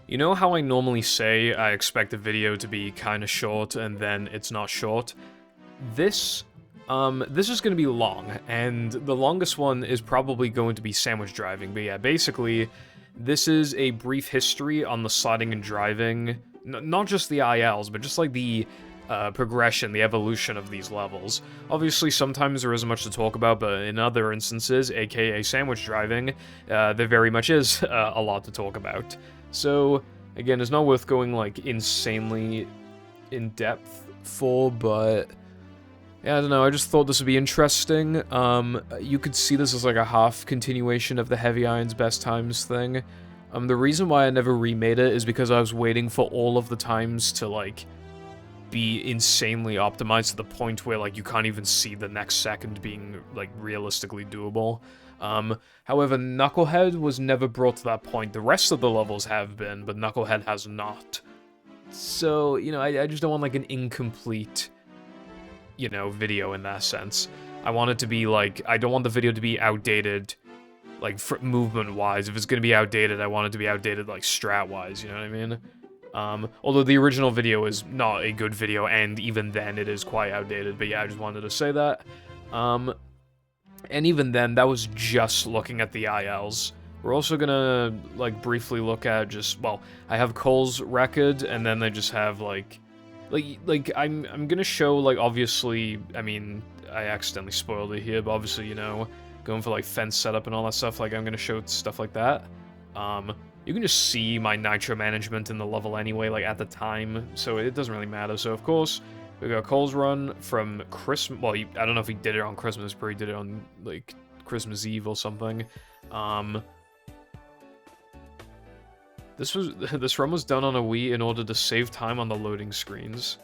You know how I normally say I expect a video to be kind of short and then it's not short? This is going to be long, and the longest one is probably going to be sandwich driving, but yeah, basically, this is a brief history on the sliding and driving, not just the ILs, but just like the progression, the evolution of these levels. Obviously, sometimes there isn't much to talk about, but in other instances, aka sandwich driving, there very much is a lot to talk about. So, again, it's not worth going, like, insanely in-depth for, but yeah, I don't know, I just thought this would be interesting. You could see this as like a half continuation of the Heavy Iron's Best Times thing. The reason why I never remade it is because I was waiting for all of the times to, like, be insanely optimized to the point where, like, you can't even see the next second being, like, realistically doable. However, Knucklehead was never brought to that point. The rest of the levels have been, but Knucklehead has not. So, you know, I just don't want, like, an incomplete, you know, video in that sense. I want it to be, like, I don't want the video to be outdated, like, movement-wise. If it's gonna be outdated, I want it to be outdated, like, strat-wise, you know what I mean? Although the original video is not a good video, and even then it is quite outdated, but yeah, I just wanted to say that. And even then, that was just looking at the ILs. We're also gonna, like, briefly look at just, well, I have Cole's record, and then I just have, like, I'm gonna show, like, obviously, I mean, I accidentally spoiled it here, but obviously, you know, going for, like, fence setup and all that stuff, like, I'm gonna show stuff like that. You can just see my nitro management in the level anyway, like, at the time, so it doesn't really matter. So, of course, we got Cole's run from Christmas, well, I don't know if he did it on Christmas, but he did it on, like, Christmas Eve or something. This run was done on a Wii in order to save time on the loading screens.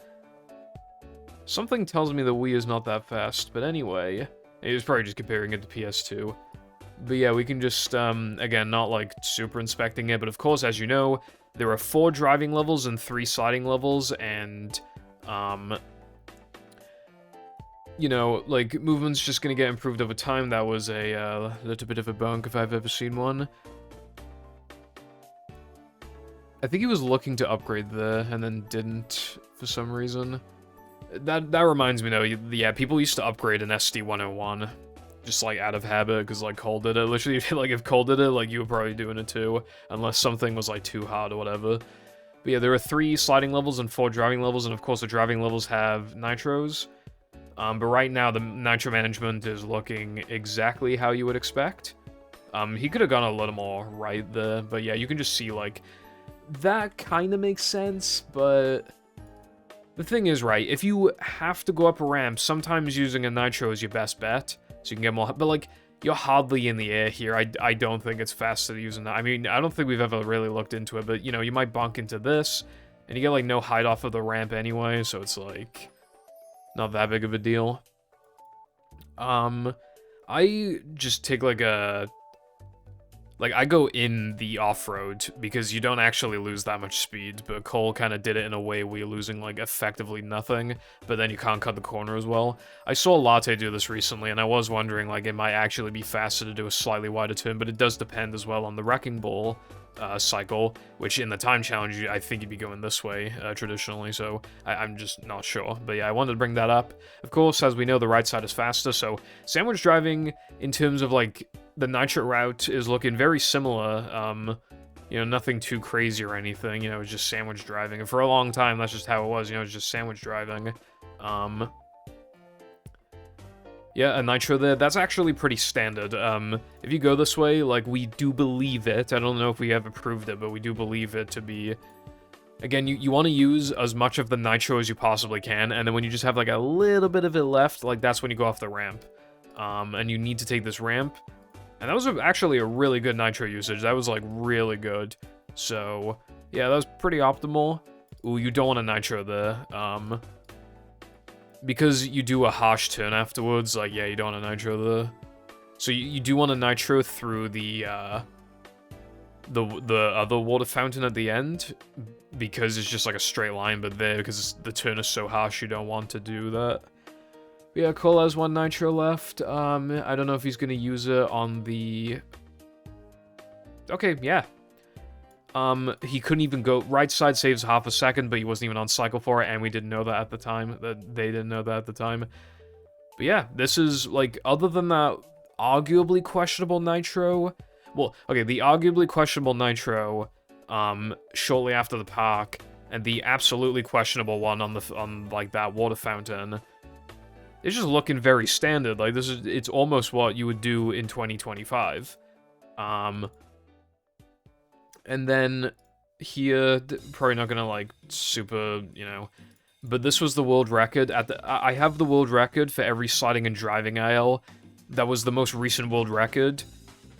Something tells me the Wii is not that fast, but anyway, he was probably just comparing it to PS2. But yeah, we can just, again, not, like, super inspecting it, but of course, as you know, there are 4 driving levels and 3 sliding levels, and, you know, like, movement's just gonna get improved over time. That was a, little bit of a bunk if I've ever seen one. I think he was looking to upgrade there, and then didn't, for some reason. That reminds me, though, yeah, people used to upgrade an SD-101. Just, like, out of habit, because, like, Cole did it. Literally, like, if Cole did it, like, you were probably doing it too, unless something was, like, too hard or whatever. But yeah, there are 3 sliding levels and 4 driving levels, and of course the driving levels have nitros. But right now, the nitro management is looking exactly how you would expect. He could have gone a little more right there, but yeah, you can just see, like, that kind of makes sense, but the thing is, right, if you have to go up a ramp, sometimes using a nitro is your best bet. So you can get more, but, like, you're hardly in the air here. I don't think it's faster to use that. I mean, I don't think we've ever really looked into it, but, you know, you might bonk into this, and you get, like, no height off of the ramp anyway, so it's, like, not that big of a deal. I just take, like, I go in the off-road, because you don't actually lose that much speed, but Cole kind of did it in a way where you're losing, like, effectively nothing, but then you can't cut the corner as well. I saw Latte do this recently, and I was wondering, like, it might actually be faster to do a slightly wider turn, but it does depend as well on the Wrecking Ball cycle, which in the time challenge, I think you'd be going this way, traditionally, so I'm just not sure. But yeah, I wanted to bring that up. Of course, as we know, the right side is faster, so sandwich driving, in terms of, like, the nitro route is looking very similar. You know, nothing too crazy or anything, you know, it's just sandwich driving. And for a long time, that's just how it was, you know, it's just sandwich driving. Yeah, a nitro there, that's actually pretty standard. If you go this way, like, we do believe it. I don't know if we ever proved it, but we do believe it to be... Again, you want to use as much of the nitro as you possibly can, and then when you just have, like, a little bit of it left, like, that's when you go off the ramp. And you need to take this ramp. And that was actually a really good nitro usage. That was, like, really good. So, yeah, that was pretty optimal. Ooh, you don't want a nitro there. Because you do a harsh turn afterwards, like, yeah, you don't want a nitro there. So you do want a nitro through the other water fountain at the end, because it's just, like, a straight line, but there, because the turn is so harsh, you don't want to do that. Yeah, Cole has 1 nitro left. I don't know if he's gonna use it on the... Okay, yeah. he couldn't even go... Right side saves half a second, but he wasn't even on cycle for it, and we didn't know that at the time. They didn't know that at the time. But yeah, this is, like, other than that arguably questionable nitro... Well, okay, the arguably questionable nitro, shortly after the park, and the absolutely questionable one on like, that water fountain... It's just looking very standard. Like, it's almost what you would do in 2025. And then here, probably not gonna, like, super, you know... But this was the world record. I have the world record for every sliding and driving IL. That was the most recent world record.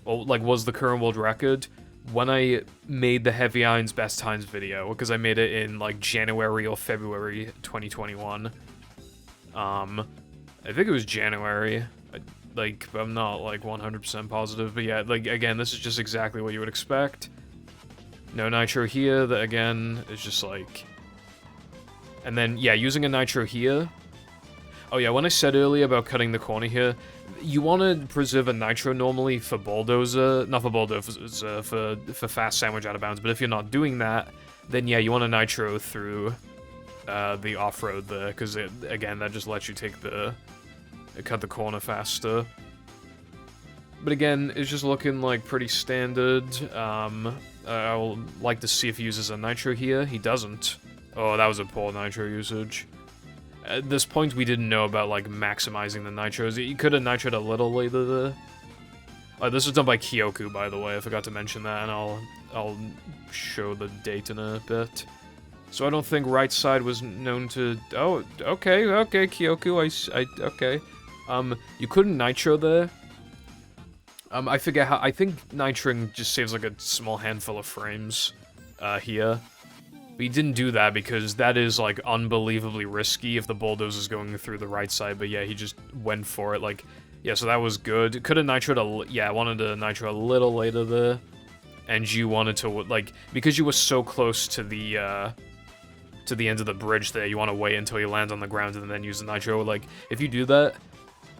Or, like, was the current world record. When I made the Heavy Irons Best Times video. Because I made it in, like, January or February 2021. I think it was January, like, I'm not, like, 100% positive, but yeah, like, again, this is just exactly what you would expect. No nitro here, that, again, is just, like... And then, yeah, using a nitro here... Oh yeah, when I said earlier about cutting the corner here, you want to preserve a nitro normally for bulldozer, not for bulldozer, for fast sandwich out of bounds, but if you're not doing that, then yeah, you want a nitro through the off-road there, because, again, that just lets you take cut the corner faster. But again, it's just looking like pretty standard. I will like to see if he uses a nitro here. He doesn't. Oh, that was a poor nitro usage. At this point, we didn't know about, like, maximizing the nitros. He could have nitroed a little later there. This was done by Kyoku, by the way. I forgot to mention that, and I'll show the date in a bit. So I don't think right side was known to... Oh, okay, Kyoku, okay. You couldn't nitro there. I forget how... I think nitroing just saves, like, a small handful of frames, here. But he didn't do that because that is, like, unbelievably risky if the bulldozer is going through the right side. But yeah, he just went for it, like... Yeah, so that was good. Could have nitroed yeah, I wanted to nitro a little later there. And you wanted to, like... Because you were so close to the end of the bridge there, you want to wait until you land on the ground and then use the nitro. Like, if you do that,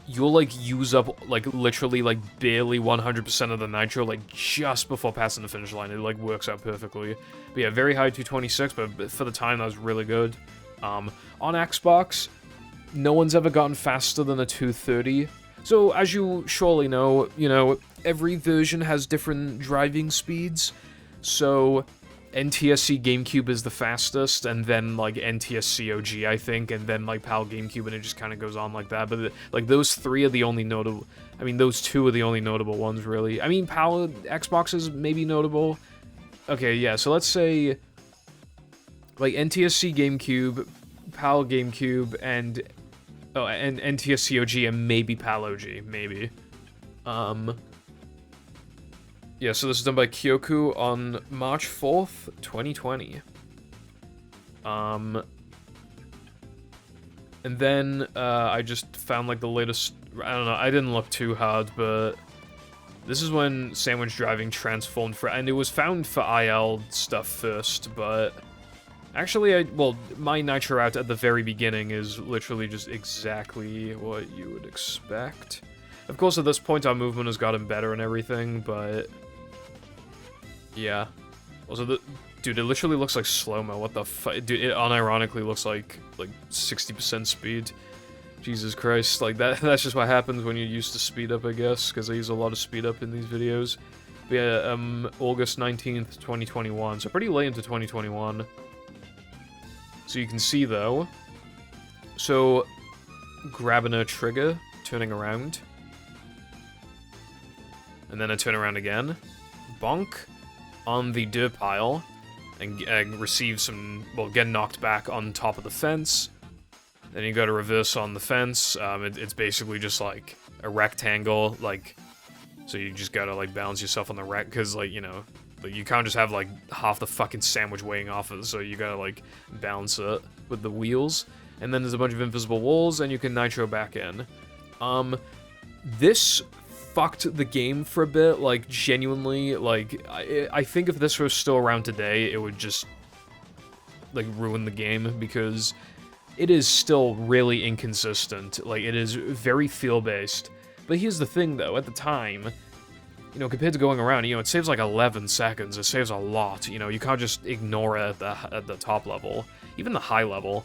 you'll, like, use up, like, literally, like, barely 100% of the nitro, like, just before passing the finish line. It, like, works out perfectly. But yeah, very high 226, but for the time, that was really good. On Xbox, no one's ever gotten faster than a 230. So, as you surely know, you know, every version has different driving speeds. So... NTSC GameCube is the fastest, and then, like, NTSC OG, I think, and then, like, PAL GameCube, and it just kind of goes on like that. But, like, those three are the only notable... I mean, those two are the only notable ones, really. I mean, PAL Xbox is maybe notable. Okay, yeah, so let's say, like, NTSC GameCube, PAL GameCube, and... Oh, and NTSC OG, and maybe PAL OG, maybe. Yeah, so this is done by Kyoku on March 4th, 2020. And then, I just found, like, the latest... I don't know, I didn't look too hard, but... This is when sandwich driving transformed for... And it was found for IL stuff first, but... Actually, well, my nitro out at the very beginning is literally just exactly what you would expect. Of course, at this point, our movement has gotten better and everything, but... Yeah. Also, dude, it literally looks like slow-mo. What the fuck? Dude, it unironically looks like 60% speed. Jesus Christ. Like, that's just what happens when you're used to speed up, I guess, because I use a lot of speed up in these videos. But yeah, August 19th, 2021. So pretty late into 2021. So you can see, though. So, grabbing a trigger, turning around. And then I turn around again. Bonk. On the dirt pile, and receive some, well, get knocked back on top of the fence. Then you go to reverse on the fence. It's basically just, like, a rectangle, like, so you just gotta, like, balance yourself on the rec, because, like, you know, like, you can't just have, like, half the fucking sandwich weighing off it, so you gotta, like, balance it with the wheels. And then there's a bunch of invisible walls, and you can nitro back in. This fucked the game for a bit, like, genuinely, like, I think if this was still around today, it would just, like, ruin the game, because it is still really inconsistent. Like, it is very feel-based. But here's the thing, though, at the time, you know, compared to going around, you know, it saves like 11 seconds. It saves a lot. You know, you can't just ignore it at the top level, even the high level.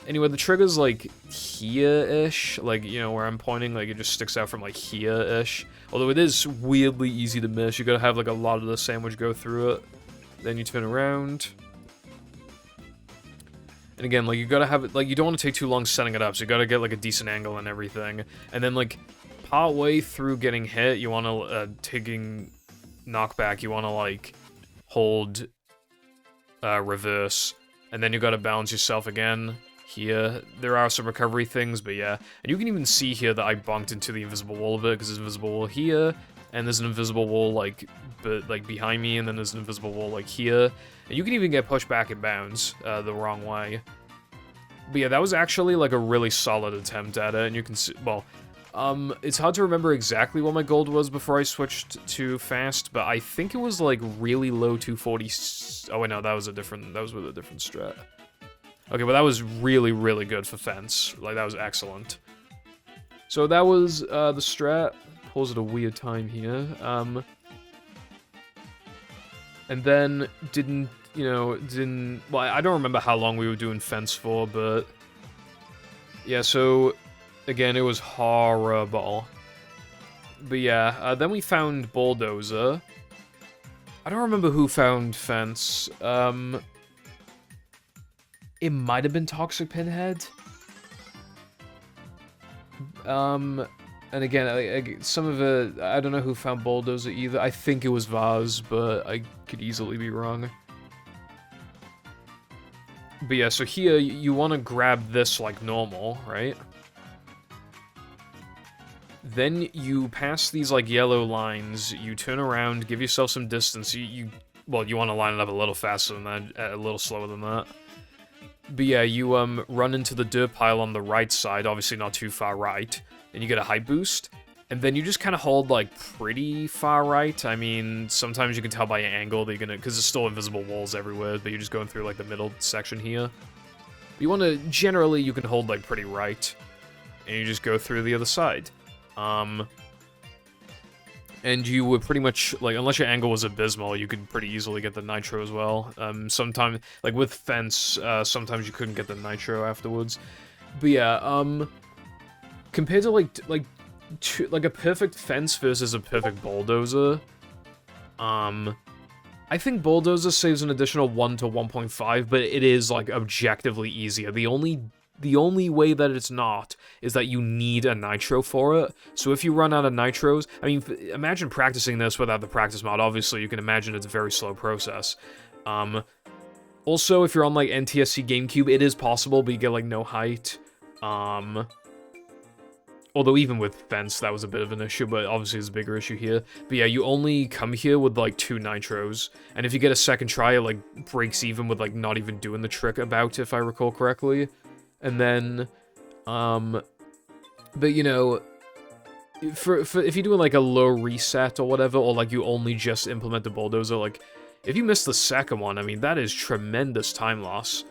Anyway, the trigger's like here-ish, like, you know, where I'm pointing, like it just sticks out from like here-ish. Although it is weirdly easy to miss. You gotta have like a lot of the sandwich go through it. Then you turn around. And again, like, you gotta have it, like, you don't want to take too long setting it up, so you gotta get, like, a decent angle and everything. And then, like, part way through getting hit, you wanna, taking knockback, you wanna, like, hold, reverse. And then you gotta balance yourself again. Here, there are some recovery things, but yeah. And you can even see here that I bumped into the invisible wall a bit, because there's an invisible wall here, and there's an invisible wall, like, behind me, and then there's an invisible wall, like, here. And you can even get pushed back in bounds, the wrong way. But yeah, that was actually, like, a really solid attempt at it, and you can see, well, it's hard to remember exactly what my gold was before I switched to fast, but I think it was, like, really low 240, oh wait, no, that was with a different strat. Okay, but that was really, really good for fence, like, that was excellent. So that was, the strat. Pause at a weird time here, and then well, I don't remember how long we were doing fence for, but yeah, so again, it was horrible. But yeah, then we found bulldozer. I don't remember who found fence. It might have been Toxic Pinhead. And again, some of it, I don't know who found bulldozer either. I think it was Vaz, but I could easily be wrong. But yeah, so here, you want to grab this like normal, right? Then you pass these like yellow lines, you turn around, give yourself some distance. Well, you want to line it up a little faster than that, a little slower than that. But yeah, you run into the dirt pile on the right side, obviously not too far right. And you get a height boost, and then you just kind of hold, like, pretty far right. I mean, sometimes you can tell by your angle that you're gonna, because there's still invisible walls everywhere, but you're just going through, like, the middle section here. But you want to, generally, you can hold, like, pretty right, and you just go through the other side. And you would pretty much, like, unless your angle was abysmal, you could pretty easily get the nitro as well. Sometimes, like, with fence, sometimes you couldn't get the nitro afterwards. But yeah, compared to, like a perfect fence versus a perfect bulldozer, I think bulldozer saves an additional 1 to 1.5, but it is, like, objectively easier. The only way that it's not is that you need a nitro for it. So if you run out of nitros, I mean, imagine practicing this without the practice mod. Obviously, you can imagine it's a very slow process. Also, if you're on, like, NTSC GameCube, it is possible, but you get, like, no height. Although even with fence, that was a bit of an issue, but obviously it's a bigger issue here. But yeah, you only come here with, like, 2 nitros. And if you get a second try, it, like, breaks even with, like, not even doing the trick about, if I recall correctly. And then, but, you know, if you're doing, like, a low reset or whatever, or, like, you only just implement the bulldozer, like, if you miss the second one, I mean, that is tremendous time loss.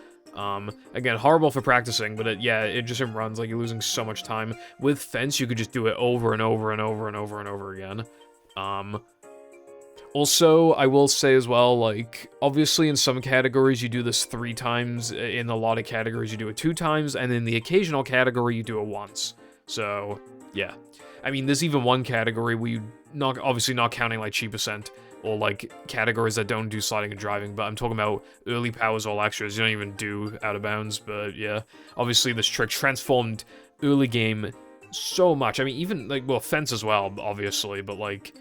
Again, horrible for practicing, but it just runs, like, you're losing so much time. With fence, you could just do it over and over and over and over and over again. Also, I will say as well, like, obviously in some categories you do this 3 times, in a lot of categories you do it 2 times, and in the occasional category you do it once. So, yeah. I mean, there's even one category where you, obviously not counting, like, cheap percent, or, like, categories that don't do sliding and driving, but I'm talking about early powers, all extras. You don't even do out of bounds, but yeah. Obviously, this trick transformed early game so much. I mean, even, like, well, fence as well, obviously, but, like,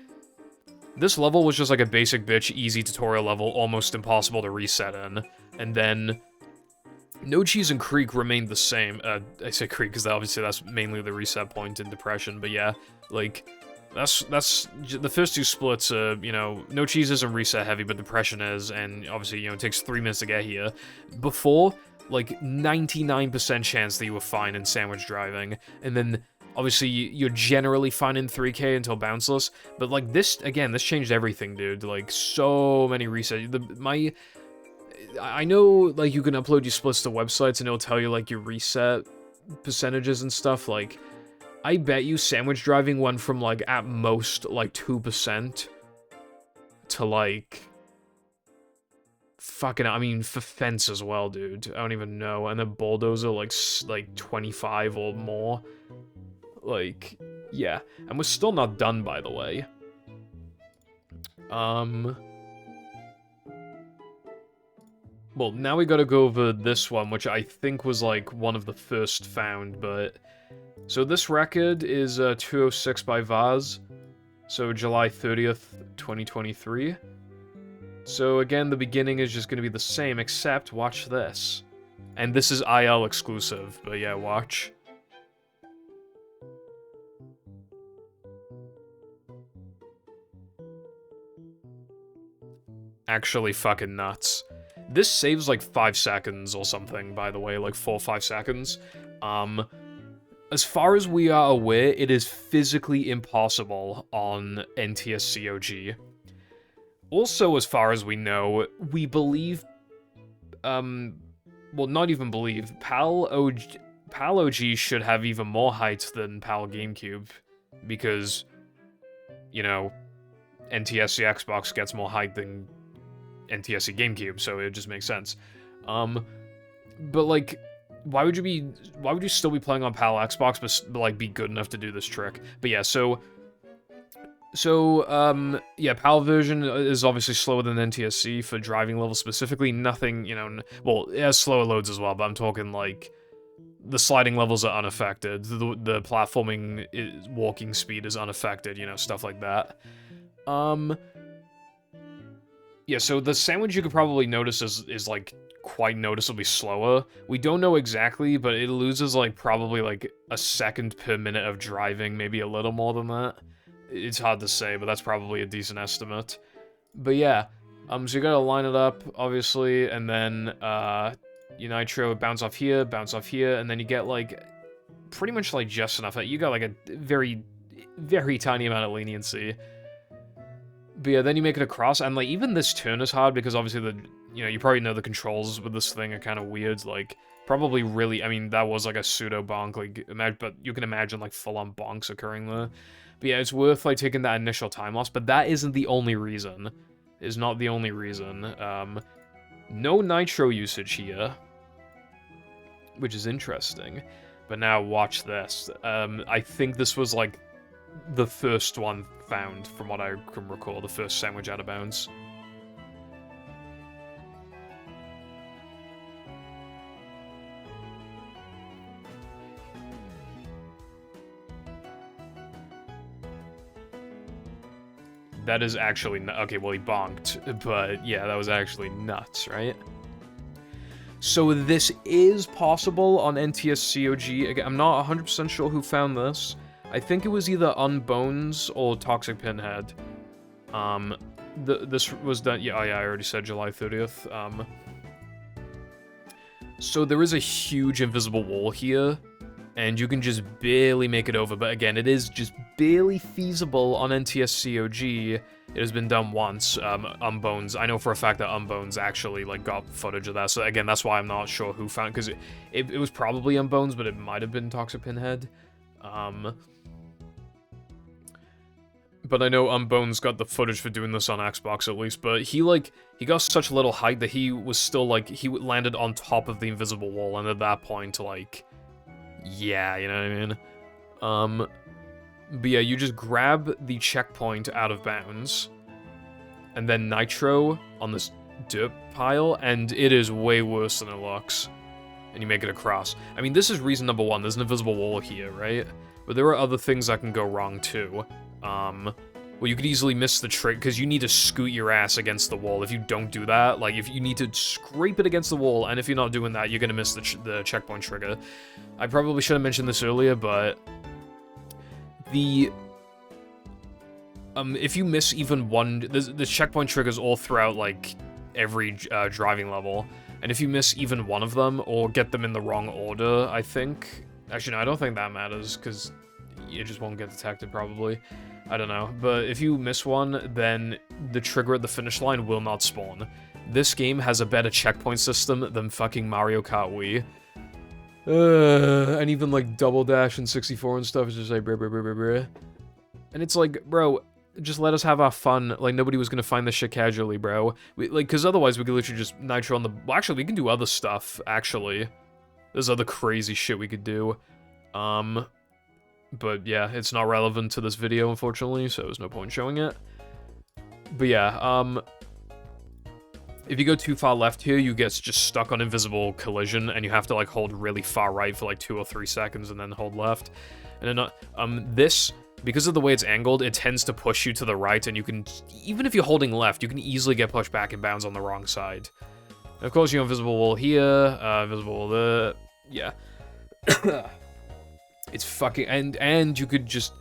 this level was just, like, a basic bitch, easy tutorial level, almost impossible to reset in. And then No Cheese and Creek remained the same. I say Creek because obviously that's mainly the reset point in Depression, but yeah, like, that's the first 2 splits, you know, No Cheese isn't reset heavy, but Depression is, and obviously, you know, it takes 3 minutes to get here. Before, like, 99% chance that you were fine in sandwich driving, and then, obviously, you're generally fine in 3K until bounceless, but, like, this changed everything, dude. Like, so many resets. I know, like, you can upload your splits to websites, and it'll tell you, like, your reset percentages and stuff, like, I bet you sandwich driving went from, like, at most, like, 2% to, like... Fucking, I mean, for fence as well, dude. I don't even know. And then bulldozer, like 25 or more. Like, yeah. And we're still not done, by the way. Well, now we gotta go over this one, which I think was, like, one of the first found, but... So this record is 206 by Vaz. So July 30th, 2023. So again, the beginning is just gonna be the same, except watch this. And this is IL exclusive, but yeah, watch. Actually fucking nuts. This saves like 5 seconds or something, by the way, like 4 or 5 seconds. As far as we are aware, it is physically impossible on NTSCOG. Also, as far as we know, we believe, well, not even believe, PAL OG should have even more height than PAL GameCube, because, you know, NTSC Xbox gets more height than NTSC GameCube, so it just makes sense. But, like, why would you still be playing on PAL Xbox, but, like, be good enough to do this trick? But yeah, yeah, PAL version is obviously slower than NTSC for driving level specifically. Nothing, you know, well, it has slower loads as well, but I'm talking, like, the sliding levels are unaffected. The platforming walking speed is unaffected, you know, stuff like that. Yeah, so the sandwich you could probably notice is like, quite noticeably slower. We don't know exactly, but it loses, like, probably, like, a second per minute of driving, maybe a little more than that. It's hard to say, but that's probably a decent estimate. But yeah, so you gotta line it up, obviously, and then, your nitro, bounce off here, and then you get, like, pretty much, like, just enough. You got, like, a very, very tiny amount of leniency. But yeah, then you make it across, and, like, even this turn is hard, because obviously you know, you probably know the controls with this thing are kind of weird, like, probably really, I mean, that was, like, a pseudo-bonk, like, but you can imagine, like, full-on bonks occurring there. But yeah, it's worth, like, taking that initial time loss, but that isn't the only reason. It is not the only reason. No nitro usage here, which is interesting. But now, watch this. I think this was, like, the first one found, from what I can recall, the first sandwich out of bounds. That is actually... Okay, well, he bonked, but yeah, that was actually nuts, right? So this is possible on NTSCOG. Again, I'm not 100% sure who found this. I think it was either Unbones or Toxic Pinhead. This was done... Yeah, oh yeah, I already said July 30th. So there is a huge invisible wall here, and you can just barely make it over, but again, it is just barely feasible on NTSCOG. It has been done once, Unbones. I know for a fact that Unbones actually, like, got footage of that, so again, that's why I'm not sure who found it, because it was probably Unbones, but it might have been Toxic Pinhead. But I know Unbones got the footage for doing this on Xbox, at least, but he got such little height that he was still, like, he landed on top of the invisible wall, and at that point, like... Yeah, you know what I mean? But yeah, you just grab the checkpoint out of bounds, and then nitro on this dirt pile, and it is way worse than it looks. And you make it across. I mean, this is reason number one. There's an invisible wall here, right? But there are other things that can go wrong, too. Well, you could easily miss the trick, because you need to scoot your ass against the wall. If you don't do that, like, if you need to scrape it against the wall, and if you're not doing that, you're gonna miss the checkpoint trigger. I probably should have mentioned this earlier, but... if you miss even one... The checkpoint triggers all throughout, like, every driving level. And if you miss even one of them, or get them in the wrong order, I think... Actually, no, I don't think that matters, because it just won't get detected, probably. I don't know, but if you miss one, then the trigger at the finish line will not spawn. This game has a better checkpoint system than fucking Mario Kart Wii. And even like double dash and 64 and stuff is just like bruh. And it's like, bro, just let us have our fun. Like, nobody was gonna find this shit casually, bro. Because otherwise we could literally just nitro on the... Well, actually, we can do other stuff, actually. There's other crazy shit we could do. But yeah, it's not relevant to this video, unfortunately, so there's no point showing it. But yeah, if you go too far left here, you get just stuck on invisible collision, and you have to, like, hold really far right for, like, 2 or 3 seconds, and then hold left. And then, this... Because of the way it's angled, it tends to push you to the right, and you can, even if you're holding left, you can easily get pushed back and bounce on the wrong side. And of course, you have invisible wall here, invisible wall there, yeah. It's fucking, and you could just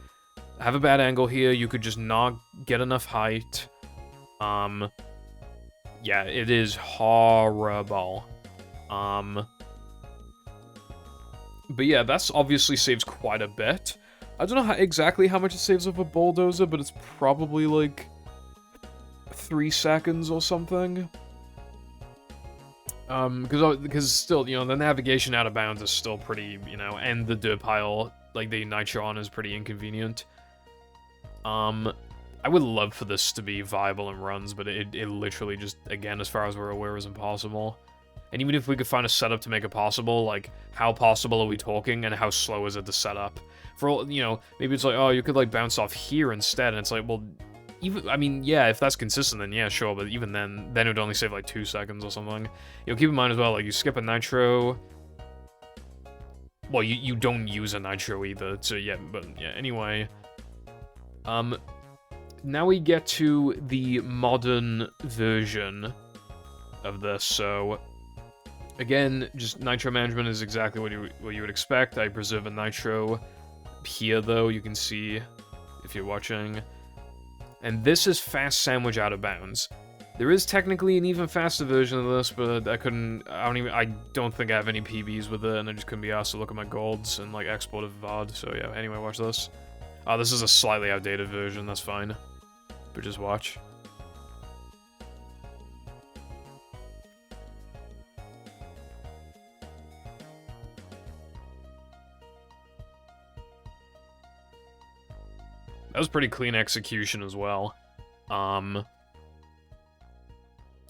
have a bad angle here, you could just not get enough height. Yeah, it is horrible. But yeah, that's obviously saves quite a bit. I don't know exactly how much it saves with a bulldozer, but it's probably like 3 seconds or something. Because still, you know, the navigation out of bounds is still pretty, you know, and the dirt pile, like the nitro on, is pretty inconvenient. I would love for this to be viable in runs, but it literally just, again, as far as we're aware, is impossible. And even if we could find a setup to make it possible, like, how possible are we talking, and how slow is it to set up? For all, you know, maybe it's like, oh, you could, like, bounce off here instead, and it's like, well, even, I mean, yeah, if that's consistent, then yeah, sure, but even then it would only save, like, 2 seconds or something. You know, keep in mind as well, like, you skip a nitro... Well, you don't use a nitro either, so yeah, but yeah, anyway. Now we get to the modern version of this, so... Again, just nitro management is exactly what you would expect. I preserve a nitro here, though, you can see if you're watching. And this is fast sandwich out of bounds. There is technically an even faster version of this, but I don't think I have any PBs with it, and I just couldn't be asked to look at my golds and, like, export a VOD, so yeah, anyway, watch this. This is a slightly outdated version, that's fine. But just watch. That was pretty clean execution as well.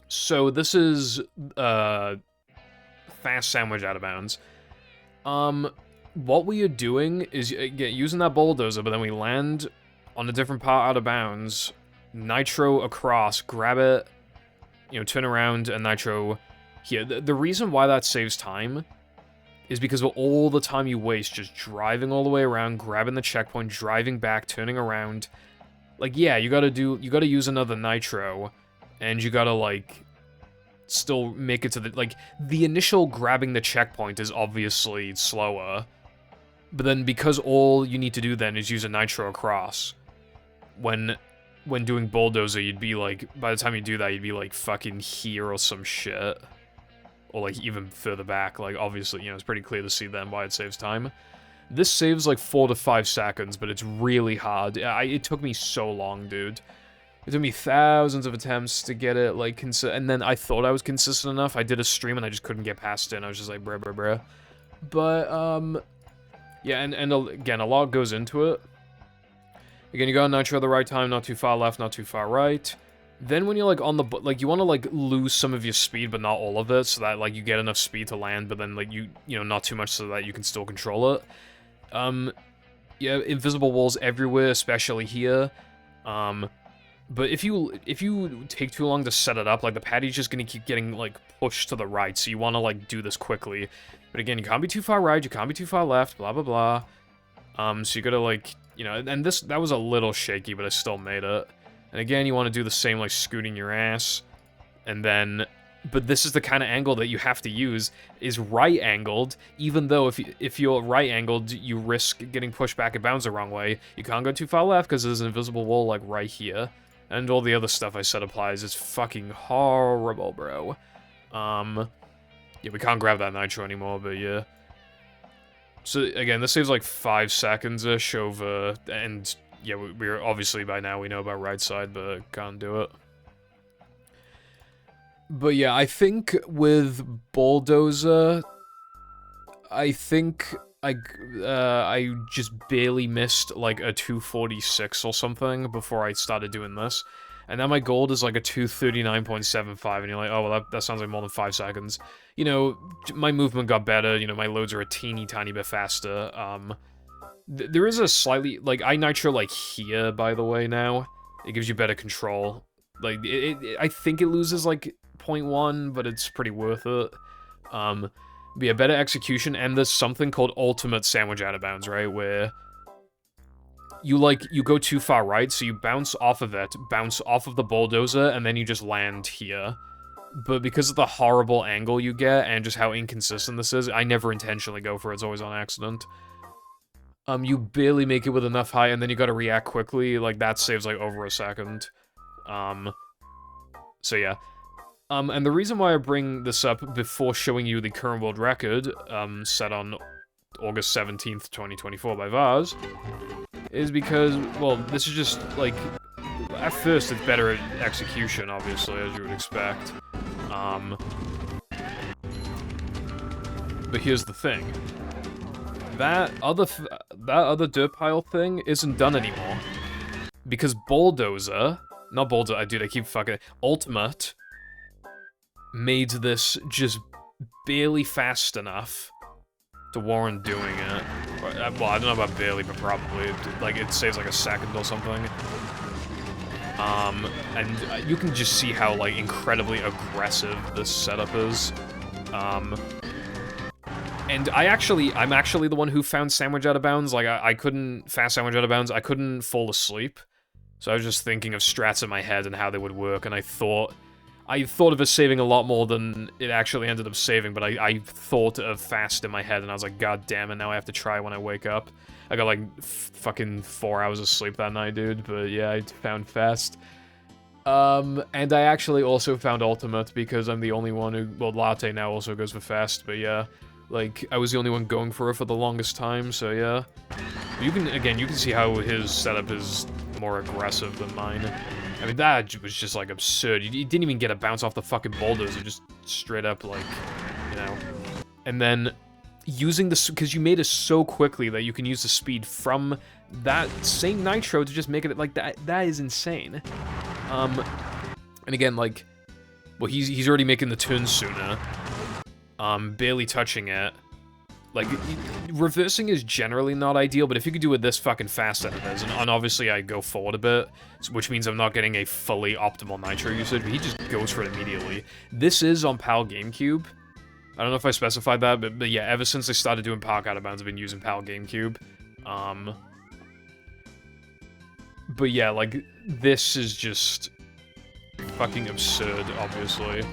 So this is, fast sandwich out of bounds. What we are doing is, again, using that bulldozer, but then we land on a different part out of bounds, nitro across, grab it, you know, turn around, and nitro here. The reason why that saves time is because of all the time you waste just driving all the way around, grabbing the checkpoint, driving back, turning around. Like, yeah, you gotta use another nitro, and you gotta, like, still make it to the, like, the initial grabbing the checkpoint is obviously slower, but then because all you need to do then is use a nitro across, when doing bulldozer, you'd be, like, by the time you do that, you'd be, like, fucking here or some shit. Or, like, even further back, like, obviously, you know, it's pretty clear to see then why it saves time. This saves, like, 4 to 5 seconds, but it's really hard. It took me so long, dude. It took me thousands of attempts to get it, like, and then I thought I was consistent enough. I did a stream, and I just couldn't get past it, and I was just like, bruh. But, yeah, and again, a lot goes into it. Again, you got nitro at the right time, not too far left, not too far right. Then when you're, like, on the... Like, you want to, like, lose some of your speed, but not all of it, so that, like, you get enough speed to land, but then, like, you know, not too much so that you can still control it. Yeah, invisible walls everywhere, especially here. But if you take too long to set it up, like, the patty's just gonna keep getting, like, pushed to the right, so you want to, like, do this quickly. But again, you can't be too far right, you can't be too far left, blah, blah, blah. So you gotta, like, you know, and that was a little shaky, but I still made it. And again, you want to do the same, like, scooting your ass. And then... But this is the kind of angle that you have to use, is right-angled, even though if you're right-angled, you risk getting pushed back and bounce the wrong way. You can't go too far left, because there's an invisible wall, like, right here. And all the other stuff I said applies. It's fucking horrible, bro. Yeah, we can't grab that nitro anymore, but yeah. So, again, this saves, like, 5 seconds-ish over... And... Yeah, we're obviously by now we know about right side, but can't do it. But yeah, I think with bulldozer, I think I just barely missed like a 246 or something before I started doing this. And now my gold is like a 239.75, and you're like, oh, well, that sounds like more than 5 seconds. You know, my movement got better, you know, my loads are a teeny tiny bit faster. There is a slightly, like, I nitro, like, here, by the way, now. It gives you better control. Like, I think it loses, like, 0.1, but it's pretty worth it. But yeah, better execution, and there's something called ultimate sandwich out of bounds, right, where you go too far right, so you bounce off of it, bounce off of the bulldozer, and then you just land here. But because of the horrible angle you get, and just how inconsistent this is, I never intentionally go for it, it's always on accident. You barely make it with enough height, and then you gotta react quickly, like, that saves, like, over a second. So yeah. And the reason why I bring this up before showing you the current world record, set on August 17th, 2024 by VARs, is because, well, this is just, like, at first it's better at execution, obviously, as you would expect. But here's the thing. That other dirt pile thing isn't done anymore. Because dude, I keep fucking Ultimate made this just barely fast enough to warrant doing it. Well, I don't know about barely, but probably. Like, it saves like a second or something. And you can just see how, like, incredibly aggressive this setup is. And I'm actually the one who found sandwich out of bounds. Like, I couldn't fast sandwich out of bounds. I couldn't fall asleep. So I was just thinking of strats in my head and how they would work, and I thought of it saving a lot more than it actually ended up saving, but I thought of fast in my head, and I was like, god damn it, now I have to try when I wake up. I got, like, fucking 4 hours of sleep that night, dude, but yeah, I found fast. And I actually also found ultimate, because I'm the only one who, well, Latte now also goes for fast, but yeah. Like, I was the only one going for it for the longest time, so yeah. You can see how his setup is more aggressive than mine. I mean, that was just, like, absurd. You didn't even get a bounce off the fucking bulldozer, just straight up, like, you know. And then, using this, because you made it so quickly that you can use the speed from that same nitro to just make it, like, that is insane. And again, like, well, he's already making the turn sooner. Barely touching it. Like, reversing is generally not ideal, but if you could do it this fucking fast as it is, and obviously I go forward a bit, which means I'm not getting a fully optimal nitro usage, but he just goes for it immediately. This is on PAL GameCube. I don't know if I specified that, but yeah, ever since I started doing Park Out of Bounds, I've been using PAL GameCube. But yeah, like, this is just fucking absurd, obviously.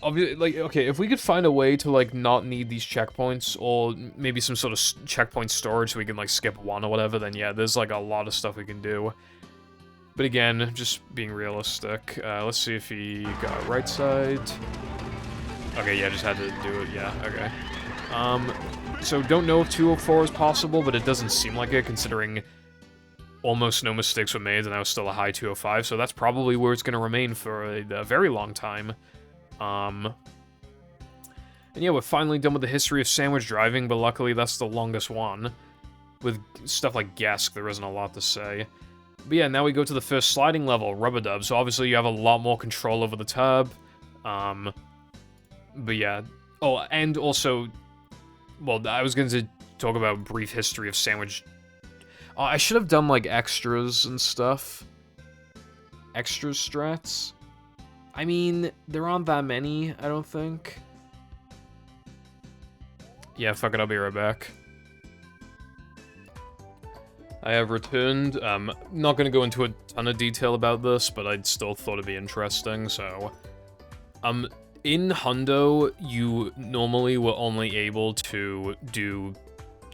Like, okay, if we could find a way to, like, not need these checkpoints, or maybe some sort of checkpoint storage so we can, like, skip one or whatever, then yeah, there's, like, a lot of stuff we can do. But again, just being realistic. Let's see if he got right side. Okay, yeah, just had to do it, yeah, okay. So don't know if 204 is possible, but it doesn't seem like it, considering almost no mistakes were made, and that was still a high 205, so that's probably where it's gonna remain for a very long time. And yeah, we're finally done with the history of sandwich driving, but luckily that's the longest one. With stuff like Gesk, there isn't a lot to say. But yeah, now we go to the first sliding level, Rubber Dub, so obviously you have a lot more control over the tub. But yeah. Oh, and also, well, I was going to talk about brief history of sandwich. Oh, I should have done, like, extras and stuff. Extra strats? I mean, there aren't that many, I don't think. Yeah, fuck it, I'll be right back. I have returned. Not gonna go into a ton of detail about this, but I still thought it'd be interesting, so... in Hundo, you normally were only able to do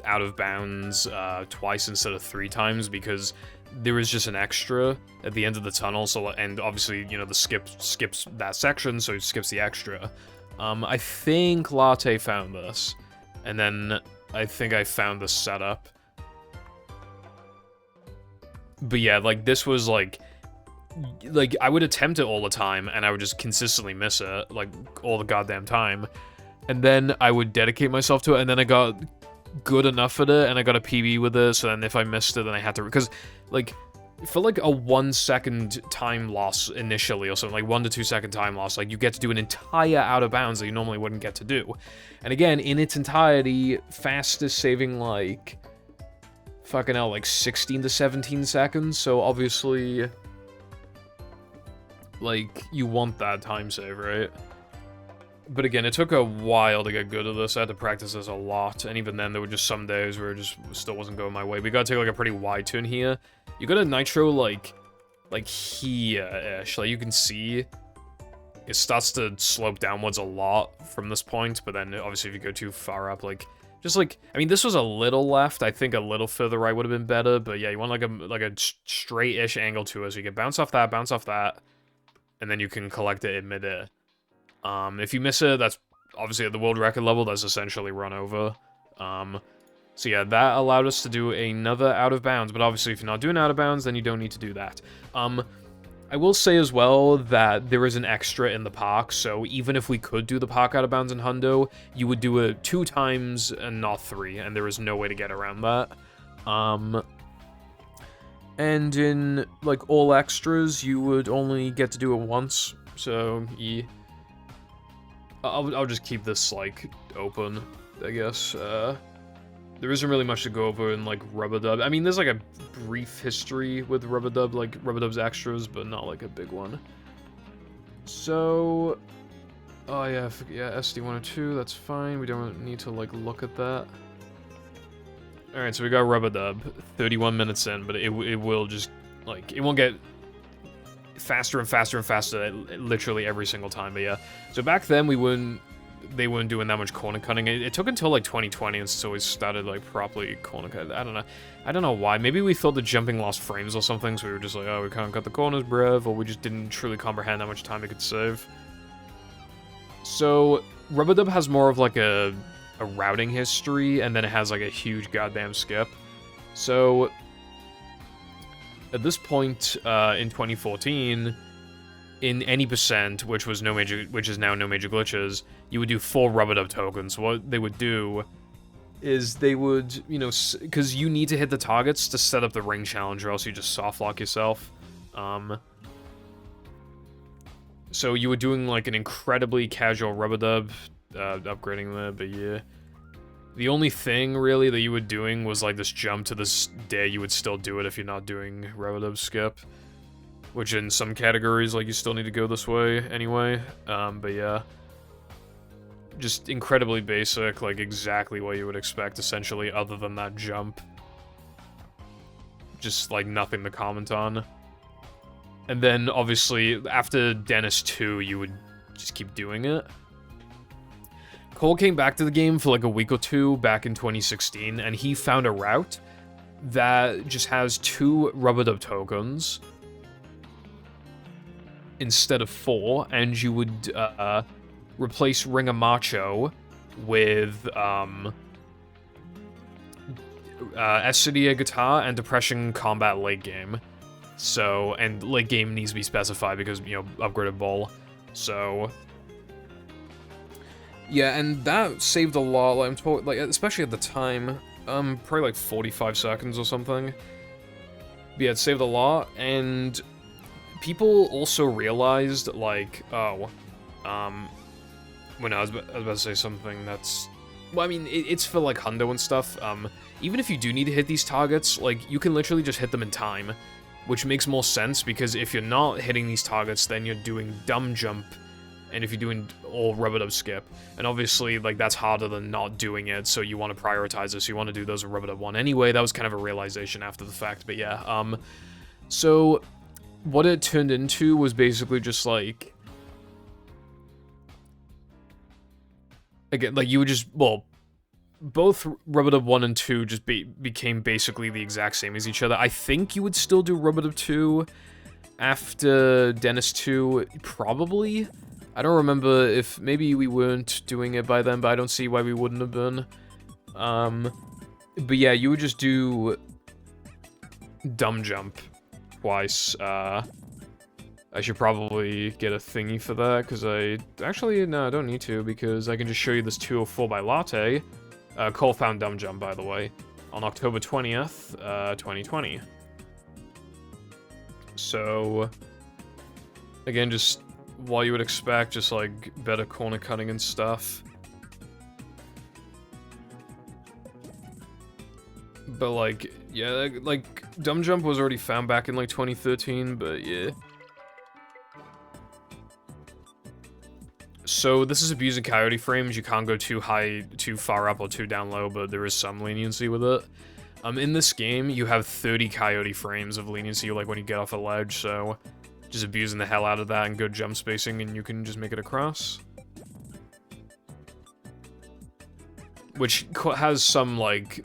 out of bounds twice instead of 3 times, because there is just an extra at the end of the tunnel, so, and obviously, you know, the skip skips that section, so it skips the extra. I think Latte found this, and then I think I found the setup. But yeah, like, this was, like, I would attempt it all the time, and I would just consistently miss it, like, all the goddamn time. and then I would dedicate myself to it, and then I got good enough at it, and I got a PB with it, so then if I missed it, then I had to, because, like, for, like, a 1 second time loss initially, or something, like, 1 to 2 second time loss, like, you get to do an entire out of bounds that you normally wouldn't get to do. And again, in its entirety, fast is saving, like, fucking hell, like, 16 to 17 seconds, so obviously, like, you want that time save, right? But again, it took a while to get good at this. I had to practice this a lot, and even then, there were just some days where it just still wasn't going my way. We gotta take, like, a pretty wide turn here. You got a nitro, like here-ish. Like, you can see it starts to slope downwards a lot from this point, but then, obviously, if you go too far up, like, just, like, I mean, this was a little left. I think a little further right would have been better, but yeah, you want, like a straight-ish angle to it, so you can bounce off that, and then you can collect it in midair. If you miss it, that's obviously at the world record level, that's essentially run over. So yeah, that allowed us to do another out of bounds, but obviously if you're not doing out of bounds, then you don't need to do that. I will say as well that there is an extra in the park, so even if we could do the park out of bounds in Hundo, you would do it 2 times and not 3, and there is no way to get around that. And in, like, all extras, you would only get to do it once, so yeah. I'll just keep this, like, open, I guess. There isn't really much to go over in, like, Rubber Dub. I mean, there's, like, a brief history with Rubber Dub, like, Rubber Dub's extras, but not, like, a big one. So... oh, yeah, SD102, that's fine. We don't need to, like, look at that. Alright, so we got Rubber Dub, 31 minutes in, but it will just, like, it won't get faster and faster and faster literally every single time, but yeah. So back then, they weren't doing that much corner cutting. It took until, like, 2020 until we started, like, properly corner cut. I don't know why. Maybe we thought the jumping lost frames or something, so we were just like, oh, we can't cut the corners, bruv, or we just didn't truly comprehend how much time it could save. So, Rubber Dub has more of, like, a routing history, and then it has, like, a huge goddamn skip. So, at this point, in 2014, in any percent, which is now no major glitches, you would do 4 Rubber Dub tokens. What they would do is they would, you know, because you need to hit the targets to set up the ring challenge, or else you just soft lock yourself. So you were doing, like, an incredibly casual Rubber Dub, upgrading there, but yeah. The only thing, really, that you were doing was, like, this jump. To this day, you would still do it if you're not doing Rubber Dub skip. Which in some categories, like, you still need to go this way anyway. But yeah. Just incredibly basic, like, exactly what you would expect, essentially, other than that jump. Just, like, nothing to comment on. And then, obviously, after Dennis 2, you would just keep doing it. Cole came back to the game for, like, a week or 2 back in 2016, and he found a route that just has 2 Rubber Dub tokens instead of 4, and you would replace Ring of Macho with Essidia guitar and Depression Combat late game. So, and late game needs to be specified because, you know, upgraded ball. So, yeah, and that saved a lot. Like, I'm told, like, especially at the time, probably like 45 seconds or something. But yeah, it saved a lot, and people also realized, like, oh, when I was about to say something that's, well, I mean, it's for, like, Hundo and stuff. Even if you do need to hit these targets, like, you can literally just hit them in time, which makes more sense, because if you're not hitting these targets, then you're doing dumb jump, and if you're doing all Rubber Dub skip, and obviously, like, that's harder than not doing it, so you want to prioritize this, you want to do those in Rubber Dub 1 anyway. That was kind of a realization after the fact, but yeah, so what it turned into was basically just, like, again, like, you would just, well, both Rubber Dub 1 and 2 just became basically the exact same as each other. I think you would still do Rubber Dub 2 after Dennis 2, probably. I don't remember if, maybe we weren't doing it by then, but I don't see why we wouldn't have been. But yeah, you would just do dumb jump twice, I should probably get a thingy for that, because actually, no, I don't need to, because I can just show you this 204 by Latte. Cole found Dumb Jump, by the way, on October 20th, 2020. So, again, just what you would expect, just, like, better corner cutting and stuff. But, like, yeah, like, Dumb Jump was already found back in, like, 2013, but yeah. So, this is abusing coyote frames. You can't go too high, too far up, or too down low, but there is some leniency with it. In this game, you have 30 coyote frames of leniency, like, when you get off a ledge, so just abusing the hell out of that and good jump spacing, and you can just make it across. Which has some, like,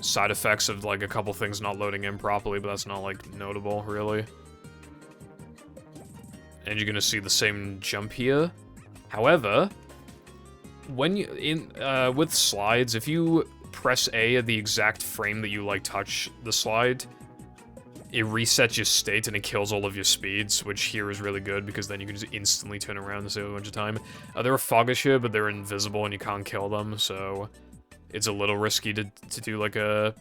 side effects of, like, a couple things not loading in properly, but that's not, like, notable, really. And you're gonna see the same jump here. However, when you, with slides, if you press A at the exact frame that you, like, touch the slide, it resets your state and it kills all of your speeds, which here is really good, because then you can just instantly turn around and save a bunch of time. There are foggish here, but they're invisible and you can't kill them, so it's a little risky to do, like, a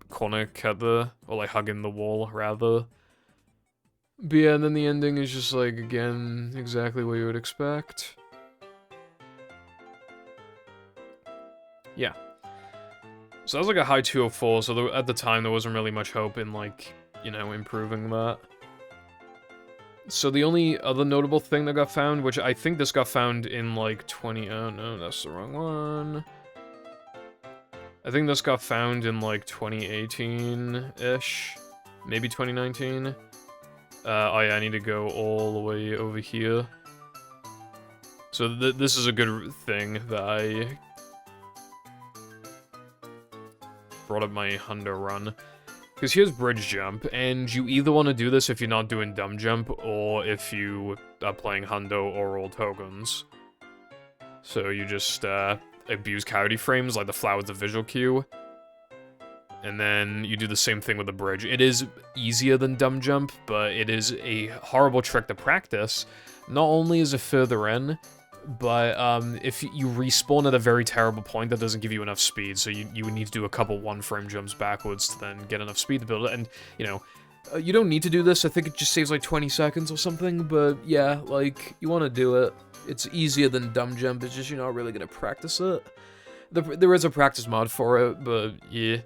corner cut or, like, hugging the wall, rather. But yeah, and then the ending is just, like, again, exactly what you would expect. Yeah. So that was, like, a high 204, so at the time there wasn't really much hope in, like, you know, improving that. So the only other notable thing that got found, which I think this got found in, like, oh no, that's the wrong one. I think this got found in, like, 2018-ish, maybe 2019. Oh yeah, I need to go all the way over here. So this is a good thing that I brought up my Hundo run. Because here's bridge jump, and you either want to do this if you're not doing dumb jump, or if you are playing Hundo or old Togons. So you just abuse coyote frames, like the flower with the visual cue. And then you do the same thing with the bridge. It is easier than dumb jump, but it is a horrible trick to practice. Not only is it further in, but if you respawn at a very terrible point, that doesn't give you enough speed, so you would need to do a couple one-frame jumps backwards to then get enough speed to build it. And, you know, you don't need to do this. I think it just saves like 20 seconds or something, but yeah, like, you want to do it. It's easier than dumb jump, it's just you're not really going to practice it. There is a practice mod for it, but yeah.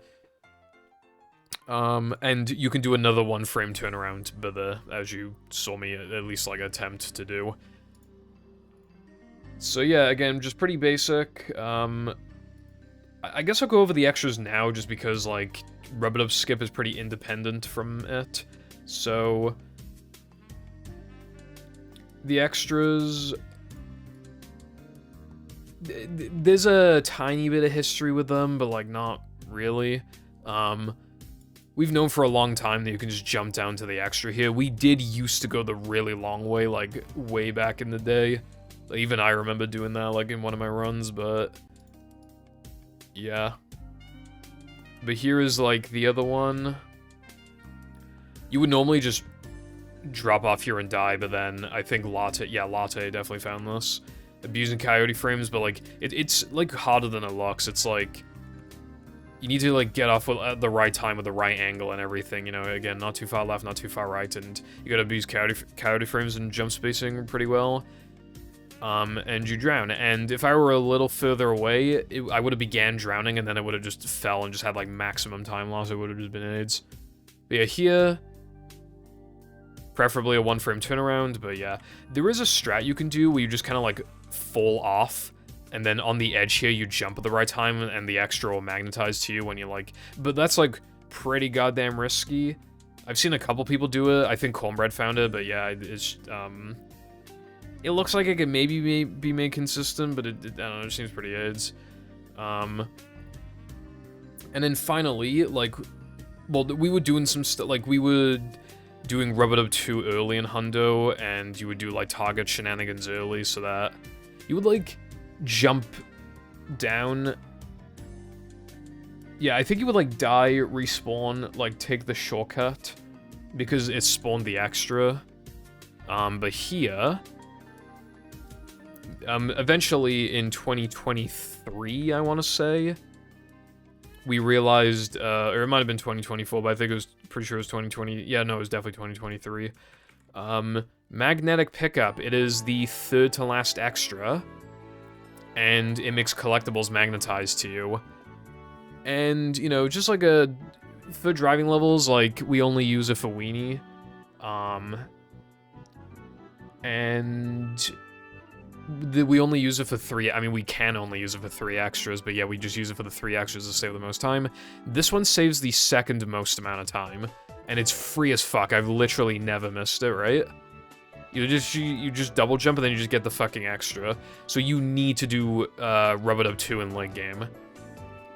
And you can do another one-frame turnaround, but as you saw me at least, like, attempt to do. So yeah, again, just pretty basic. I guess I'll go over the extras now, just because, like, rub-it-up skip is pretty independent from it. So the extras, there's a tiny bit of history with them, but, like, not really. We've known for a long time that you can just jump down to the extra here. We did used to go the really long way, like, way back in the day. Even I remember doing that, like, in one of my runs, but yeah. But here is, like, the other one. You would normally just drop off here and die, but then I think Latte definitely found this. Abusing coyote frames, but, like, it's, like, harder than it looks. It's, like, you need to, like, get off at the right time with the right angle and everything, you know, again, not too far left, not too far right, and you gotta abuse coyote frames and jump spacing pretty well. And you drown. And if I were a little further away, I would have began drowning, and then it would have just fell and just had, like, maximum time loss. It would have just been AIDS. But yeah, here, preferably a one-frame turnaround, but yeah. There is a strat you can do where you just kind of, like, fall off, and then on the edge here, you jump at the right time, and the extra will magnetize to you when you, like... But that's, like, pretty goddamn risky. I've seen a couple people do it. I think Cornbread found it, but yeah, it's, it looks like it could maybe be made consistent, but I don't know, it seems pretty AIDS. And then finally, like... Well, we were doing some stuff, like, we would... doing rub-it-up too early in Hundo, and you would do, like, target shenanigans early, so that... You would, like... jump down. Yeah, I think you would, like, die, respawn, like, take the shortcut, because it spawned the extra. But here, eventually in 2023, I want to say, we realized, or it might have been 2024, but I think it was, pretty sure it was 2020, yeah, no, it was definitely 2023. Magnetic pickup, it is the third to last extra, and it makes collectibles magnetized to you. And, you know, just like for driving levels, like, we only use it for Weenie. And we only use it for 3, I mean, we can only use it for 3 extras, but yeah, we just use it for the 3 extras to save the most time. This one saves the second most amount of time, and it's free as fuck. I've literally never missed it, right? You just double jump, and then you just get the fucking extra. So you need to do Rub-a-Dub 2 in late game,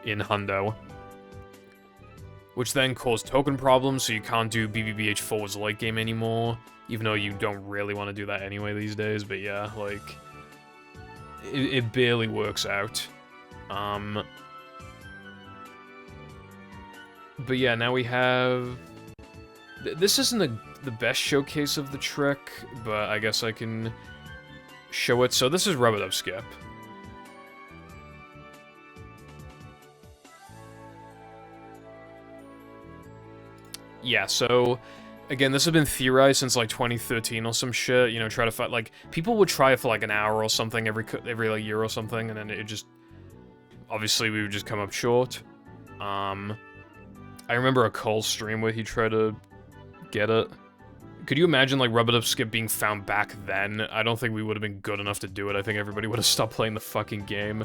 in Hundo. Which then caused token problems, so you can't do BBBH4's late game anymore. Even though you don't really want to do that anyway these days, but yeah, like, it barely works out. But yeah, now we have... This isn't the best showcase of the trick, but I guess I can show it. So this is Rub-a-Dub skip. Yeah, so... Again, this has been theorized since, like, 2013 or some shit, you know, try to fight, like, people would try it for, like, an hour or something every like, year or something, and then it just, obviously, we would just come up short. I remember a Cole stream where he tried to get it. Could you imagine, like, Rub-a-Dub skip being found back then? I don't think we would have been good enough to do it. I think everybody would have stopped playing the fucking game.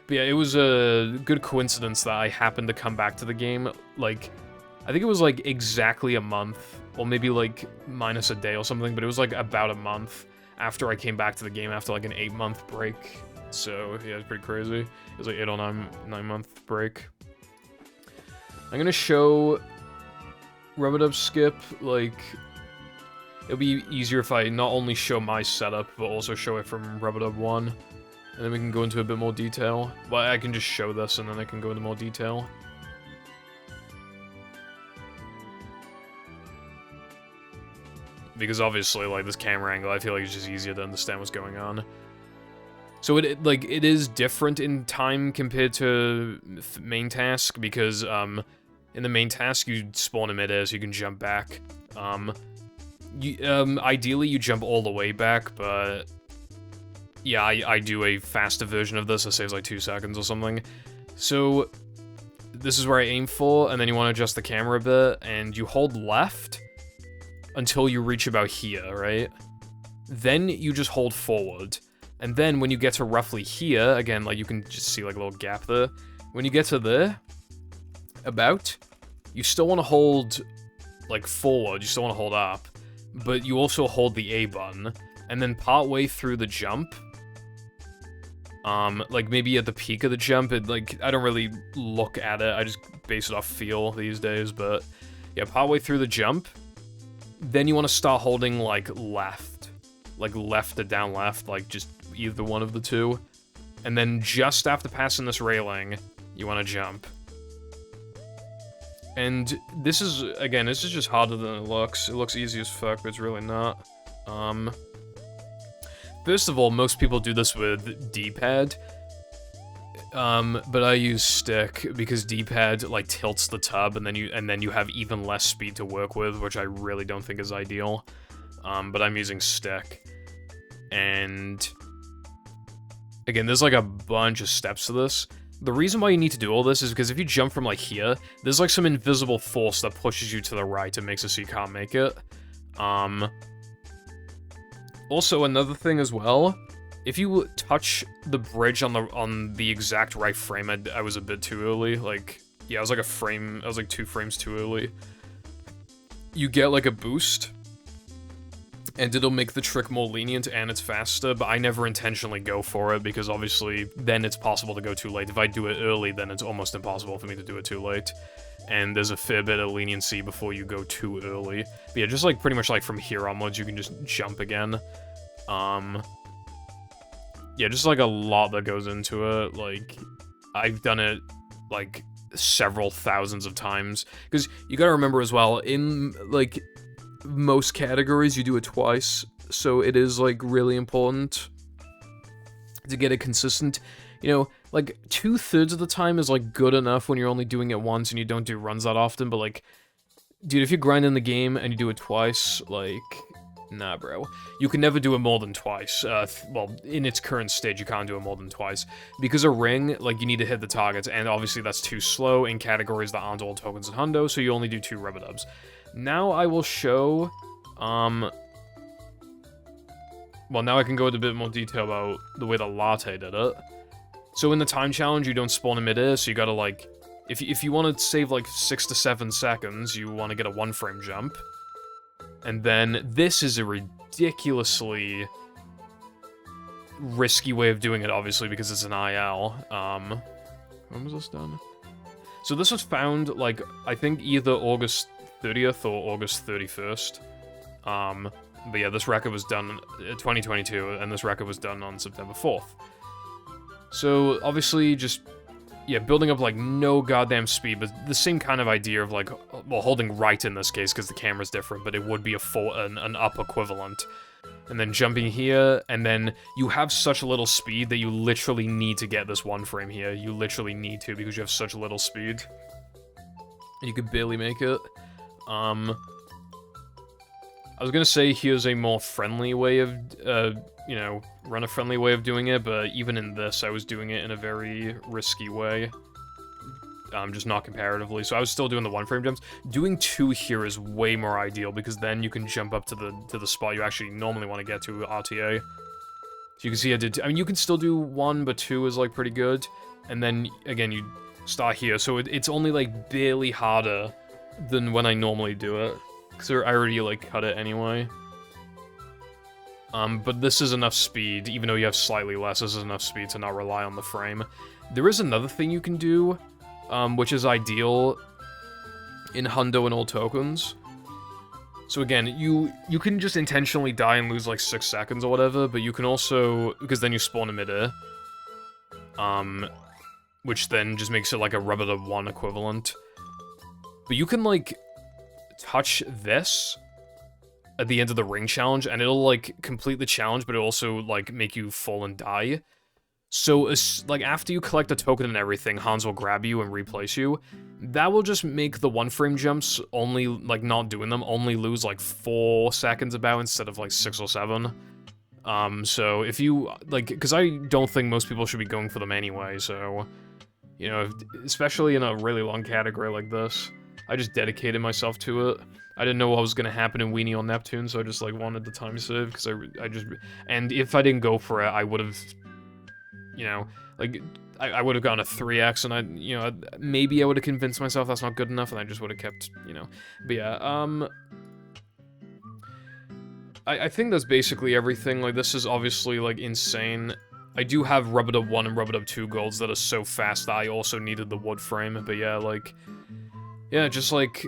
But yeah, it was a good coincidence that I happened to come back to the game, like, I think it was, like, exactly a month, or maybe, like, minus a day or something, but it was, like, about a month after I came back to the game after, like, an 8-month break. So, yeah, it's pretty crazy. It was, like, 8 or 9-month break. I'm gonna show Rub-a-Dub skip, like, it'll be easier if I not only show my setup, but also show it from Rub-a-Dub 1, and then we can go into a bit more detail. Well, I can just show this, and then I can go into more detail. Because obviously, like, this camera angle, I feel like it's just easier to understand what's going on. So it is different in time compared to main task, because, in the main task, you spawn in midair, so you can jump back. Ideally, you jump all the way back, but... Yeah, I do a faster version of this, that saves, like, 2 seconds or something. So, this is where I aim for, and then you want to adjust the camera a bit, and you hold left until you reach about here, right? Then you just hold forward. And then when you get to roughly here, again, like, you can just see, like, a little gap there. When you get to there, about, you still want to hold, like, forward, you still want to hold up, but you also hold the A button, and then partway through the jump, like, maybe at the peak of the jump, like, I don't really look at it, I just base it off feel these days, but, yeah, partway through the jump, then you want to start holding, like, left to down left, like, just either one of the two, and then just after passing this railing, you want to jump. And this is, again, this is just harder than it looks easy as fuck, but it's really not. First of all, most people do this with D-pad, but I use stick because D-pad, like, tilts the tub, and then you have even less speed to work with, which I really don't think is ideal. But I'm using stick. And again, there's, like, a bunch of steps to this. The reason why you need to do all this is because if you jump from, like, here, there's, like, some invisible force that pushes you to the right and makes it so you can't make it. Also, another thing as well, if you touch the bridge on the exact right frame, I was a bit too early, like, yeah, I was like 2 frames too early. You get, like, a boost, and it'll make the trick more lenient and it's faster, but I never intentionally go for it, because obviously, then it's possible to go too late. If I do it early, then it's almost impossible for me to do it too late. And there's a fair bit of leniency before you go too early. But yeah, just, like, pretty much, like, from here onwards, you can just jump again. Yeah, just, like, a lot that goes into it. Like, I've done it, like, several thousands of times. Because you gotta remember as well, in, like, most categories, you do it twice. So it is, like, really important to get it consistent. You know, like, 2/3 of the time is, like, good enough when you're only doing it once and you don't do runs that often, but, like, dude, if you grind in the game and you do it twice, like, nah, bro. You can never do it more than twice. Well, in its current stage, you can't do it more than twice. Because a ring, like, you need to hit the targets, and obviously that's too slow in categories that aren't all tokens and hundo, so you only do 2 rubber-dubs. Now I will show, well, now I can go into a bit more detail about the way the latte did it. So in the time challenge, you don't spawn in mid-air, so you gotta, like, if you want to save, like, 6 to 7 seconds, you want to get a 1-frame jump. And then this is a ridiculously risky way of doing it, obviously, because it's an IL. When was this done? So this was found, like, I think either August 30th or August 31st. But yeah, this record was done in 2022, and this record was done on September 4th. So, obviously, just, yeah, building up, like, no goddamn speed, but the same kind of idea of, like, well, holding right in this case, because the camera's different, but it would be an up equivalent. And then jumping here, and then you have such little speed that you literally need to get this 1 frame here. You literally need to, because you have such little speed. And you could barely make it. I was gonna say here's a more friendly way of, you know, runner-friendly way of doing it, but even in this, I was doing it in a very risky way. Just not comparatively, so I was still doing the 1-frame jumps. Doing 2 here is way more ideal, because then you can jump up to the spot you actually normally want to get to, RTA. So you can see I did, I mean, you can still do 1, but 2 is, like, pretty good. And then, again, you start here, so it's only, like, barely harder than when I normally do it. Because I already, like, cut it anyway. But this is enough speed, even though you have slightly less, this is enough speed to not rely on the frame. There is another thing you can do, which is ideal in hundo and all tokens. So again, you can just intentionally die and lose, like, 6 seconds or whatever, but you can also, because then you spawn in mid-air, which then just makes it, like, a rubber-dub 1 equivalent. But you can, like, touch this at the end of the ring challenge, and it'll, like, complete the challenge, but it'll also, like, make you fall and die. So, like, after you collect a token and everything, Hans will grab you and replace you. That will just make the 1-frame jumps only, like, not doing them, only lose, like, 4 seconds about instead of, like, 6 or 7. So if you, like, because I don't think most people should be going for them anyway, so, you know, especially in a really long category like this. I just dedicated myself to it. I didn't know what was gonna happen in Weenie on Neptune, so I just, like, wanted the time save, because I just... And if I didn't go for it, I would've... You know, like, I would've gone a 3x, and I, you know, maybe I would've convinced myself that's not good enough, and I just would've kept, you know... But yeah, I think that's basically everything. Like, this is obviously, like, insane. I do have Rub-a-Dub 1 and Rub-a-Dub 2 golds that are so fast that I also needed the wood frame, but yeah, like... Yeah, just, like,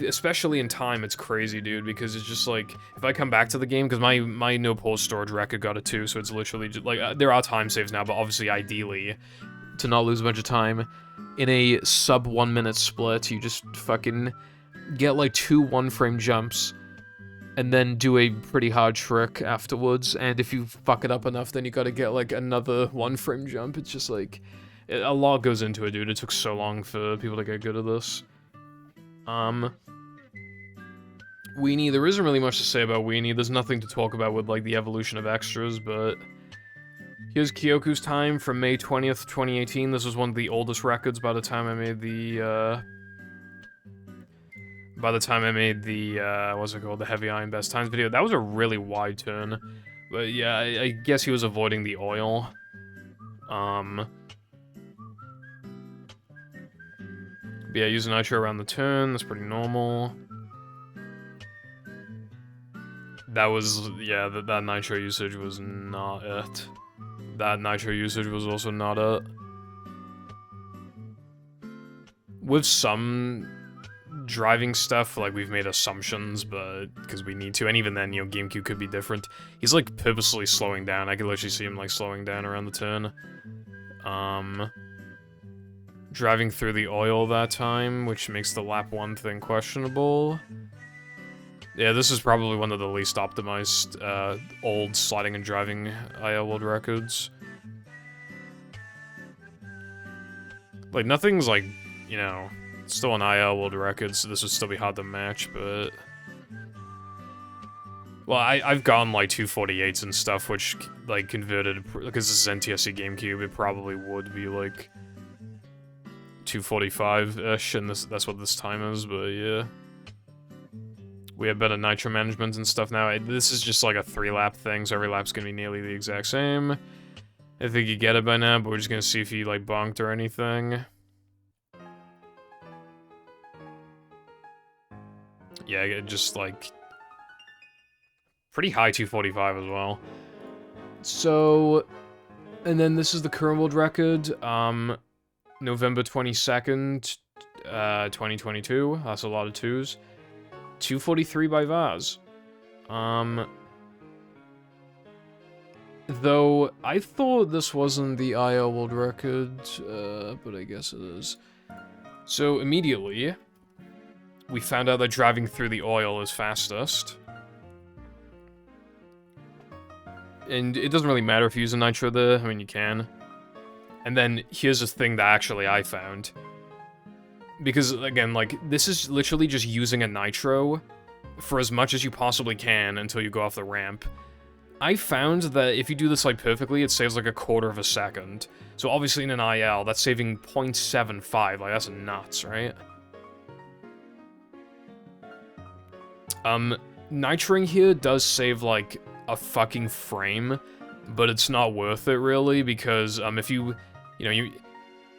especially in time, it's crazy, dude, because it's just, like, if I come back to the game, because my no-pause storage record got a 2, so it's literally just, like, there are time saves now, but obviously, ideally, to not lose a bunch of time, in a sub-1 minute split, you just fucking get, like, 2 1-frame jumps, and then do a pretty hard trick afterwards, and if you fuck it up enough, then you gotta get, like, another 1-frame jump. It's just, like, a lot goes into it, dude. It took so long for people to get good at this. Weenie, there isn't really much to say about Weenie. There's nothing to talk about with, like, the evolution of extras, but... Here's Kyoku's time from May 20th, 2018. This was one of the oldest records by the time I made the, what's it called? The Heavy Iron Best Times video. That was a really wide turn. But yeah, I guess he was avoiding the oil. But yeah, using nitro around the turn, that's pretty normal. That was, yeah, that nitro usage was not it. That nitro usage was also not it. With some driving stuff, like, we've made assumptions, but, because we need to, and even then, you know, GameCube could be different. He's, like, purposely slowing down. I could literally see him, like, slowing down around the turn. Driving through the oil that time, which makes the lap 1 thing questionable. Yeah, this is probably one of the least optimized, old sliding and driving IL world records. Like, nothing's like, you know, still an IL world record, so this would still be hard to match, but... Well, I've gotten, like, 248s and stuff, which, like, converted, because this is NTSC GameCube, it probably would be, like, 245-ish, and that's what this time is, but yeah. We have better nitro management and stuff now. This is just, like, a 3-lap thing, so every lap's gonna be nearly the exact same. I think you get it by now, but we're just gonna see if he, like, bonked or anything. Yeah, it just, like... pretty high 245 as well. So, and then this is the current world record, November 22nd, 2022, that's a lot of 2s. 243 by Vaz. Though, I thought this wasn't the IL world record, but I guess it is. So, immediately, we found out that driving through the oil is fastest. And it doesn't really matter if you use a nitro there, I mean, you can. And then, here's a thing that actually I found. Because, again, like, this is literally just using a nitro for as much as you possibly can until you go off the ramp. I found that if you do this, like, perfectly, it saves, like, 1/4 of a second. So, obviously, in an IL, that's saving 0.75, like, that's nuts, right? Nitroing here does save, like, a fucking frame, but it's not worth it, really, because, if you know,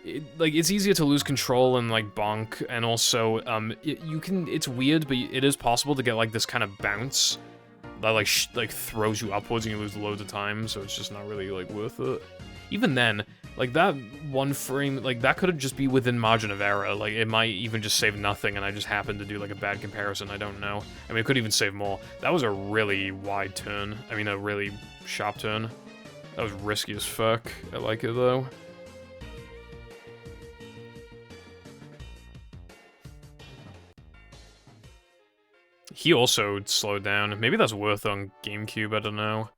it's easier to lose control and, like, bonk, and also, it's weird, but it is possible to get, like, this kind of bounce that, like, throws you upwards and you lose loads of time, so it's just not really, like, worth it. Even then, like, that one frame, like, that could just be within margin of error, like, it might even just save nothing, and I just happened to do, like, a bad comparison, I don't know. I mean, it could even save more. That was a really wide turn. I mean, a really sharp turn. That was risky as fuck. I like it, though. He also slowed down. Maybe that's worth on GameCube, I don't know.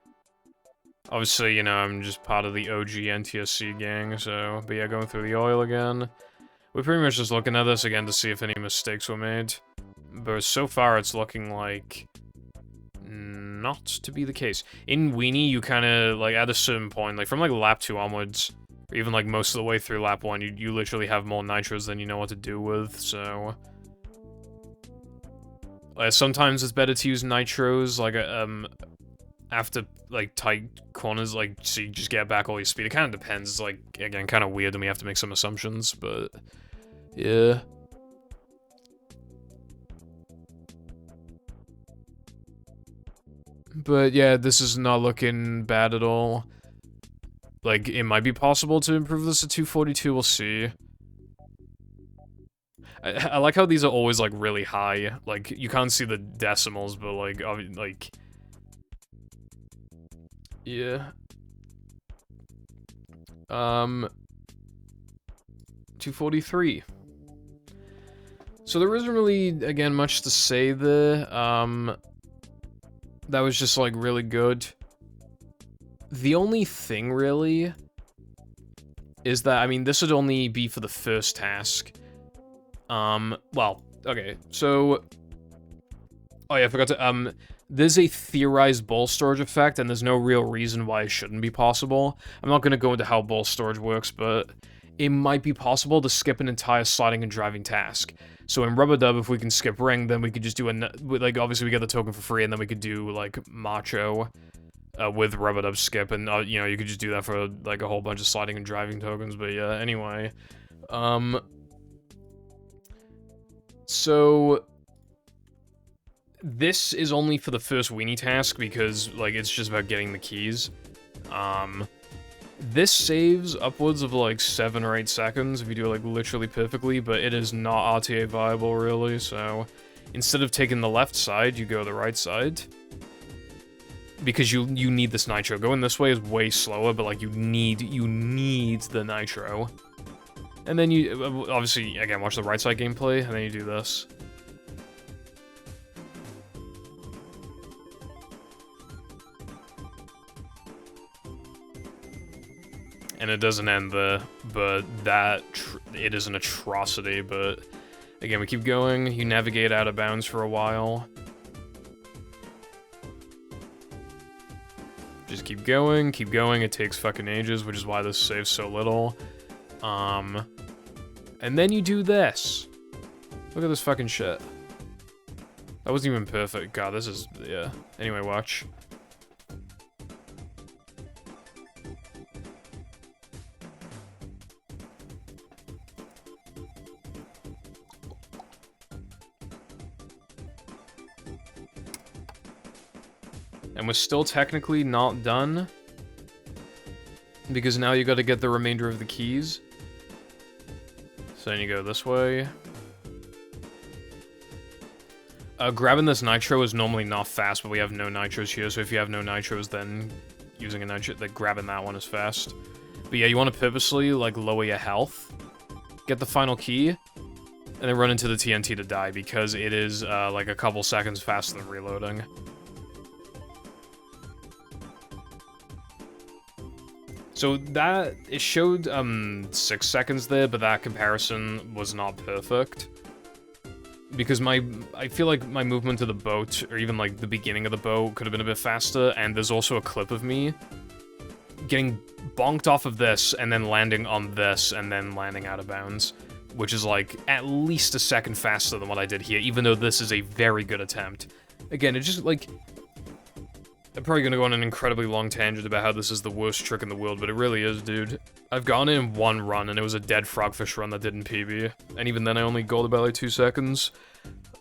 Obviously, you know, I'm just part of the OG NTSC gang, so... But yeah, going through the oil again. We're pretty much just looking at this again to see if any mistakes were made. But so far, it's looking like... not to be the case. In Weenie, you kind of, like, at a certain point, like, from, like, lap 2 onwards, or even, like, most of the way through lap 1, you literally have more nitros than you know what to do with, so... sometimes it's better to use nitros, like, after, like, tight corners, like, so you just get back all your speed. It kind of depends. It's, like, again, kind of weird, and we have to make some assumptions, but, yeah. But, yeah, this is not looking bad at all. Like, it might be possible to improve this to 242, we'll see. I like how these are always, like, really high. Like, you can't see the decimals, but, like, yeah. 243. So there isn't really, again, much to say there. That was just, like, really good. The only thing, really, is that, I mean, this would only be for the first task. Well, okay, so... Oh yeah, I forgot to, there's a theorized ball storage effect, and there's no real reason why it shouldn't be possible. I'm not gonna go into how ball storage works, but it might be possible to skip an entire sliding and driving task. So in Rubber Dub, if we can skip Ring, then we could just do like, obviously we get the token for free, and then we could do, like, Macho, with Rubber Dub skip, and, you know, you could just do that for, like, a whole bunch of sliding and driving tokens, but yeah, anyway. So... this is only for the first Weenie task, because, like, it's just about getting the keys. This saves upwards of, like, 7 or 8 seconds if you do it, like, literally perfectly, but it is not RTA viable, really, so... instead of taking the left side, you go the right side. Because you need this nitro. Going this way is way slower, but, like, you need the nitro. And then you, obviously, again, watch the right side gameplay, and then you do this. and it doesn't end there, but it is an atrocity, but again, we keep going, you navigate out of bounds for a while. Just keep going, it takes fucking ages, which is why this saves so little. And then you do this. Look at this fucking shit. That wasn't even perfect. God, this is, yeah. Anyway, watch. And we're still technically not done, because now you gotta get the remainder of the keys. So then you go this way. Grabbing this nitro is normally not fast, but we have no nitros here, so if you have no nitros, then using a nitro, then grabbing that one is fast. But yeah, you want to purposely, like, lower your health, get the final key, and then run into the TNT to die, because it is, like, a couple seconds faster than reloading. So that, it showed 6 seconds there, but that comparison was not perfect. Because I feel like my movement to the boat, or even like the beginning of the boat, could have been a bit faster, and there's also a clip of me getting bonked off of this, and then landing on this, and then landing out of bounds. Which is like, at least a second faster than what I did here, even though this is a very good attempt. Again, it's just like, I'm probably gonna go on an incredibly long tangent about how this is the worst trick in the world, but it really is, dude. I've gone in one run, and it was a dead frogfish run that didn't PB. And even then, I only gold about like 2 seconds.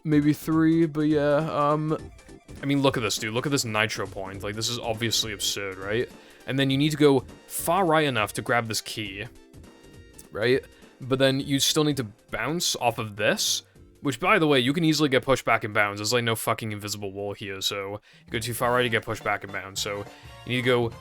Maybe 3, but yeah, I mean, look at this, dude. Look at this nitro point. Like, this is obviously absurd, right? And then you need to go far right enough to grab this key, right? But then you still need to bounce off of this, which, by the way, you can easily get pushed back in bounds. There's, like, no fucking invisible wall here, so you go too far right, you get pushed back in bounds. So you need to go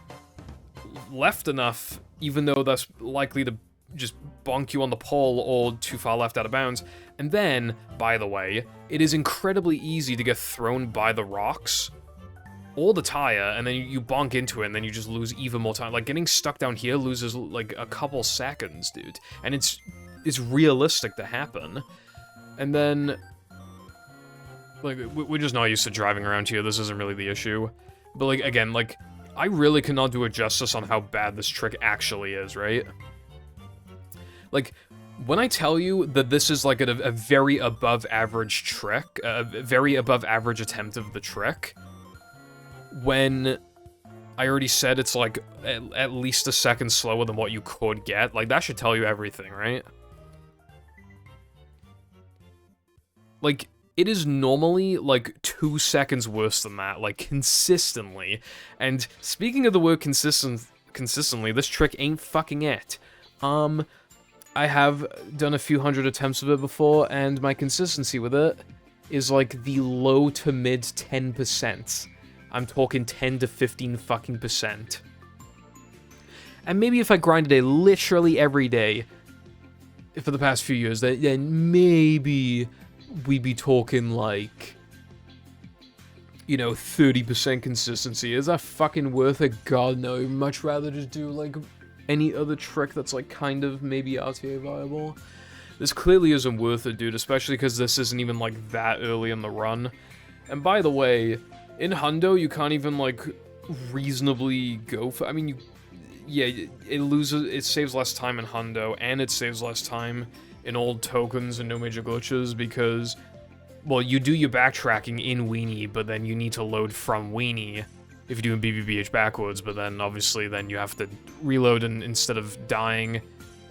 left enough, even though that's likely to just bonk you on the pole, or too far left out of bounds. And then, by the way, it is incredibly easy to get thrown by the rocks or the tire, and then you bonk into it, and then you just lose even more time. Like, getting stuck down here loses, like, a couple seconds, dude. And it's realistic to happen. And then, like, we're just not used to driving around here. This isn't really the issue. But, like, again, like, I really cannot do it justice on how bad this trick actually is, right? Like, when I tell you that this is, like, a very above-average trick, a very above-average attempt of the trick, when I already said it's, like, at least a second slower than what you could get, like, that should tell you everything, right? Like, it is normally, like, 2 seconds worse than that, like, consistently. And speaking of the word consistently, this trick ain't fucking it. I have done a few hundred attempts of it before, and my consistency with it is, like, the low to mid 10%. I'm talking 10 to 15 fucking %. And maybe if I grinded it literally every day for the past few years, then maybe we'd be talking, like, you know, 30% consistency. Is that fucking worth it? God, no. I'd much rather just do, like, any other trick that's, like, kind of maybe RTA viable. This clearly isn't worth it, dude, especially because this isn't even, like, that early in the run. And by the way, in Hundo, you can't even, like, reasonably go for... I mean, it saves less time in Hundo, and it saves less time in old tokens and no major glitches, because, well, you do your backtracking in Weenie, but then you need to load from Weenie if you do in BBBH backwards, but then obviously then you have to reload instead of dying,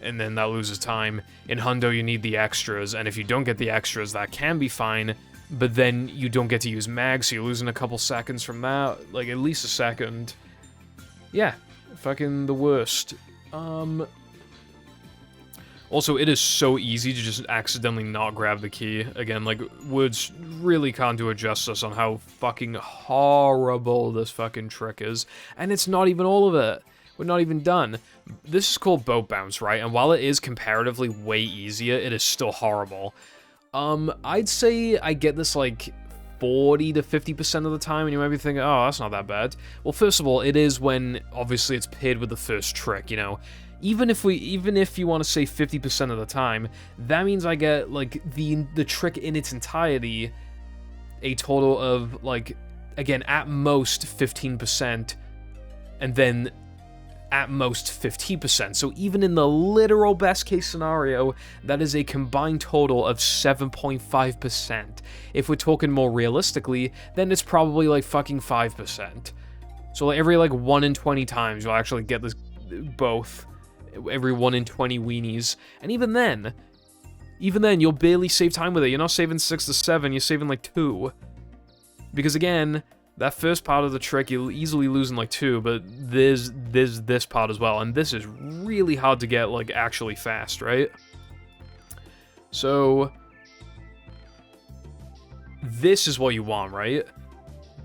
and then that loses time. In Hundo, you need the extras, and if you don't get the extras, that can be fine, but then you don't get to use mag, so you're losing a couple seconds from that, like, at least a second. Yeah, fucking the worst. Also, it is so easy to just accidentally not grab the key. Again, like, words really can't do it justice on how fucking horrible this fucking trick is. And it's not even all of it. We're not even done. This is called boat bounce, right? And while it is comparatively way easier, it is still horrible. I'd say I get this, like, 40 to 50% of the time, and you might be thinking, oh, that's not that bad. Well, first of all, it is when, obviously, it's paired with the first trick, you know? Even if you want to say 50% of the time, that means I get, like, the trick in its entirety a total of, like, again, at most 15%, and then at most 50%. So even in the literal best case scenario, that is a combined total of 7.5%. If we're talking more realistically, then it's probably like fucking 5%. So like every like 1 in 20 times you'll actually get this both. Every 1 in 20 weenies. And even then you'll barely save time with it. You're not saving 6 to 7, you're saving like 2. Because again, that first part of the trick, you'll easily lose in like 2, but there's this part as well, and this is really hard to get, like, actually fast, right? So, this is what you want, right?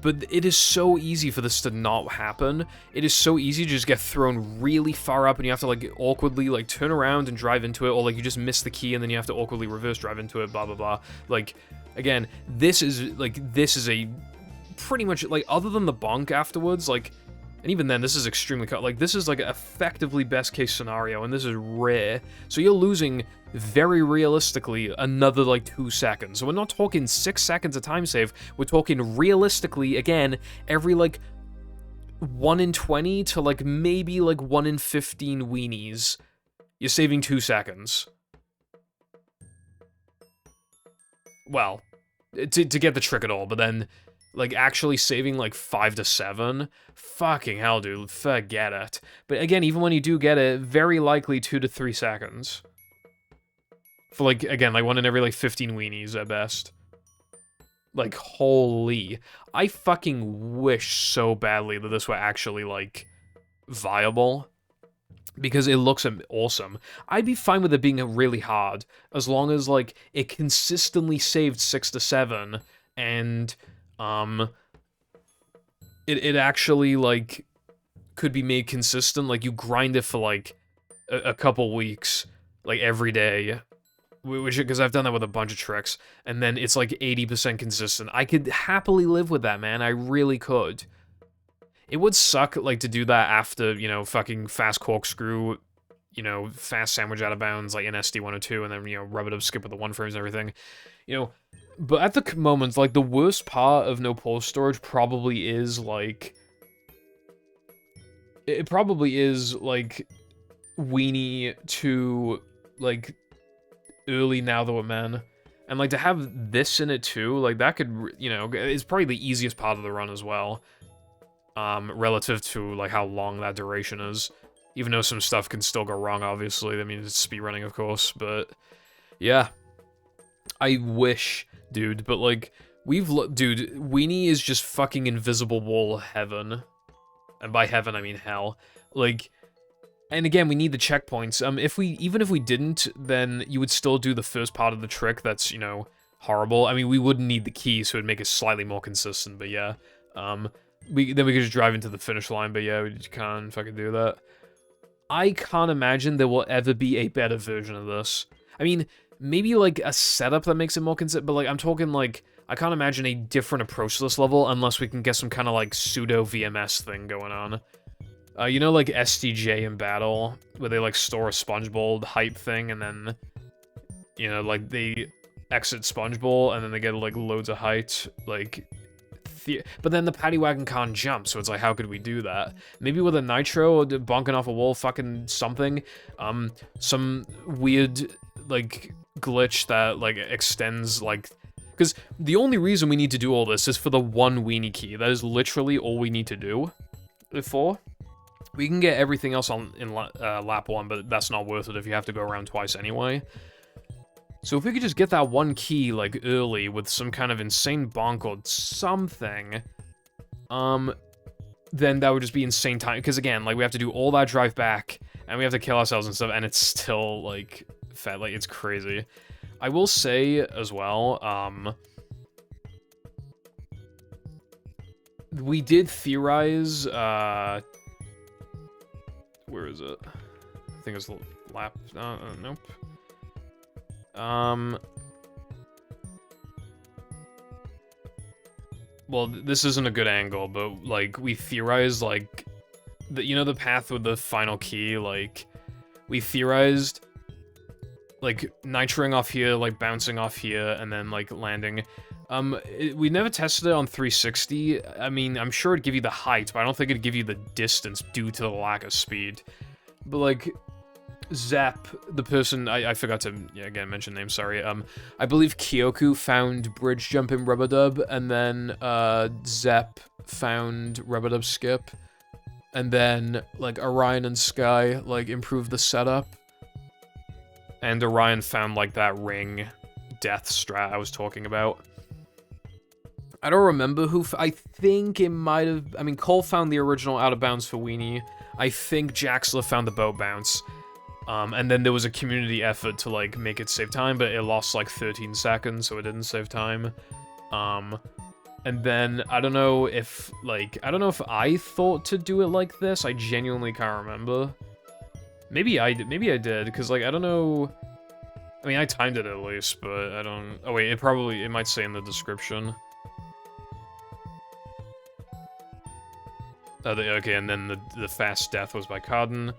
But it is so easy for this to not happen. It is so easy to just get thrown really far up, and you have to, like, awkwardly, like, turn around and drive into it, or, like, you just miss the key, and then you have to awkwardly reverse drive into it, blah, blah, blah. Like, again, this is a pretty much, like, other than the bonk afterwards, like, and even then, this is extremely cut. Like, this is, like, effectively best case scenario, and this is rare. So you're losing, very realistically, another, like, 2 seconds. So we're not talking 6 seconds of time save. We're talking, realistically, again, every, like, 1 in 20 to, like, maybe, like, 1 in 15 weenies. You're saving 2 seconds. Well, to get the trick at all, but then, like, actually saving, like, 5 to 7? Fucking hell, dude. Forget it. But again, even when you do get it, very likely 2 to 3 seconds. For, like, again, like, 1 in every, like, 15 weenies at best. Like, holy. I fucking wish so badly that this were actually, like, viable. Because it looks awesome. I'd be fine with it being really hard, as long as, like, it consistently saved 6 to 7, and it actually, like, could be made consistent. Like, you grind it for, like, a couple weeks, like, every day, because I've done that with a bunch of tricks, and then it's, like, 80% consistent. I could happily live with that, man. I really could. It would suck, like, to do that after, you know, fucking fast corkscrew, you know, fast sandwich out of bounds, like, in SD102, and then, you know, rub it up, skip with the 1 frames and everything. You know, but at the moment, like, the worst part of no pause storage probably is, like... It probably is, like, Weenie to, like, early Now That We're Men. And, like, to have this in it, too, like, that could, you know, it's probably the easiest part of the run as well. Relative to, like, how long that duration is. Even though some stuff can still go wrong, obviously. I mean, it's speedrunning, of course, but... Yeah. I wish, dude, but, like, dude, Weenie is just fucking invisible wall heaven. And by heaven, I mean hell. Like, and again, we need the checkpoints. Even if we didn't, then you would still do the first part of the trick that's, you know, horrible. I mean, we wouldn't need the key, so it'd make it slightly more consistent, but yeah. Then we could just drive into the finish line, but yeah, we just can't fucking do that. I can't imagine there will ever be a better version of this. I mean, maybe, like, a setup that makes it more consistent, but, like, I'm talking, like, I can't imagine a different approach to this level unless we can get some kind of, like, pseudo-VMS thing going on. You know, like, SDJ in Battle, where they, like, store a Sponge Bowl hype thing, and then, you know, like, they exit Sponge Bowl, and then they get, like, loads of height, like... But then the paddy wagon can't jump, so it's like, how could we do that? Maybe with a nitro, or bonking off a wall, fucking something. Some weird, like, glitch that, like, extends, like... Because the only reason we need to do all this is for the 1 Weenie key. That is literally all we need to do it for. We can get everything else in lap 1, but that's not worth it if you have to go around twice anyway. So if we could just get that 1 key, like, early with some kind of insane bonk or something, then that would just be insane time. Because again, like, we have to do all that drive back, and we have to kill ourselves and stuff, and it's still, like, fat. Like, it's crazy. I will say, as well, we did theorize, where is it? I think it's lap, nope. well, this isn't a good angle, but, like, we theorized, like, you know the path with the final key, like, we theorized, like, nitroing off here, like, bouncing off here, and then, like, landing. We never tested it on 360. I mean, I'm sure it'd give you the height, but I don't think it'd give you the distance due to the lack of speed. But, like, Zap, the person, I forgot to, yeah, again, mention names, sorry. I believe Kyoku found bridge jump in Rubber-Dub, and then, Zep found Rubber-Dub skip. And then, like, Orion and Sky, like, improved the setup. And Orion found, like, that ring death strat I was talking about. I don't remember who, I think it might have, I mean, Cole found the original out of bounds for Weenie. I think Jaxla found the boat bounce. And then there was a community effort to, like, make it save time, but it lost, like, 13 seconds, so it didn't save time. And then, I don't know if, like, I don't know if I thought to do it like this. I genuinely can't remember. Maybe I did, because, like, I don't know. I mean, I timed it at least, but I don't. Oh, wait, it might say in the description. Okay, and then the fast death was by Carden.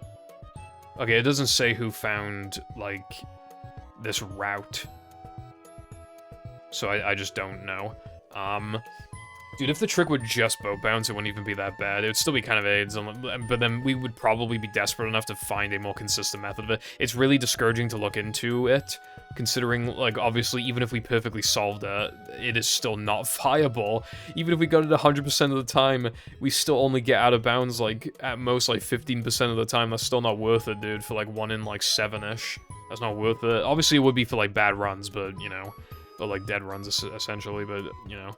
Okay, it doesn't say who found, like, this route. So I just don't know. Dude, if the trick would just boat bounce, it wouldn't even be that bad. It would still be kind of AIDS, but then we would probably be desperate enough to find a more consistent method of it. It's really discouraging to look into it, considering, like, obviously, even if we perfectly solved it, it is still not viable. Even if we got it 100% of the time, we still only get out of bounds, like, at most, like, 15% of the time. That's still not worth it, dude, for, like, 1 in, like, 7-ish. That's not worth it. Obviously, it would be for, like, bad runs, but, you know, or, like, dead runs, essentially, but, you know.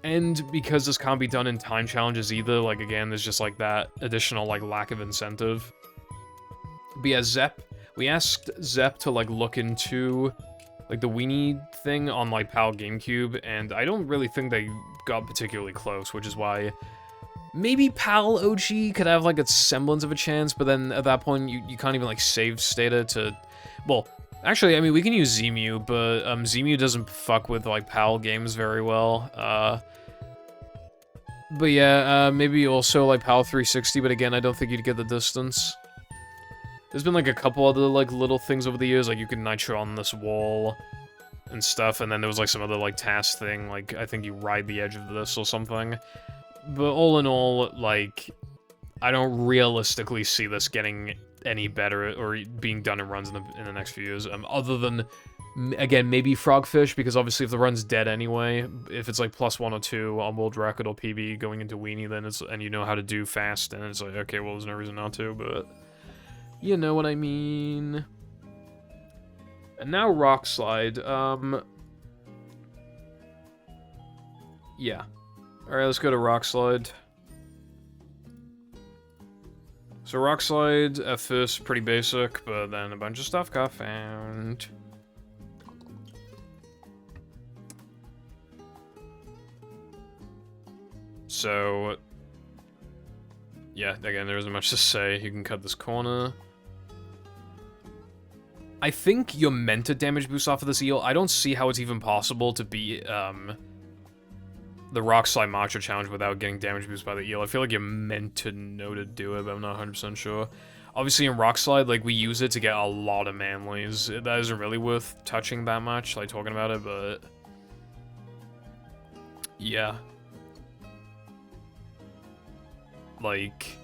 And because this can't be done in time challenges either, like, again, there's just, like, that additional, like, lack of incentive. But yeah, Zep, we asked Zep to, like, look into, like, the Weenie thing on, like, PAL GameCube, and I don't really think they got particularly close, which is why maybe PAL OG could have, like, a semblance of a chance, but then at that point, you can't even, like, save Stata to, well, actually, I mean, we can use Zemu, but Zemu doesn't fuck with, like, PAL games very well. But yeah, maybe also, like, PAL 360, but again, I don't think you'd get the distance. There's been, like, a couple other, like, little things over the years, like, you can nitro on this wall and stuff, and then there was, like, some other, like, task thing, like, I think you ride the edge of this or something. But all in all, like, I don't realistically see this getting any better or being done in runs in the next few years, other than, again, maybe Frogfish, because obviously if the run's dead anyway, if it's like +1 or 2 on world record or PB going into Weenie, then it's, and you know how to do fast, and it's like, okay, well, there's no reason not to, but you know what I mean. And now Rock Slide, yeah. Alright, let's go to Rock Slide. So Rock Slide, at first, pretty basic, but then a bunch of stuff got found. So, yeah, again, there isn't much to say. You can cut this corner. I think you're meant to damage boost off of this eel. I don't see how it's even possible to beat, the Rock Slide Macho challenge without getting damage boost by the eel. I feel like you're meant to know to do it, but I'm not 100% sure. Obviously, in Rock Slide, like, we use it to get a lot of manlies. That isn't really worth touching that much, like, talking about it, but yeah. Like,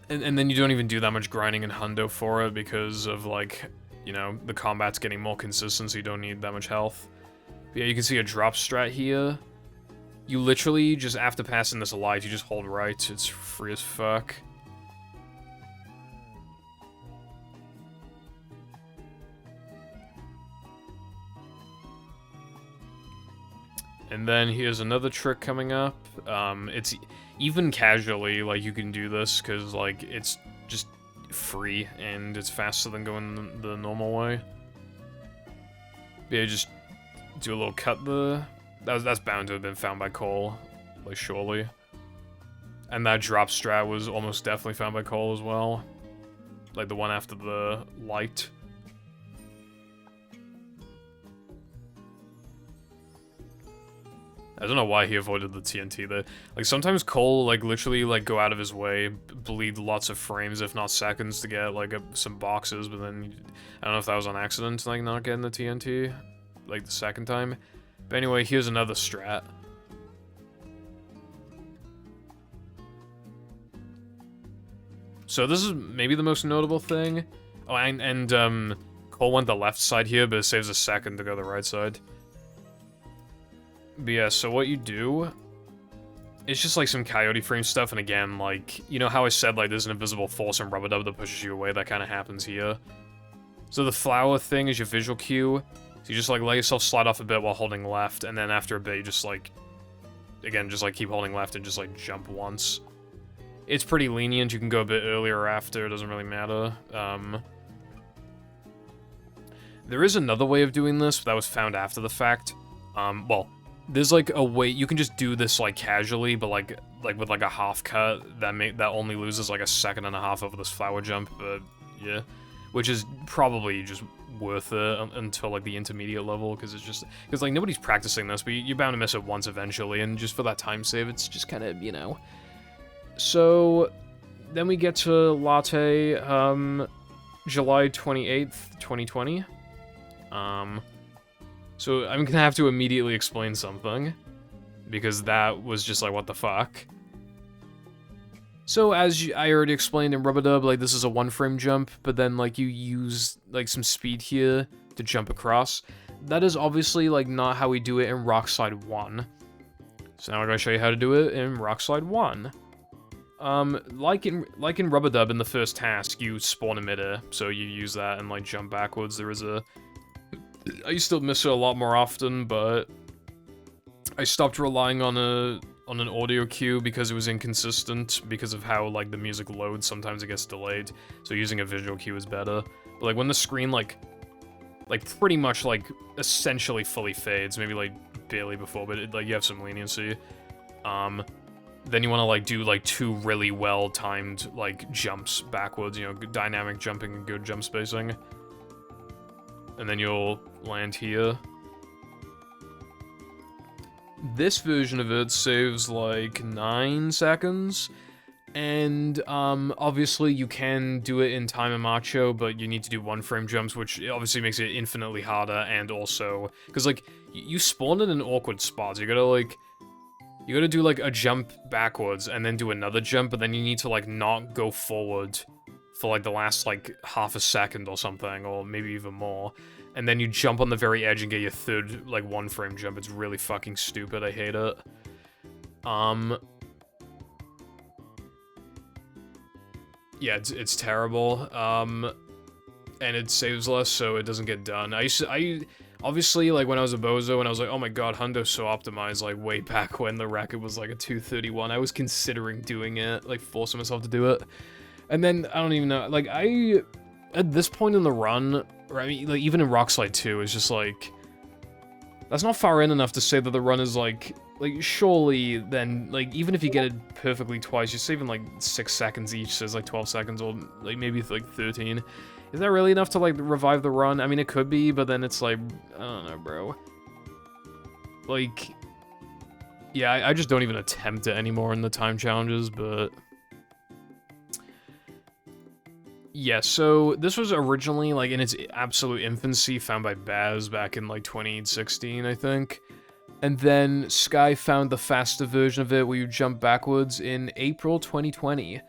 and then you don't even do that much grinding in Hundo for it because of, like, you know, the combat's getting more consistent, so you don't need that much health. But yeah, you can see a drop strat here. You literally, just after passing this light, you just hold right. It's free as fuck. And then here's another trick coming up. It's even casually, like, you can do this, because, like, it's just free, and it's faster than going the normal way. But yeah, just do a little cut there. That's bound to have been found by Cole, like, surely. And that drop strat was almost definitely found by Cole as well. Like, the one after the light. I don't know why he avoided the TNT there. Like, sometimes Cole, like, literally, like, go out of his way, bleed lots of frames, if not seconds, to get, like, some boxes, but then, I don't know if that was on accident, like, not getting the TNT, like, the second time. But anyway, here's another strat. So this is maybe the most notable thing. Oh, and Cole went the left side here, but it saves a second to go the right side. But yeah, so what you do, it's just like some coyote frame stuff, and again, like, you know how I said, like, there's an invisible force in Rubber Dub that pushes you away? That kind of happens here. So the flower thing is your visual cue, so you just, like, let yourself slide off a bit while holding left, and then after a bit, you just, like, again, just, like, keep holding left and just, like, jump once. It's pretty lenient, you can go a bit earlier or after, it doesn't really matter. There is another way of doing this that was found after the fact. Well, there's like a way you can just do this like casually, but like with like a half cut that only loses like a second and a half over this flower jump, but yeah, which is probably just worth it until like the intermediate level, because like nobody's practicing this, but you're bound to miss it once eventually, and just for that time save, it's just kind of, you know. So then we get to Latte, July 28th, 2020. So I'm gonna have to immediately explain something, because that was just like, what the fuck? So as I already explained in Rubber Dub, like, this is a one-frame jump, but then, like, you use, like, some speed here to jump across. That is obviously, like, not how we do it in Rock Slide 1. So now we're gonna show you how to do it in Rock Slide 1. Like in Rubber Dub, in the first task, you spawn a midair, so you use that and, like, jump backwards. There is a... I used to miss it a lot more often, but I stopped relying on an audio cue because it was inconsistent because of how, like, the music loads. Sometimes it gets delayed, so using a visual cue is better. But, like, when the screen, like pretty much, like, essentially fully fades, maybe, like, barely before, but, like, you have some leniency, then you want to, like, do, like, 2 really well-timed, like, jumps backwards, you know, dynamic jumping and good jump spacing. And then you'll land here. This version of it saves, like, 9 seconds. And, obviously you can do it in Time and Macho, but you need to do one-frame jumps, which obviously makes it infinitely harder, and also... Because, like, you spawn in an awkward spot, so you gotta do, like, a jump backwards, and then do another jump, but then you need to, like, not go forward for, like, the last, like, half a second or something, or maybe even more. And then you jump on the very edge and get your third, like, one-frame jump. It's really fucking stupid. I hate it. Yeah, it's terrible. And it saves less, so it doesn't get done. Obviously, like, when I was a bozo, and I was like, oh my god, Hundo's so optimized, like, way back when the record was, like, a 231, I was considering doing it, like, forcing myself to do it. And then, I don't even know, like, at this point in the run, or I mean, like, even in Rock Slide 2, it's just, like, that's not far in enough to say that the run is, like, surely, then, like, even if you get it perfectly twice, you're saving, like, 6 seconds each, so it's, like, 12 seconds, or, like, maybe, like, 13. Is that really enough to, like, revive the run? I mean, it could be, but then it's, like, I don't know, bro. Like, yeah, I just don't even attempt it anymore in the time challenges, but... Yeah, so this was originally, like, in its absolute infancy, found by Baz back in, like, 2016, I think. And then Sky found the faster version of it where you jump backwards in April 2020.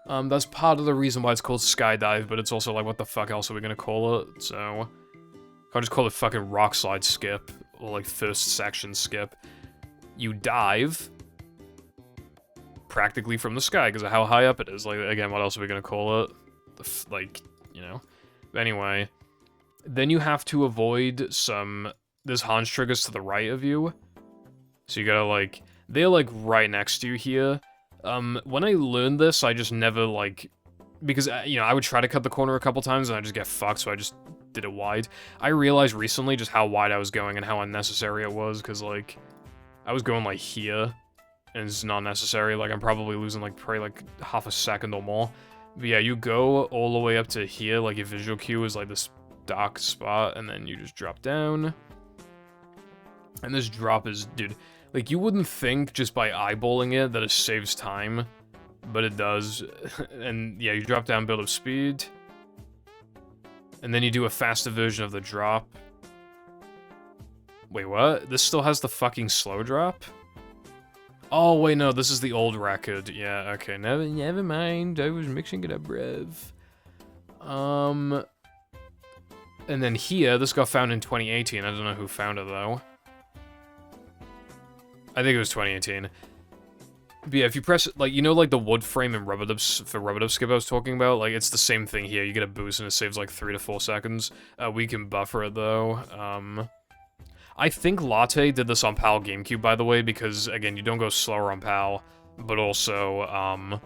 That's part of the reason why it's called Skydive, but it's also like, what the fuck else are we gonna call it? So, I'll just call it fucking Rock Slide Skip, or like first section skip. You dive practically from the sky because of how high up it is. Like, again, what else are we gonna call it? Like, you know. But anyway, then you have to avoid there's Hans triggers to the right of you. So you gotta, like, they're, like, right next to you here. When I learned this, I just never, like, because, you know, I would try to cut the corner a couple times and I just get fucked, so I just did it wide. I realized recently just how wide I was going and how unnecessary it was, because, like, I was going, like, here, and it's not necessary. Like, I'm probably losing, like, probably, like, half a second or more. But yeah, you go all the way up to here, like, your visual cue is, like, this dark spot, and then you just drop down. And this drop is, dude, Like, you wouldn't think just by eyeballing it that it saves time, but it does. And yeah, you drop down build up speed. And then you do a faster version of the drop. Wait, what? This still has the fucking slow drop? Oh, wait, no, this is the old record. Yeah, okay, never mind. I was mixing it up, bruv. And then here, this got found in 2018. I don't know who found it, though. I think it was 2018. But yeah, if you press, like, you know, like, the wood frame and rubber dub skip I was talking about? Like, it's the same thing here. You get a boost and it saves, like, 3 to 4 seconds. We can buffer it, though. I think Latte did this on PAL GameCube, by the way, because, again, you don't go slower on PAL, but also,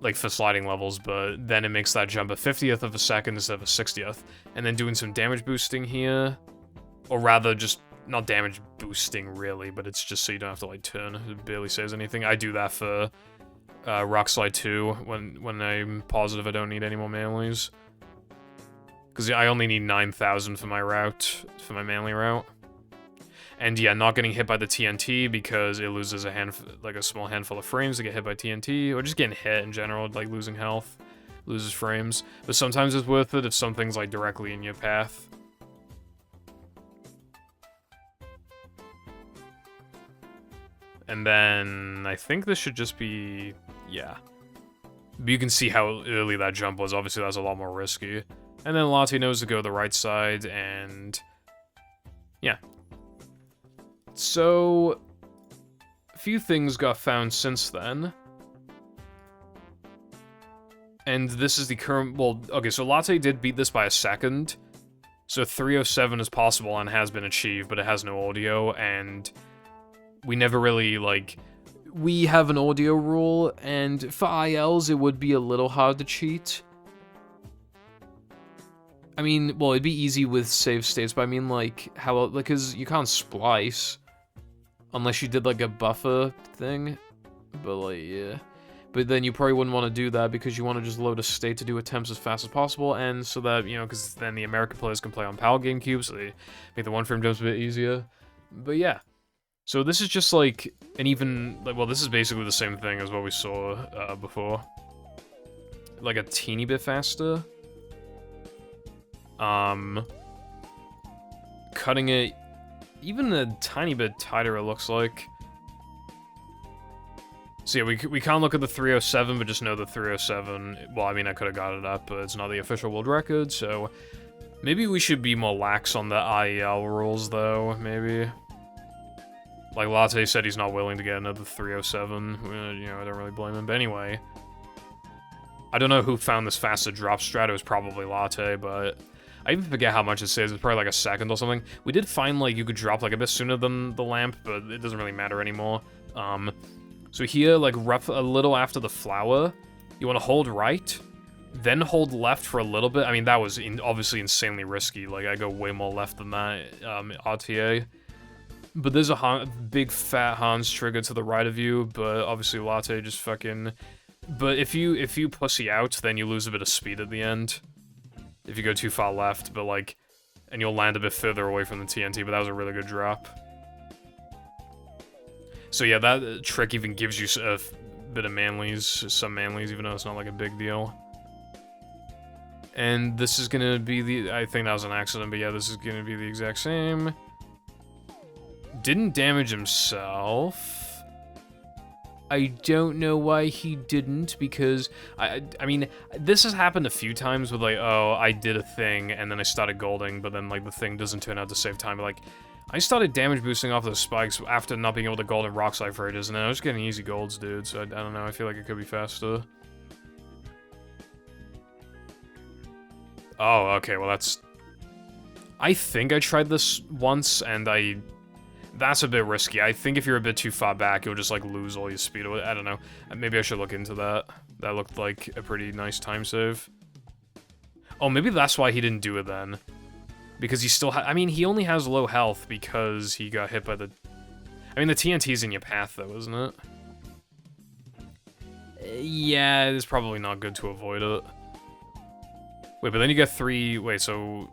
like, for sliding levels, but then it makes that jump a 50th of a second instead of a 60th. And then doing some damage boosting here, or rather, just, not damage boosting, really, but it's just so you don't have to, like, turn. It barely says anything. I do that for Rock Slide 2, when I'm positive I don't need any more manlies. Because I only need 9,000 for my route, for my manly route. And yeah, not getting hit by the TNT because it loses a small handful of frames to get hit by TNT, or just getting hit in general, like losing health, loses frames. But sometimes it's worth it if something's like directly in your path. And then I think this should just be, yeah. But you can see how early that jump was. Obviously, that was a lot more risky. And then Latte knows to go the right side, and yeah. So, a few things got found since then. And this is the current, well, okay, so Latte did beat this by a second. So 307 is possible and has been achieved, but it has no audio, and we never really, like, we have an audio rule, and for ILs it would be a little hard to cheat. I mean, well, it'd be easy with save states, but I mean, like, how, because you can't splice. Unless you did, like, a buffer thing. But, like, yeah. But then you probably wouldn't want to do that because you want to just load a state to do attempts as fast as possible, and so that, you know, because then the American players can play on PAL GameCube, so they make the one-frame jumps a bit easier. But yeah. So this is just, like, an even, like, well, this is basically the same thing as what we saw before. Like, a teeny bit faster. Cutting it even a tiny bit tighter, it looks like. So yeah, we can't look at the 307, but just know the 307, well, I mean, I could have got it up, but it's not the official world record, so maybe we should be more lax on the IL rules, though, maybe. Like, Latte said he's not willing to get another 307, you know, I don't really blame him, but anyway. I don't know who found this faster drop strat, it was probably Latte, but I even forget how much it says, it's probably like a second or something. We did find, like, you could drop, like, a bit sooner than the lamp, but it doesn't really matter anymore. So here, like, a little after the flower, you want to hold right, then hold left for a little bit. I mean, that was obviously insanely risky, like, I go way more left than that, RTA. But there's a big fat Hans trigger to the right of you, but obviously Latte just fucking... But if you pussy out, then you lose a bit of speed at the end. If you go too far left, but like... And you'll land a bit further away from the TNT, but that was a really good drop. So yeah, that trick even gives you a bit of manlies, some manlies, even though it's not like a big deal. And this is gonna be the... I think that was an accident, but yeah, this is gonna be the exact same. Didn't damage himself. I don't know why he didn't, because, I mean, this has happened a few times with, like, oh, I did a thing, and then I started golding, but then, like, the thing doesn't turn out to save time, but, like, I started damage boosting off those spikes after not being able to gold in rock slide for ages, and then I was getting easy golds, dude, so I don't know, I feel like it could be faster. Oh, okay, well, that's... I think I tried this once, and that's a bit risky. I think if you're a bit too far back, you'll just, like, lose all your speed. I don't know. Maybe I should look into that. That looked like a pretty nice time save. Oh, maybe that's why he didn't do it then. Because he still I mean, he only has low health because he got hit by the... I mean, the TNT's in your path, though, isn't it? Yeah, it's probably not good to avoid it. Wait, but then you get 3... Wait, so...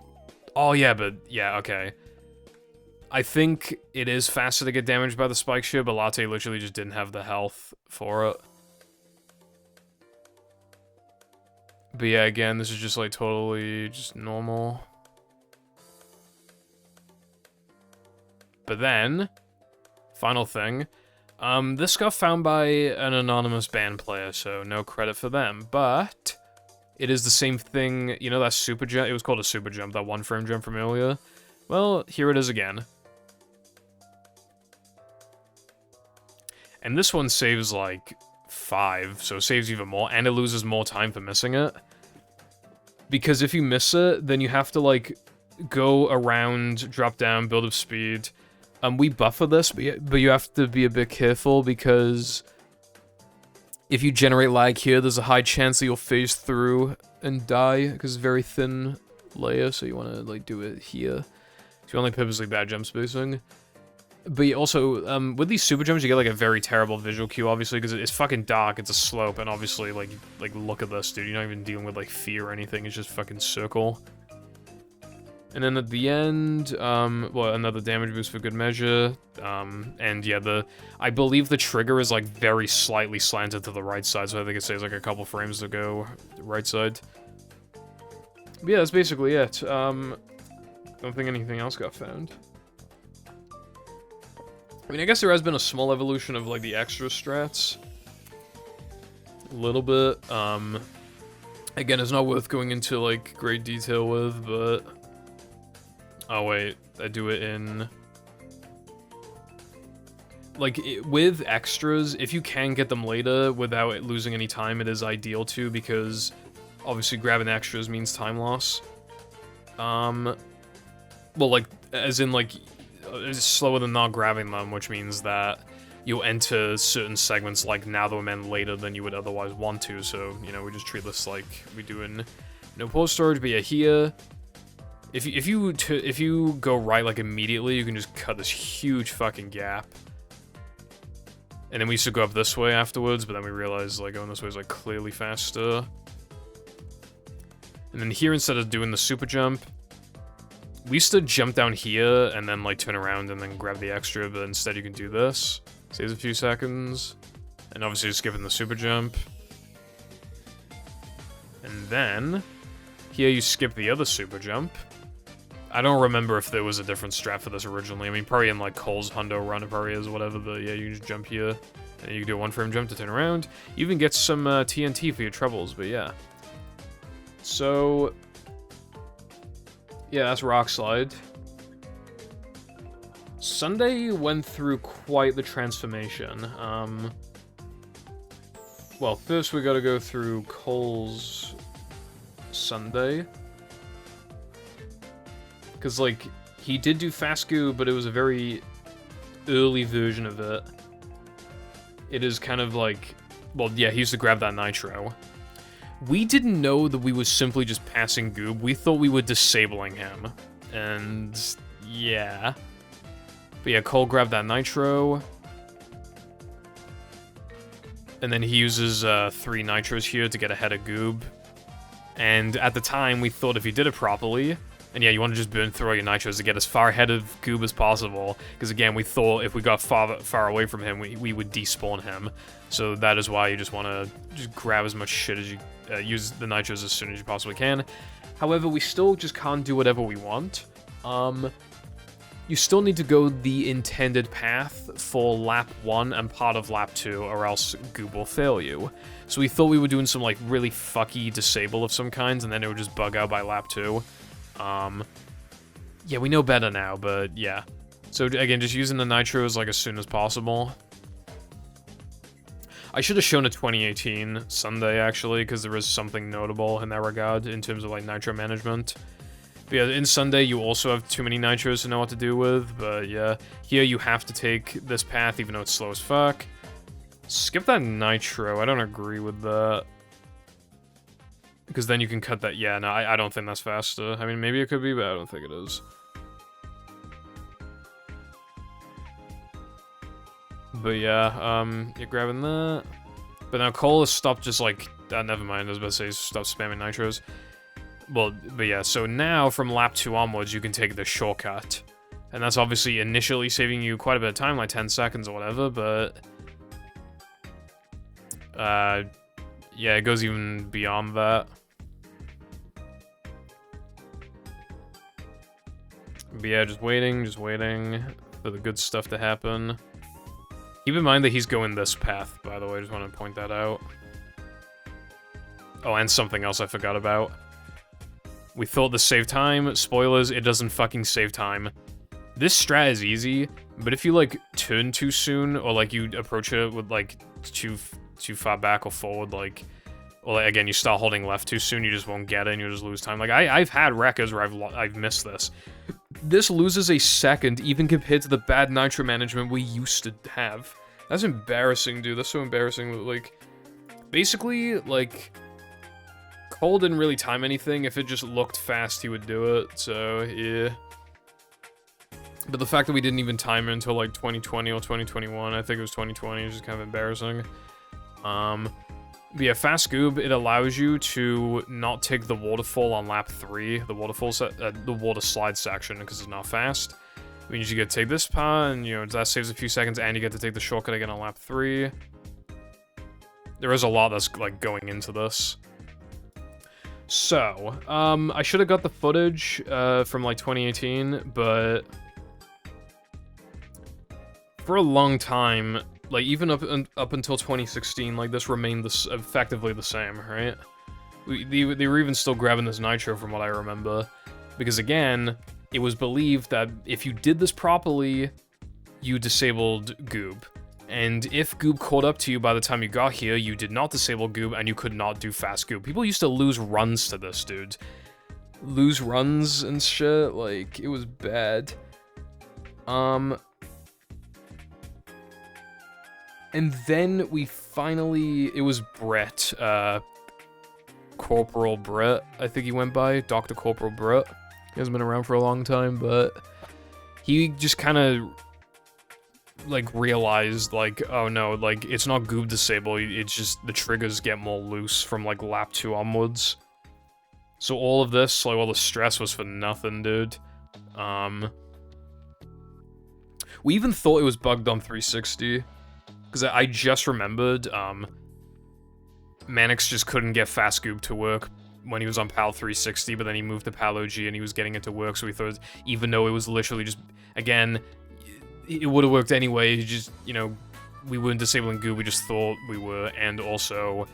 Oh, yeah, but... Yeah, okay. I think it is faster to get damaged by the spike shield, but Latte literally just didn't have the health for it. But yeah, again, this is just like totally just normal. But then, final thing, this got found by an anonymous band player, so no credit for them, but it is the same thing, you know that super jump, it was called a super jump, that one frame jump from earlier? Well, here it is again. And this one saves like 5, so it saves even more, and it loses more time for missing it. Because if you miss it, then you have to like go around, drop down, build up speed. We buffer this, but you have to be a bit careful because if you generate lag here, there's a high chance that you'll phase through and die because it's a very thin layer, so you want to like do it here. So you only purposely bad jump spacing. But you also, with these super jumps, you get like a very terrible visual cue, obviously, because it's fucking dark, it's a slope, and obviously, like look at this, dude, you're not even dealing with like fear or anything, it's just fucking circle. And then at the end, well, another damage boost for good measure, and yeah, I believe the trigger is like very slightly slanted to the right side, so I think it saves like a couple frames to go right side. But yeah, that's basically it. Don't think anything else got found. I mean, I guess there has been a small evolution of, like, the extra strats. A little bit. Again, it's not worth going into, like, great detail with, but... Oh, wait. I do it in... Like, with extras, if you can get them later without losing any time, it is ideal, too, because obviously grabbing extras means time loss. Well, like, as in, like... It's slower than not grabbing them, which means that you'll enter certain segments like now the men later than you would otherwise want to, so, you know, we just treat this like we do in no pause storage. But yeah, here, if you go right, like, immediately, you can just cut this huge fucking gap. And then we used to go up this way afterwards, but then we realized, like, going this way is, like, clearly faster. And then here, instead of doing the super jump, we used to jump down here and then, like, turn around and then grab the extra, but instead you can do this. Saves a few seconds. And obviously skipping the super jump. And then, here you skip the other super jump. I don't remember if there was a different strat for this originally. I mean, probably in, like, Cole's Hundo run, it probably is, whatever, but yeah, you can just jump here. And you can do a one-frame jump to turn around. You even get some TNT for your troubles, but yeah. So... yeah, that's Rock Slide. Sunday went through quite the transformation. Well, first we gotta go through Cole's Sunday. Because, like, he did do Fast Goo, but it was a very early version of it. It is kind of like... well, yeah, he used to grab that nitro. We didn't know that we were simply just passing Goob. We thought we were disabling him. And... yeah. But yeah, Cole grabbed that nitro. And then he uses 3 nitros here to get ahead of Goob. And at the time, we thought if he did it properly... and yeah, you want to just burn through all your nitros to get as far ahead of Goob as possible. Because again, we thought if we got far away from him, we would despawn him. So that is why you just want to just grab as much shit as you... use the nitros as soon as you possibly can. However, we still just can't do whatever we want. You still need to go the intended path for lap 1 and part of lap 2, or else Goob will fail you. So we thought we were doing some, like, really fucky disable of some kinds, and then it would just bug out by lap 2. Yeah, we know better now, but yeah. So again, just using the nitros, like, as soon as possible. I should have shown a 2018 Sunday, actually, because there is something notable in that regard, in terms of, like, nitro management. But yeah, in Sunday, you also have too many nitros to know what to do with, but yeah. Here, you have to take this path, even though it's slow as fuck. Skip that nitro, I don't agree with that. Because then you can cut that, yeah, no, I don't think that's faster. I mean, maybe it could be, but I don't think it is. But yeah, you're grabbing that. But now Cole has stopped just like... never mind, I was about to say stop spamming nitros. Well, but yeah, so now from lap 2 onwards, you can take the shortcut. And that's obviously initially saving you quite a bit of time, like 10 seconds or whatever, but... yeah, it goes even beyond that. But yeah, just waiting for the good stuff to happen. Keep in mind that he's going this path, by the way, I just want to point that out. Oh, and something else I forgot about. We thought this saved time. Spoilers, it doesn't fucking save time. This strat is easy, but if you, like, turn too soon, or, like, you approach it with, like, too far back or forward, like... Well, again, you start holding left too soon, you just won't get it, and you'll just lose time. Like, I've had records where I've missed this. This loses a second, even compared to the bad nitro management we used to have. That's embarrassing, dude. That's so embarrassing. Like, basically, like... Cole didn't really time anything. If it just looked fast, he would do it, so, yeah. But the fact that we didn't even time it until, like, 2020 or 2021, I think it was 2020, is just kind of embarrassing. But yeah, Fast Goob, it allows you to not take the waterfall on lap 3, the the water slide section, because it's not fast. It means you get to take this part, and, you know, that saves a few seconds, and you get to take the shortcut again on lap 3. There is a lot that's, like, going into this. So, I should have got the footage, from, like, 2018, but... For a long time... Like, even up until 2016, like, this remained effectively the same, right? They were even still grabbing this nitro from what I remember. Because, again, it was believed that if you did this properly, you disabled Goob. And if Goob caught up to you by the time you got here, you did not disable Goob, and you could not do Fast Goob. People used to lose runs to this, dude. Lose runs and shit, like, it was bad. And then we finally, it was Brett, Corporal Brett, I think he went by, Dr. Corporal Brett. He hasn't been around for a long time, but he just kind of, like, realized, like, oh no, like, it's not Goob disable, it's just the triggers get more loose from, like, lap 2 onwards. So all of this, like, all the stress was for nothing, dude. We even thought it was bugged on 360. Because I just remembered, Mannix just couldn't get Fast Goob to work when he was on PAL 360, but then he moved to PAL OG and he was getting it to work, so we thought, even though it was literally just, again, it would have worked anyway, just, you know, we weren't disabling Goob, we just thought we were, and also,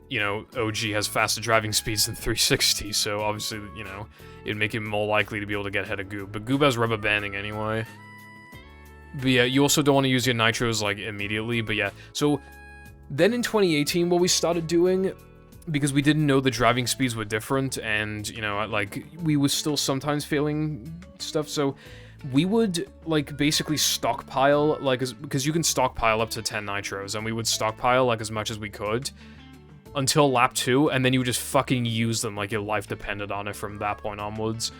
you know, OG has faster driving speeds than 360, so obviously, you know, it'd make him more likely to be able to get ahead of Goob, but Goob has rubber banding anyway. But yeah, you also don't want to use your nitros, like, immediately, but yeah. So, then in 2018, what we started doing, because we didn't know the driving speeds were different, and, you know, like, we were still sometimes failing stuff, so we would, like, basically stockpile, like, because you can stockpile up to 10 nitros, and we would stockpile, like, as much as we could, until lap 2, and then you would just fucking use them like your life depended on it from that point onwards.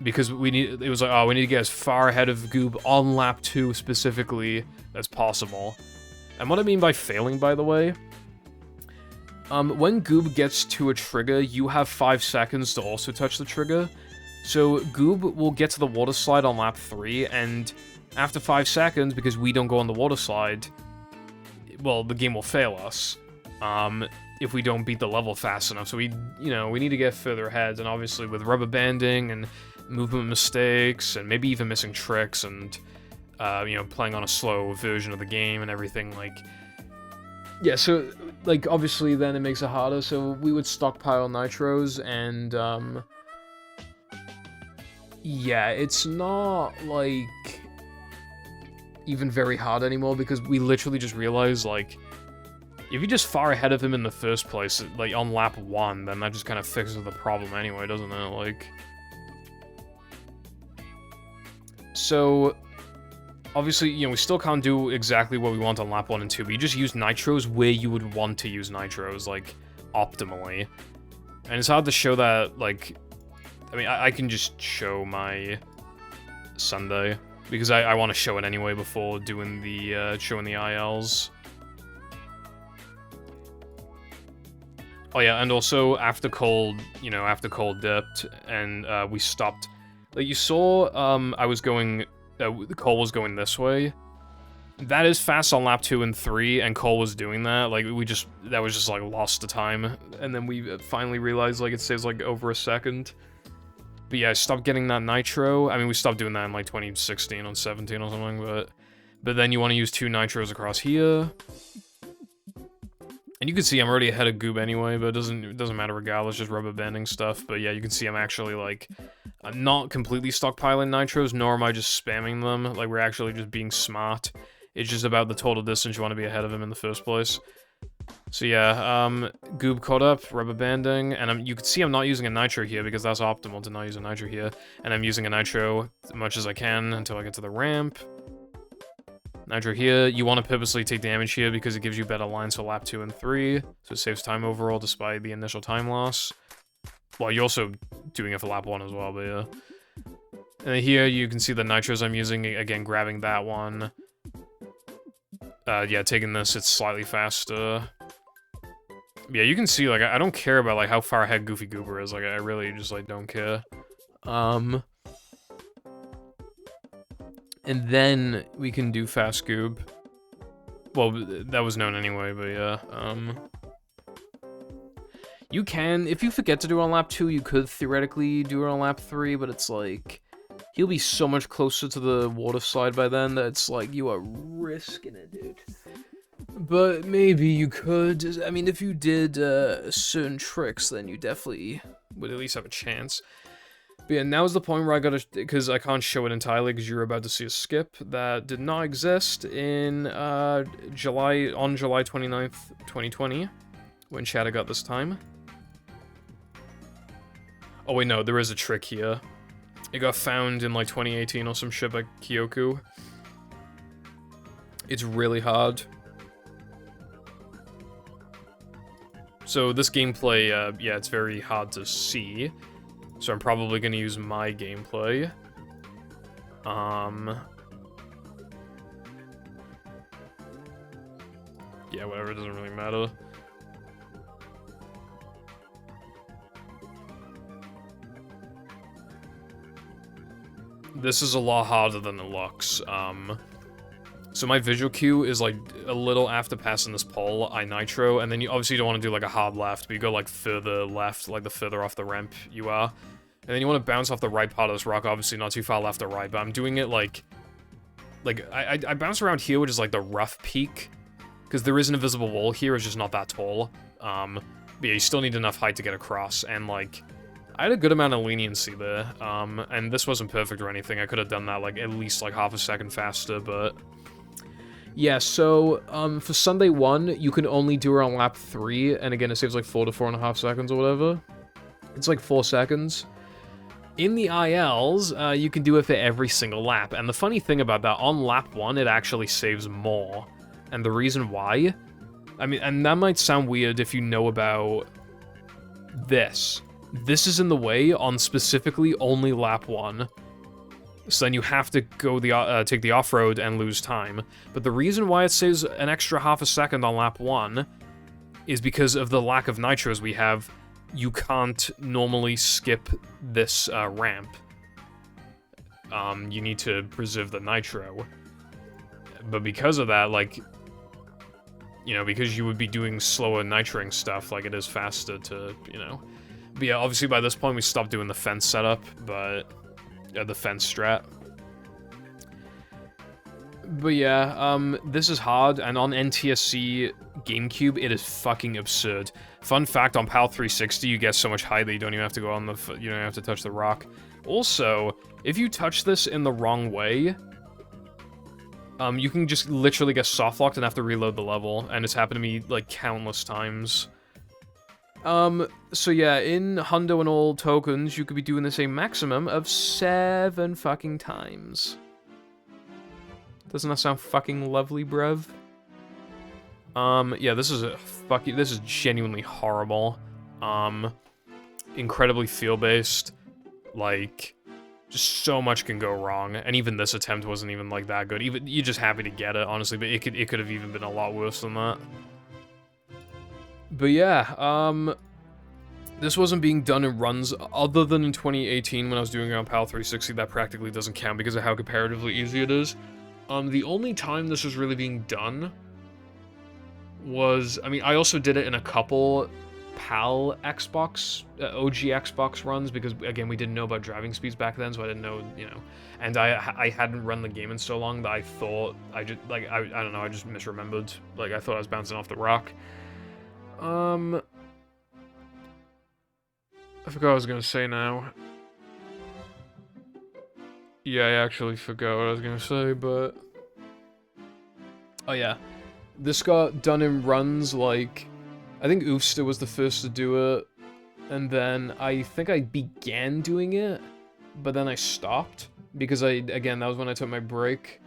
Because it was like, oh, we need to get as far ahead of Goob on lap 2 specifically as possible. And what I mean by failing, by the way, when Goob gets to a trigger, you have 5 seconds to also touch the trigger. So Goob will get to the water slide on lap 3, and after 5 seconds, because we don't go on the water slide, well, the game will fail us. If we don't beat the level fast enough. So we need to get further ahead, and obviously with rubber banding and movement mistakes, and maybe even missing tricks, and, you know, playing on a slow version of the game and everything, like... Yeah, so, like, obviously then it makes it harder, so we would stockpile nitros, and, yeah, it's not, like, even very hard anymore, because we literally just realized, like, if you're just far ahead of him in the first place, like, on lap 1, then that just kind of fixes the problem anyway, doesn't it? Like... So, obviously, you know, we still can't do exactly what we want on lap 1 and 2, but you just use nitros where you would want to use nitros, like, optimally. And it's hard to show that, like... I mean, I can just show my Sunday, because I want to show it anyway before doing the, showing the ILs. Oh yeah, and also, after Cole dipped, and, we stopped Like, you saw, I was going, Cole was going this way. That is fast on lap 2 and 3, and Cole was doing that. Like, that was just, like, lost to time. And then we finally realized, like, it saves, like, over a second. But yeah, I stopped getting that nitro. I mean, we stopped doing that in, like, 2016 on 17 or something, but then you want to use 2 nitros across here. And you can see I'm already ahead of Goob anyway, but it doesn't matter regardless, just rubber banding stuff. But yeah, you can see I'm actually, like, I'm not completely stockpiling nitros, nor am I just spamming them. Like, we're actually just being smart. It's just about the total distance you want to be ahead of him in the first place. So yeah, Goob caught up, rubber banding, and you can see I'm not using a nitro here because that's optimal to not use a nitro here. And I'm using a nitro as much as I can until I get to the ramp. Nitro here, you want to purposely take damage here because it gives you better lines for lap 2 and 3, so it saves time overall despite the initial time loss. Well, you're also doing it for lap 1 as well, but yeah. And then here you can see the nitros I'm using, again, grabbing that one. Yeah, taking this, it's slightly faster. Yeah, you can see, like, I don't care about, like, how far ahead Goofy Goober is, like, I really just, like, don't care. And then we can do Fast Goob. Well, that was known anyway, but yeah, you can, if you forget to do it on lap 2, you could theoretically do it on lap 3, but it's like, he'll be so much closer to the water slide by then that it's like, you are risking it, dude. But maybe you could, I mean, if you did certain tricks, then you definitely would at least have a chance. But yeah, now's the point where I gotta, because I can't show it entirely because you're about to see a skip that did not exist in July 29th, 2020, when Shadow got this time. Oh wait, no, there is a trick here. It got found in like 2018 or some shit by Kyoku. It's really hard. So this gameplay, yeah, it's very hard to see. So I'm probably gonna use my gameplay. Yeah, whatever, it doesn't really matter. This is a lot harder than it looks. So my visual cue is like a little after passing this pole, I nitro, and then you obviously don't want to do like a hard left, but you go like further left, like the further off the ramp you are. And then you want to bounce off the right part of this rock, obviously not too far left or right, but I'm doing it like I bounce around here, which is like the rough peak, because there is an invisible wall here, it's just not that tall. But yeah, you still need enough height to get across, and like, I had a good amount of leniency there, and this wasn't perfect or anything, I could have done that like at least like half a second faster, but... Yeah, so, for Sunday 1, you can only do it on lap 3, and again, it saves like 4 to 4.5 seconds or whatever. It's like 4 seconds. In the ILs, you can do it for every single lap, and the funny thing about that, on lap 1, it actually saves more. And the reason why? I mean, and that might sound weird if you know about this. This is in the way on specifically only lap 1. So then you have to go take the off-road and lose time. But the reason why it saves an extra half a second on lap 1 is because of the lack of nitros we have. You can't normally skip this ramp. You need to preserve the nitro. But because of that, like, you know, because you would be doing slower nitroing stuff, like it is faster to, you know. But yeah, obviously by this point we stopped doing the fence setup, but... the fence strat. But yeah, this is hard, and on NTSC GameCube, it is fucking absurd. Fun fact, on PAL 360, you get so much height that you don't even have to go on the, you don't have to touch the rock. Also, if you touch this in the wrong way, you can just literally get soft-locked and have to reload the level, and it's happened to me, like, countless times. So yeah, in Hundo and all tokens, you could be doing this a maximum of 7 fucking times. Doesn't that sound fucking lovely, bruv? Yeah, this is genuinely horrible. Incredibly feel-based. Like, just so much can go wrong, and even this attempt wasn't even, like, that good. Even, you're just happy to get it, honestly, but it could have even been a lot worse than that. But yeah, This wasn't being done in runs other than in 2018 when I was doing it on PAL 360. That practically doesn't count because of how comparatively easy it is. The only time this was really being done was, I mean, I also did it in a couple PAL Xbox, OG Xbox runs, because, again, we didn't know about driving speeds back then, so I didn't know, you know, and I hadn't run the game in so long that I thought, I just, like, I don't know, I just misremembered, like, I thought I was bouncing off the rock. I forgot what I was gonna say now. Yeah, I actually forgot what I was gonna say, but... Oh yeah. This got done in runs, like... I think Oofster was the first to do it, and then I think I began doing it, but then I stopped, because again, that was when I took my break.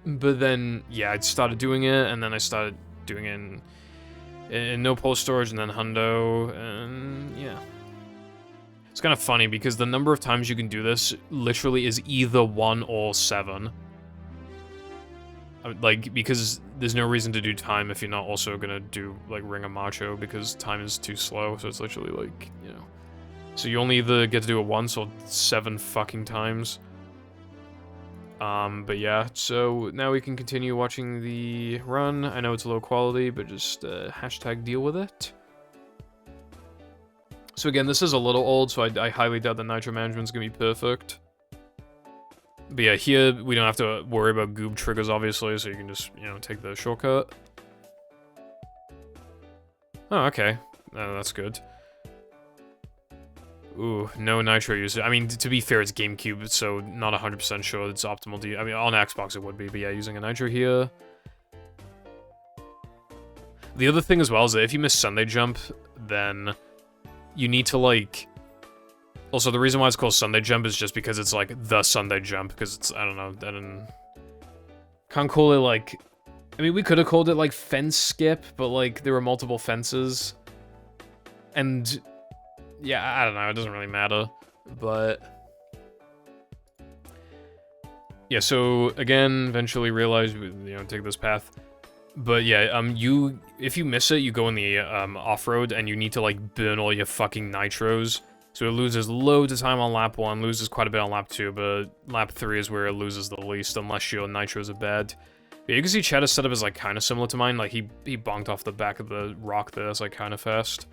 But then, yeah, I started doing it, and then I started doing it in no pole storage, and then hundo, and yeah. It's kind of funny, because the number of times you can do this literally is either 1 or 7. Like, because there's no reason to do time if you're not also gonna do, like, Ring of Macho, because time is too slow, so it's literally, like, you know. So you only either get to do it once or 7 fucking times. But yeah, so now we can continue watching the run. I know it's low quality, but just hashtag deal with it. So again, this is a little old, so I highly doubt the nitro management's gonna be perfect. But yeah, here we don't have to worry about goob triggers, obviously, so you can just, you know, take the shortcut. Oh, okay. That's good. Ooh, no nitro usage. I mean, to be fair, it's GameCube, so not 100% sure it's optimal to use. I mean, on Xbox it would be, but yeah, using a nitro here. The other thing as well is that if you miss Sunday Jump, then you need to, like... Also, the reason why it's called Sunday Jump is just because it's, like, the Sunday Jump, because it's, I don't know, I didn't... Can't call it, like... I mean, we could have called it, like, Fence Skip, but, like, there were multiple fences. And... Yeah, I don't know, it doesn't really matter, but... Yeah, so, again, eventually realize, you know, take this path. But yeah, if you miss it, you go in the, off-road, and you need to, like, burn all your fucking nitros. So it loses loads of time on lap 1, loses quite a bit on lap 2, but lap 3 is where it loses the least, unless your nitros are bad. But you can see Chad's setup is, like, kind of similar to mine, like, he bonked off the back of the rock there, that's, like, kind of fast.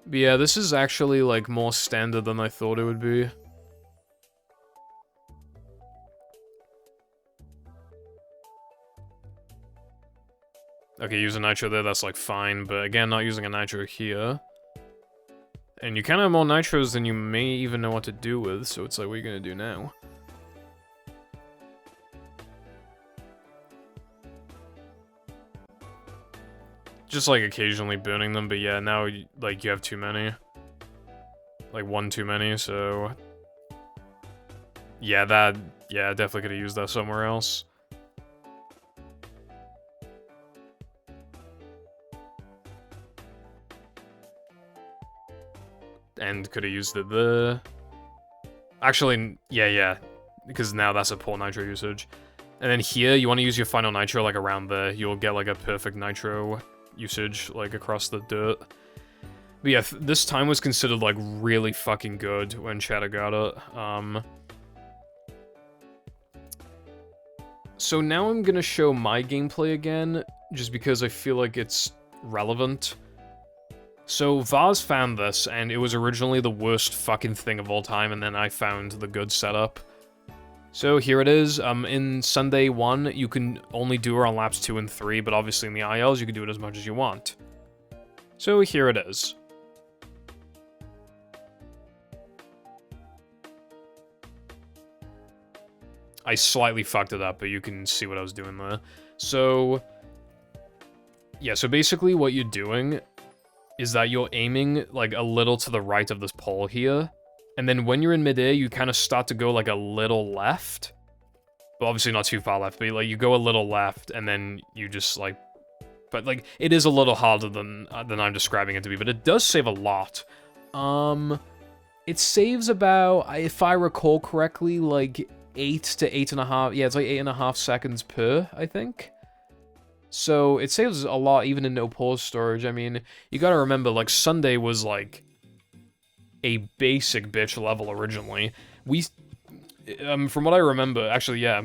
But yeah, this is actually, like, more standard than I thought it would be. Okay, use a nitro there, that's, like, fine, but again, not using a nitro here. And you kind of have more nitros than you may even know what to do with, so it's like, what are you gonna do now? Just, like, occasionally burning them, but yeah, now, like, you have too many. Like, 1 too many, so... Yeah, definitely could have used that somewhere else. And could have used it there. Actually, yeah, because now that's a poor nitro usage. And then here, you want to use your final nitro, like, around there. You'll get, like, a perfect nitro usage, like, across the dirt. But yeah, this time was considered, like, really fucking good when Chatter got it. So now I'm gonna show my gameplay again, just because I feel like it's relevant. So Vaz found this, and it was originally the worst fucking thing of all time, and then I found the good setup. So here it is. In Sunday 1, you can only do her on laps 2 and 3, but obviously in the ILs, you can do it as much as you want. So here it is. I slightly fucked it up, but you can see what I was doing there. So, yeah, so basically what you're doing is that you're aiming, like, a little to the right of this pole here, and then when you're in midair, you kind of start to go, like, a little left. But obviously not too far left, but, like, you go a little left, and then you just, like... But, like, it is a little harder than I'm describing it to be, but it does save a lot. It saves about, if I recall correctly, like, 8 to 8.5, yeah, it's like 8.5 seconds per, I think. So it saves a lot even in no pause storage. I mean, you gotta remember, like, Sunday was like a basic bitch level originally. From what I remember, actually, yeah,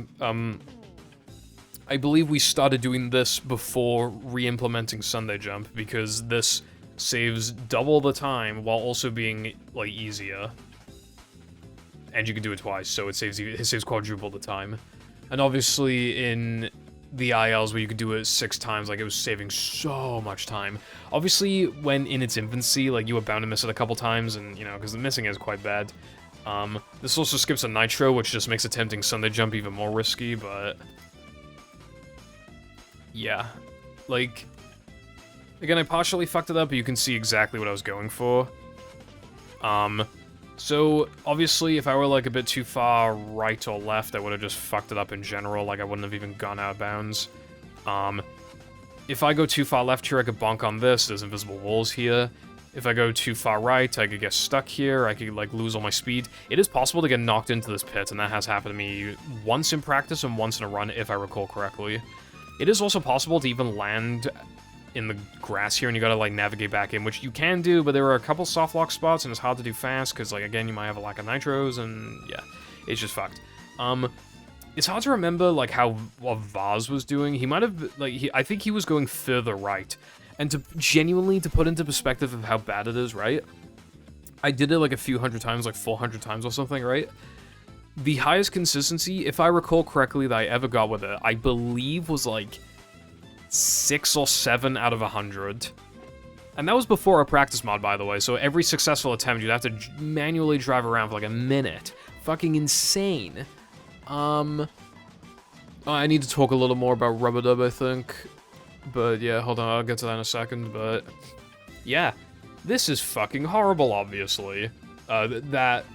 I believe we started doing this before re-implementing Sunday Jump, because this saves double the time while also being, like, easier. And you can do it twice, so it saves quadruple the time. And obviously in the ILs where you could do it 6 times, like, it was saving so much time. Obviously, when in its infancy, like, you were bound to miss it a couple times, and, you know, because the missing is quite bad. This also skips a nitro, which just makes attempting Sunday Jump even more risky, but... yeah. Like... again, I partially fucked it up, but you can see exactly what I was going for. So, obviously, if I were, like, a bit too far right or left, I would have just fucked it up in general, like, I wouldn't have even gone out of bounds. If I go too far left here, I could bonk on this, there's invisible walls here. If I go too far right, I could get stuck here, I could, like, lose all my speed. It is possible to get knocked into this pit, and that has happened to me once in practice and once in a run, if I recall correctly. It is also possible to even land in the grass here, and you gotta, like, navigate back in, which you can do, but there are a couple soft lock spots, and it's hard to do fast, because, like, again, you might have a lack of nitros, and, yeah, it's just fucked. It's hard to remember, like, what Vaz was doing. He might have, like, I think he was going further right, and to genuinely, to put into perspective of how bad it is, right? I did it, like, a few hundred times, like, 400 times or something, right? The highest consistency, if I recall correctly, that I ever got with it, I believe was, like, 6 or 7 out of 100. And that was before a practice mod, by the way, so every successful attempt, you'd have to manually drive around for like a minute. Fucking insane. I need to talk a little more about Rubber Dub, I think. But yeah, hold on, I'll get to that in a second, but... yeah, this is fucking horrible, obviously. That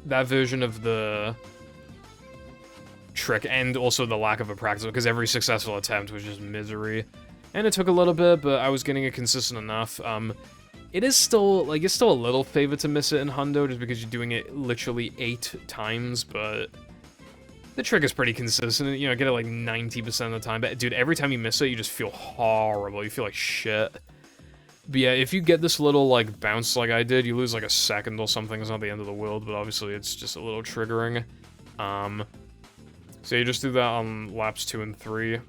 version of the trick, and also the lack of a practice, because every successful attempt was just misery. And it took a little bit, but I was getting it consistent enough. It is still, like, it's still a little favor to miss it in Hundo, just because you're doing it literally 8 times, but the trick is pretty consistent. You know, get it like 90% of the time. But dude, every time you miss it, you just feel horrible. You feel like shit. But yeah, if you get this little, like, bounce like I did, you lose like a second or something. It's not the end of the world, but obviously it's just a little triggering. So you just do that on laps 2 and 3.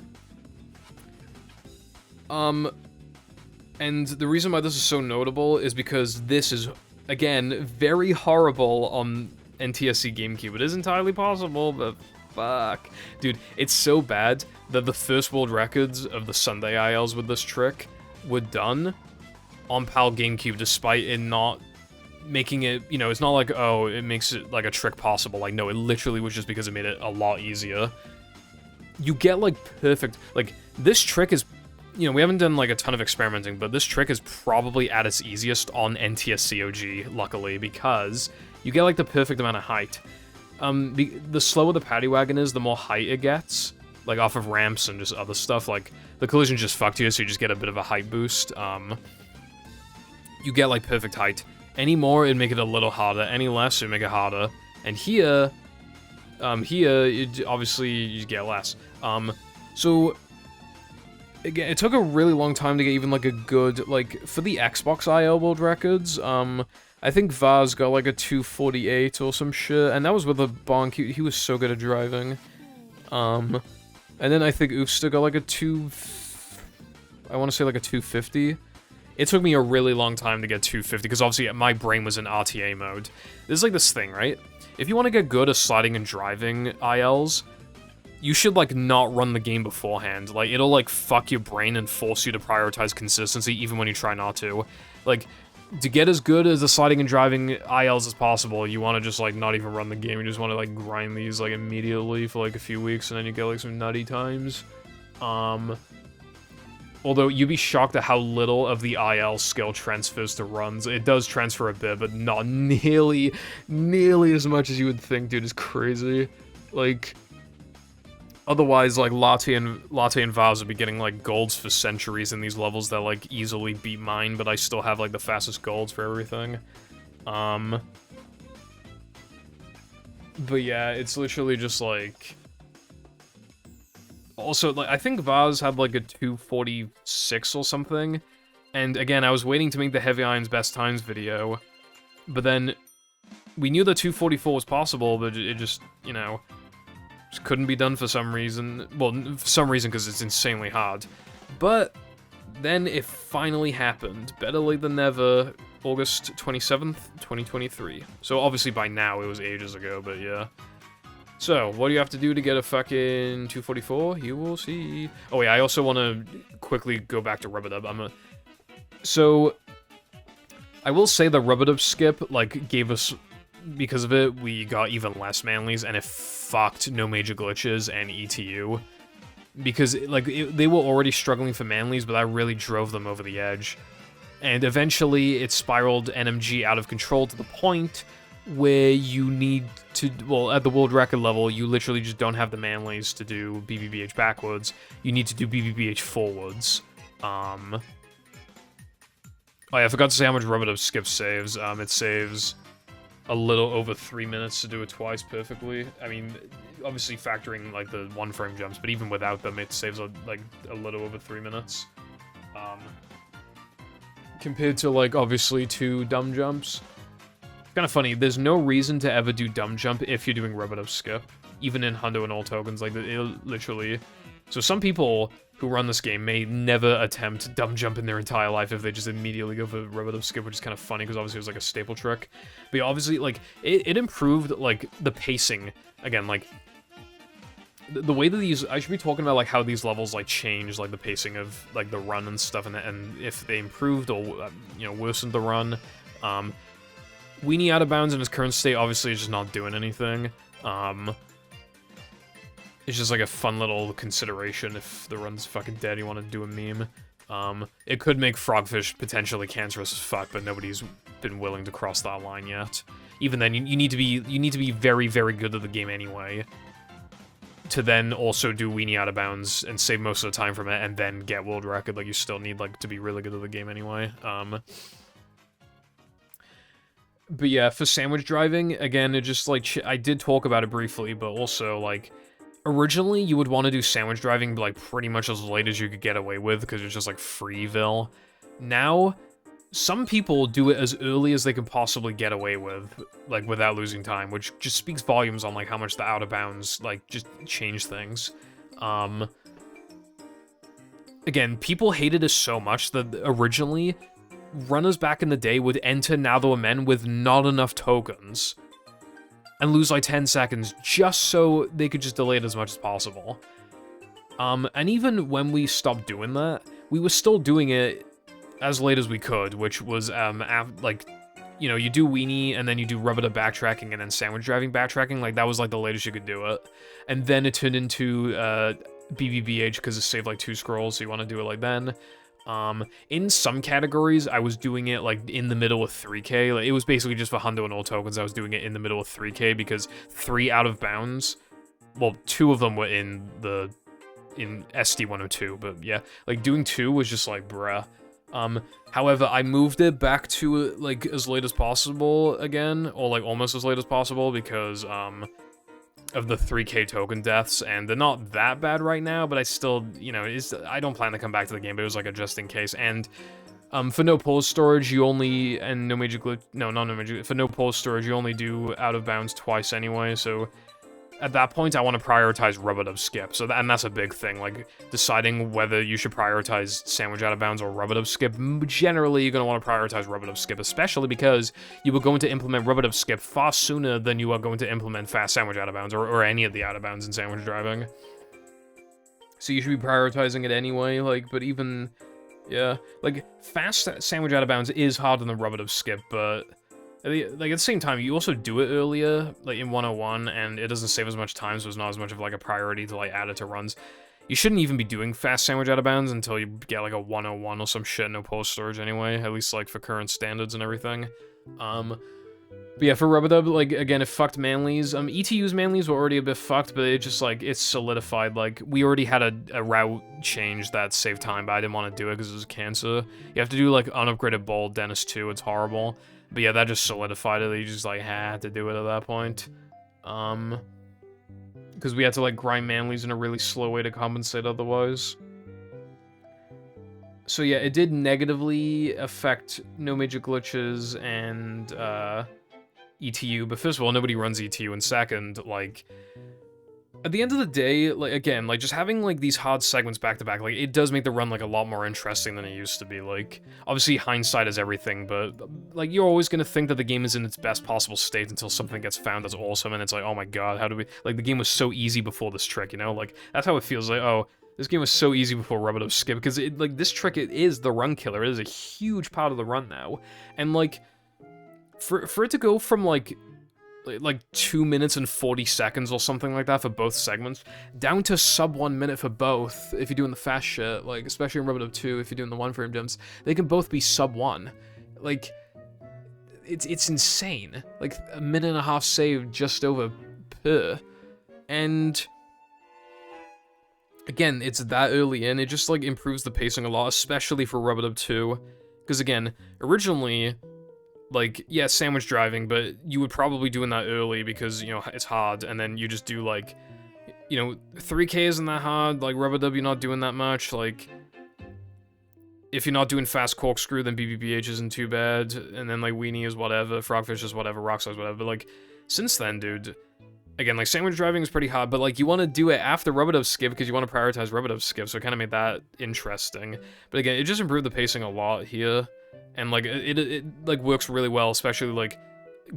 And the reason why this is so notable is because this is, again, very horrible on NTSC GameCube. It is entirely possible, but fuck. Dude, it's so bad that the first world records of the Sunday ILs with this trick were done on PAL GameCube, despite it not making it, you know, it's not like, oh, it makes it, like, a trick possible. Like, no, it literally was just because it made it a lot easier. You get, like, perfect, like, this trick is, you know, we haven't done, like, a ton of experimenting, but this trick is probably at its easiest on NTSCOG, luckily, because you get, like, the perfect amount of height. The slower the paddy wagon is, the more height it gets, like, off of ramps and just other stuff. Like, the collision just fucked you, so you just get a bit of a height boost. You get, like, perfect height. Any more, it'd make it a little harder. Any less, it'd make it harder. And here, obviously, you get less. So, again, it took a really long time to get even, like, a good, like, for the Xbox IL world records, I think Vaz got, like, a 248 or some shit, and that was with a bonk. He was so good at driving. And then I think Oofsta got, like, I want to say, like, a 250. It took me a really long time to get 250, because obviously my brain was in RTA mode. There's like this thing, right? If you want to get good at sliding and driving ILs, you should, like, not run the game beforehand. Like, it'll, like, fuck your brain and force you to prioritize consistency, even when you try not to. Like, to get as good as the sliding and driving ILs as possible, you want to just, like, not even run the game. You just want to, like, grind these, like, immediately for, like, a few weeks, and then you get, like, some nutty times. Although, you'd be shocked at how little of the IL skill transfers to runs. It does transfer a bit, but not nearly as much as you would think, dude. It's crazy. Like, otherwise, like, Latte and Vaz would be getting, like, golds for centuries in these levels that, like, easily beat mine, but I still have, like, the fastest golds for everything. But yeah, it's literally just like... Also, like, I think Vaz had like a 246 or something. And again, I was waiting to make the Heavy Irons Best Times video. But then, we knew the 244 was possible, but it just, you know, just couldn't be done for some reason. Well, for some reason, because it's insanely hard. But then it finally happened. Better late than never. August 27th, 2023. So obviously by now it was ages ago, but yeah. So, what do you have to do to get a fucking 244? You will see. Oh yeah, I also want to quickly go back to Rub-a-Dub. So, I will say the Rub-a-Dub skip, like, gave us... Because of it, we got even less manlies, and it fucked No Major Glitches and ETU. Because, like, they were already struggling for manlies, but that really drove them over the edge. And eventually, it spiraled NMG out of control to the point where you need to... Well, at the world record level, you literally just don't have the manlies to do BBBH backwards. You need to do BBBH forwards. Oh yeah, I forgot to say how much Rub-a-Dub skip saves. It saves a little over 3 minutes to do it twice perfectly. I mean, obviously factoring, like, the 1-frame jumps, but even without them, it saves, like, a little over 3 minutes. Compared to, like, obviously 2 dumb jumps. Kind of funny, there's no reason to ever do dumb jump if you're doing Rub-a-Dub skip. Even in Hundo and all tokens, like, it literally... So some people who run this game may never attempt dumb jump in their entire life if they just immediately go for Rub-a-Dub skip, which is kind of funny, because obviously it was, like, a staple trick. But yeah, obviously, like, it improved, like, the pacing. Again, like, the way that these... I should be talking about, like, how these levels, like, change, like, the pacing of, like, the run and stuff, and if they improved or, you know, worsened the run. Weenie out of bounds in his current state obviously is just not doing anything. It's just like a fun little consideration if the run's fucking dead, you want to do a meme. It could make Frogfish potentially cancerous as fuck, but nobody's been willing to cross that line yet. Even then, you need to be very, very good at the game anyway, to then also do Weenie out of bounds and save most of the time from it, and then get world record. Like, you still need, like, to be really good at the game anyway. But yeah, for sandwich driving, again, it just, like, I did talk about it briefly, but also, like, originally you would want to do sandwich driving, like, pretty much as late as you could get away with, because it's just, like, Freeville. Now, some people do it as early as they can possibly get away with, like, without losing time, which just speaks volumes on, like, how much the out of bounds, like, just change things. Again, people hated it so much that originally... runners back in the day would enter Now There Were Men with not enough tokens and lose like 10 seconds just so they could just delay it as much as possible. And even when we stopped doing that, we were still doing it as late as we could, which was, like, you know, you do Weenie, and then you do Rub-a-Dub backtracking, and then sandwich driving backtracking, like, that was, like, the latest you could do it. And then it turned into, BBBH, because it saved, like, 2 scrolls, so you want to do it like then. In some categories, I was doing it, like, in the middle of 3K. Like, it was basically just for Hundo and all tokens, I was doing it in the middle of 3K, because 3 out of bounds, well, 2 of them were in SD102, but yeah, like, doing 2 was just like, bruh. However, I moved it back to, like, as late as possible again, or, like, almost as late as possible, because, of the 3K token deaths, and they're not that bad right now, but I still, you know, I don't plan to come back to the game, but it was, like, a just in case, and, for no pause storage, you only, and no major glitch, no, not no major, for no pause storage, you only do out of bounds twice anyway, so... At that point, I want to prioritize Rub-a-Dub skip, so and that's a big thing, like, deciding whether you should prioritize sandwich out of bounds or Rub-a-Dub skip. Generally, you're going to want to prioritize Rub-a-Dub skip, especially because you are going to implement Rub-a-Dub skip far sooner than you are going to implement fast sandwich out of bounds, or any of the out of bounds in sandwich driving. So you should be prioritizing it anyway, like, but even, yeah, like, fast sandwich out of bounds is harder than Rub-a-Dub skip, but... Like, at the same time, you also do it earlier, like, in 101, and it doesn't save as much time, so it's not as much of, like, a priority to, like, add it to runs. You shouldn't even be doing fast sandwich out of bounds until you get, like, a 101 or some shit, no post storage anyway, at least, like, for current standards and everything. But yeah, for Rub-a-Dub, like, again, it fucked manlies. ETU's manlies were already a bit fucked, but it just, like, it's solidified, like, we already had a route change that saved time, but I didn't want to do it because it was cancer. You have to do, like, unupgraded bold Dennis 2, it's horrible. But yeah, that just solidified it, you just, like, had to do it at that point. Because we had to, like, grind manlies in a really slow way to compensate otherwise. So yeah, it did negatively affect no major glitches and, ETU, but first of all, nobody runs ETU, and second, like, at the end of the day, like, again, like, just having, like, these hard segments back-to-back, like, it does make the run, like, a lot more interesting than it used to be, like, obviously, hindsight is everything, but, like, you're always gonna think that the game is in its best possible state until something gets found that's awesome, and it's like, oh my god, how do we, like, the game was so easy before this trick, you know, like, that's how it feels, like, oh, this game was so easy before Rub-a-Dub Skip, because, it, like, this trick, it is the run killer, it is a huge part of the run now, and, like, for it to go from, like 2 minutes and 40 seconds or something like that for both segments, down to sub 1 minute for both, if you're doing the fast shit, like, especially in Rub-a-Dub 2, if you're doing the 1-frame jumps, they can both be sub 1. Like, it's insane. Like, a minute and a half saved just over per. And again, it's that early in, it just, like, improves the pacing a lot, especially for Rub-a-Dub 2. Because again, originally, like, yeah, sandwich driving, but you would probably doing that early because, you know, it's hard, and then you just do, like, you know, 3K isn't that hard, like, Rub-a-Dub, you're not doing that much, like, if you're not doing fast corkscrew, then BBBH isn't too bad, and then, like, Weenie is whatever, Frogfish is whatever, Rockstar is whatever, but, like, since then, dude, again, like, sandwich driving is pretty hard, but, like, you want to do it after Rub-a-Dub Skip because you want to prioritize Rub-a-Dub Skip, so it kind of made that interesting, but again, it just improved the pacing a lot here. And, like, it like, works really well, especially, like,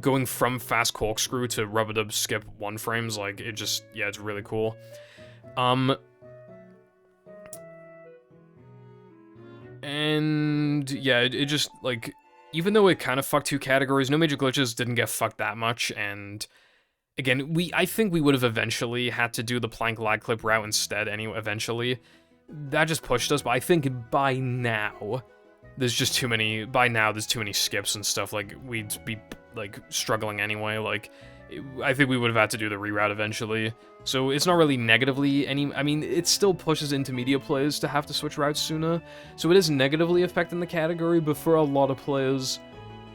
going from fast corkscrew to Rub-a-Dub Skip 1 frames, like, it just, yeah, it's really cool. And, yeah, it just, like, even though it kind of fucked 2 categories, no major glitches didn't get fucked that much, and, again, I think we would have eventually had to do the plank lag clip route instead anyway, eventually. That just pushed us, but I think by now, there's just too many, by now, there's too many skips and stuff, like, we'd be, like, struggling anyway, like, I think we would have had to do the reroute eventually, so it's not really negatively I mean, it still pushes intermediate players to have to switch routes sooner, so it is negatively affecting the category, but for a lot of players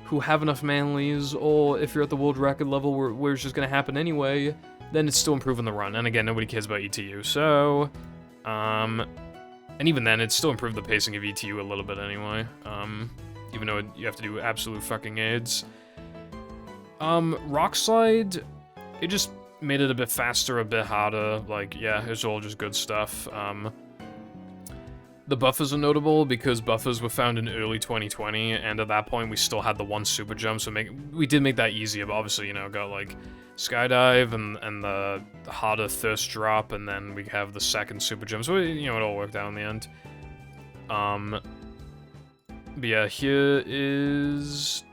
who have enough manlies, or if you're at the world record level where it's just gonna happen anyway, then it's still improving the run, and again, nobody cares about ETU, so, and even then, it still improved the pacing of ETU a little bit anyway, even though you have to do absolute fucking aids. Rock Slide, it just made it a bit faster, a bit harder, like, yeah, it's all just good stuff. The buffers are notable because buffers were found in early 2020, and at that point we still had the 1 super jump, so we did make that easier, but obviously, you know, got, like, skydive and the harder thirst drop, and then we have the 2nd super jump, so, you know, it all worked out in the end. But yeah, here is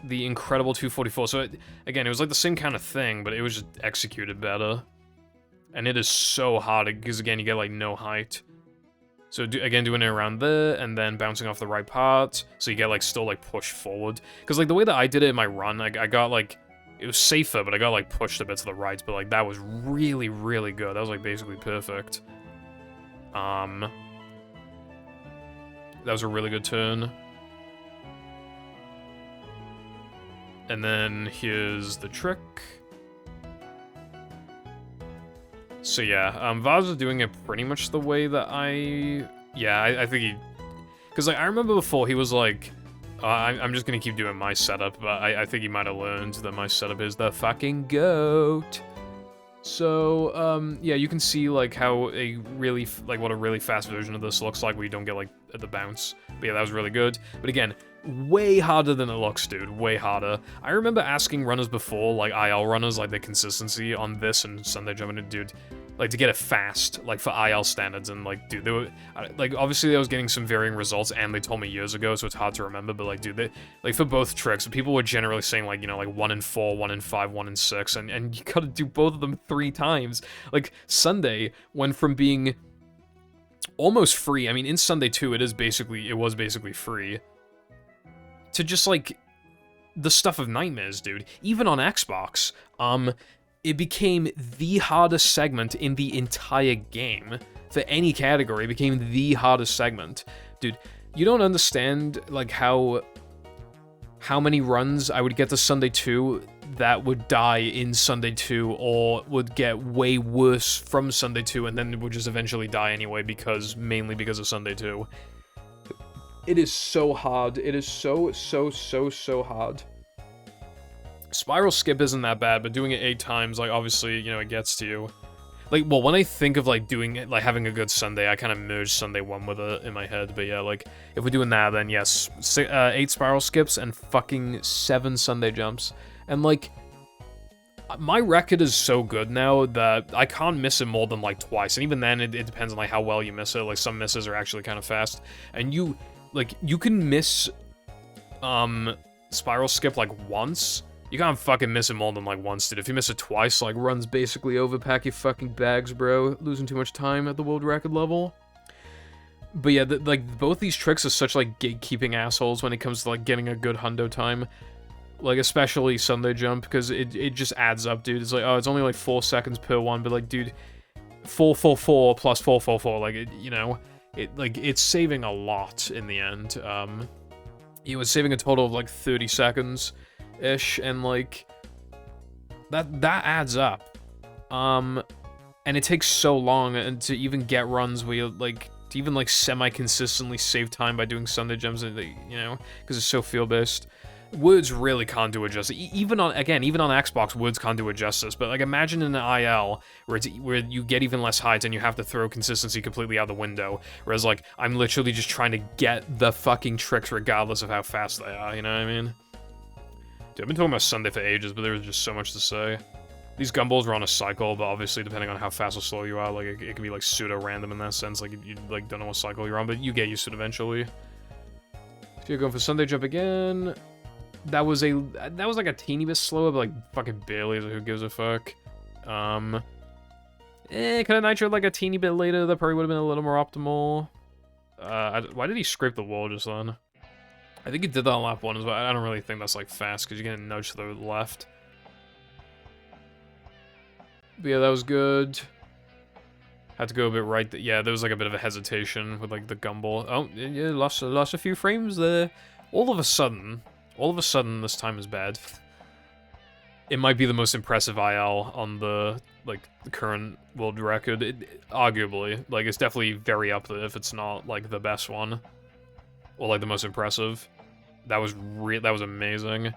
the incredible 244, so again, it was like the same kind of thing, but it was just executed better. And it is so hard, because again, you get, like, no height. So, again, doing it around there, and then bouncing off the right part, so you get, like, still, like, pushed forward. Because, like, the way that I did it in my run, I got, like, it was safer, but I got, like, pushed a bit to the right, but, like, that was really, really good. That was, like, basically perfect. That was a really good turn. And then here's the trick. So yeah, Vaz is doing it pretty much the way that I think he... Because, like, I remember before he was like, I'm just gonna keep doing my setup, but I think he might have learned that my setup is the fucking GOAT. So, yeah, you can see, like, how a really, like, what a really fast version of this looks like, where you don't get, like, the bounce. But yeah, that was really good. But again, way harder than it looks, dude. Way harder. I remember asking runners before, like, IL runners, like, the consistency on this and Sunday jumping, dude, like, to get it fast, like, for IL standards, and, like, dude, they were, like, obviously I was getting some varying results, and they told me years ago, so it's hard to remember, but, like, dude, they, like, for both tricks, people were generally saying, like, you know, like, 1 in 4, 1 in 5, 1 in 6, and you gotta do both of them 3 times. Like, Sunday went from being almost free, I mean, in Sunday 2, it was basically free, to just, like, the stuff of nightmares, dude. Even on Xbox, it became the hardest segment in the entire game. For any category, it became the hardest segment. Dude, you don't understand, like, how many runs I would get to Sunday 2 that would die in Sunday 2 or would get way worse from Sunday 2 and then would just eventually die anyway mainly because of Sunday 2. It is so hard. It is so hard. Spiral skip isn't that bad, but doing it 8 times, like, obviously, you know, it gets to you. Like, well, when I think of, like, doing it, like, having a good Sunday, I kind of merge Sunday 1 with it in my head, but yeah, like, if we're doing that, then yes, 8 spiral skips and fucking 7 Sunday jumps. And, like, my record is so good now that I can't miss it more than, like, twice, and even then, it depends on, like, how well you miss it. Like, some misses are actually kind of fast, and you can miss, spiral skip, like, once. You can't fucking miss it more than, like, once, dude. If you miss it twice, like, run's basically over. Pack your fucking bags, bro. Losing too much time at the world record level. But yeah, like, both these tricks are such, like, gatekeeping assholes when it comes to, like, getting a good hundo time. Like, especially Sunday jump, because it just adds up, dude. It's like, oh, it's only, like, 4 seconds per one, but, like, dude, 444 plus 444, like, you know, it's saving a lot in the end. It was saving a total of, like, 30 seconds-ish, and, like, that adds up. And it takes so long and to even get runs where you, like, to even, like, semi-consistently save time by doing Sunday jumps, and, you know, because it's so feel-based. Words really can't do it justice. Even on Xbox, words can't do it justice. But, like, imagine in an IL, where you get even less height and you have to throw consistency completely out the window. Whereas, like, I'm literally just trying to get the fucking tricks regardless of how fast they are, you know what I mean? Dude, I've been talking about Sunday for ages, but there was just so much to say. These gumballs are on a cycle, but obviously, depending on how fast or slow you are, like, it can be, like, pseudo-random in that sense. Like, you like, don't know what cycle you're on, but you get used to it eventually. If you're going for Sunday jump again... That was like a teeny bit slower, but like fucking barely, so who gives a fuck. Could have nitro like a teeny bit later, that probably would have been a little more optimal. Why did he scrape the wall just then? I think he did that on lap 1 as well. I don't really think that's like fast, because you're getting nudged to the left. But yeah, that was good. Had to go a bit right. Yeah, there was like a bit of a hesitation with like the gumball. Oh, yeah, lost a few frames there. All of a sudden, this time is bad. It might be the most impressive IL on the, like, the current world record. Arguably. Like, it's definitely very up there if it's not, like, the best one. Or, like, the most impressive. That was amazing.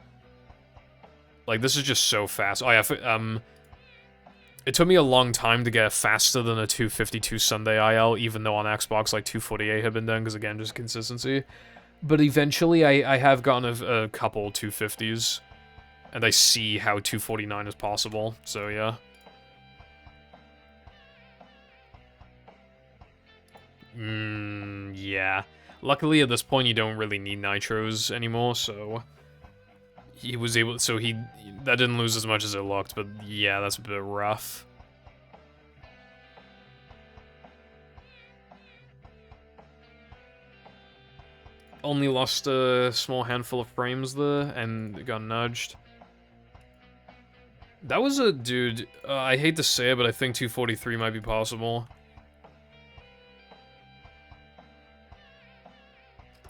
Like, this is just so fast. Oh, yeah, it took me a long time to get faster than a 252 Sunday IL, even though on Xbox, like, 248 had been done, because, again, just consistency. But eventually, I have gotten a couple 250s, and I see how 249 is possible, so yeah. Yeah. Luckily, at this point, you don't really need nitros anymore, so... He was able... So that didn't lose as much as it looked, but yeah, that's a bit rough. Only lost a small handful of frames there, and got nudged. That was a... Dude, I hate to say it, but I think 243 might be possible.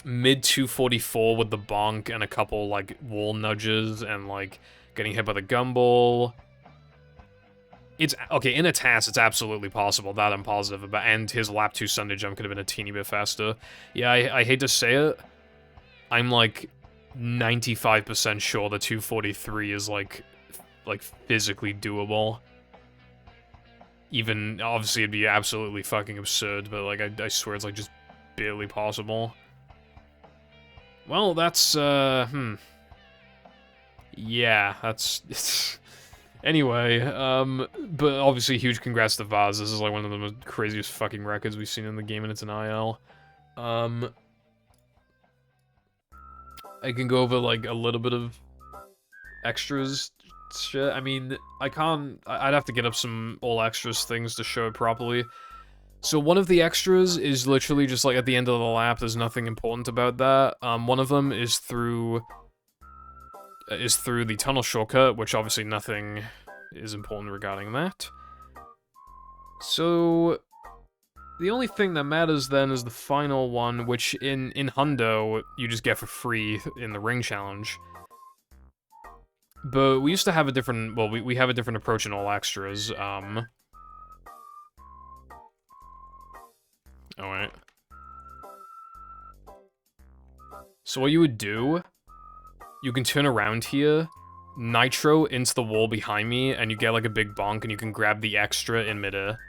Mid 244 with the bonk and a couple, like, wall nudges and, like, getting hit by the gumball. It's... Okay, in a TAS, it's absolutely possible. That I'm positive about. And his lap 2 Sunday jump could have been a teeny bit faster. Yeah, I hate to say it. I'm, like, 95% sure the 243 is, like, physically doable. Even, obviously, it'd be absolutely fucking absurd, but, like, I swear it's, like, just barely possible. Well, that's, yeah, that's... Anyway, but obviously huge congrats to Vaz. This is, like, one of the most craziest fucking records we've seen in the game, and it's an IL. I can go over, like, a little bit of extras shit. I mean, I'd have to get up some all extras things to show it properly. So one of the extras is literally just, like, at the end of the lap. There's nothing important about that. One of them is through the tunnel shortcut, which obviously nothing is important regarding that. So the only thing that matters then is the final one, which in Hundo you just get for free in the ring challenge. But we used to have a different, well, we have a different approach in all extras. Alright. So what you would do, you can turn around here, nitro into the wall behind me, and you get like a big bonk, and you can grab the extra in midair.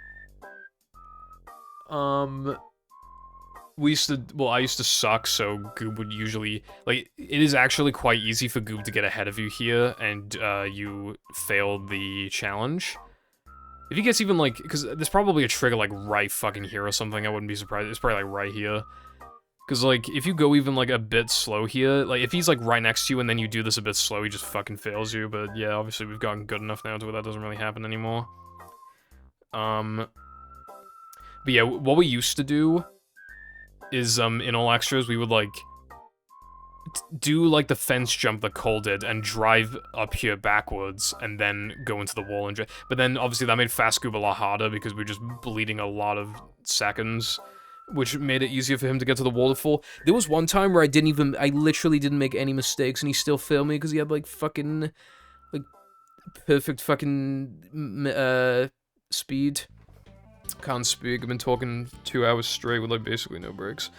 We used to, well, I used to suck, so Goob would usually, like, it is actually quite easy for Goob to get ahead of you here, and you fail the challenge. If he gets even, like, because there's probably a trigger, like, right fucking here or something, I wouldn't be surprised. It's probably, like, right here. Because, like, if you go even, like, a bit slow here, like, if he's, like, right next to you and then you do this a bit slow, he just fucking fails you. But, yeah, obviously we've gotten good enough now to where that doesn't really happen anymore. But, yeah, what we used to do is, in all extras, we would, like, do, like, the fence jump that Cole did and drive up here backwards and then go into the wall and drive. But then, obviously, that made Fast Goob a lot harder because we were just bleeding a lot of seconds, which made it easier for him to get to the waterfall. There was one time where I literally didn't make any mistakes and he still failed me because he had, like, fucking, like, perfect fucking, speed. Can't speak. I've been talking 2 hours straight with, like, basically no breaks.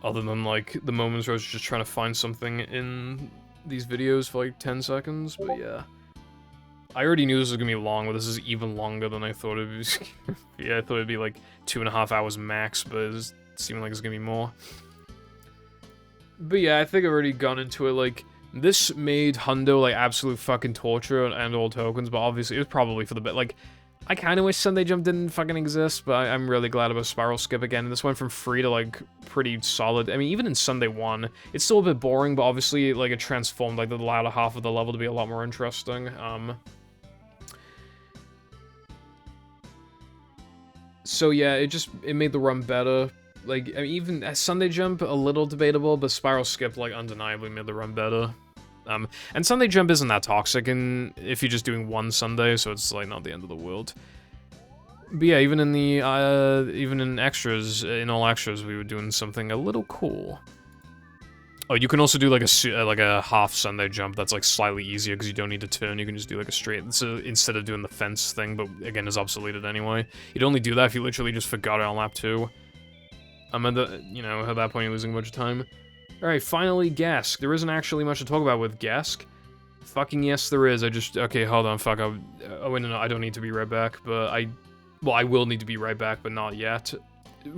Other than, like, the moments where I was just trying to find something in these videos for, like, 10 seconds, but yeah. I already knew this was gonna be long, but this is even longer than I thought it was. Yeah, I thought it'd be, like, 2.5 hours max, but it's seeming like it's gonna be more. But yeah, I think I've already gone into it, like, this made Hundo, like, absolute fucking torture and all tokens, but obviously it was probably for the best. Like, I kind of wish Sunday Jump didn't fucking exist, but I'm really glad about Spiral Skip again. This went from free to, like, pretty solid. I mean, even in Sunday 1, it's still a bit boring, but obviously, like, it transformed, like, the latter half of the level to be a lot more interesting. So yeah, it made the run better. Like, I mean, even Sunday Jump, a little debatable, but Spiral Skip, like, undeniably made the run better. And Sunday Jump isn't that toxic, and if you're just doing one Sunday, so it's, like, not the end of the world. But yeah, even in the, even in extras, in all extras, we were doing something a little cool. Oh, you can also do, like, a half Sunday Jump that's, like, slightly easier, because you don't need to turn, you can just do, like, a straight, so instead of doing the fence thing, but, again, is obsoleted anyway. You'd only do that if you literally just forgot it on lap 2. You know, at that point, you're losing a bunch of time. Alright, finally, Gask. There isn't actually much to talk about with Gask. Fucking yes, there is. Okay, hold on, fuck. Oh, wait, no, I don't need to be right back, but well, I will need to be right back, but not yet.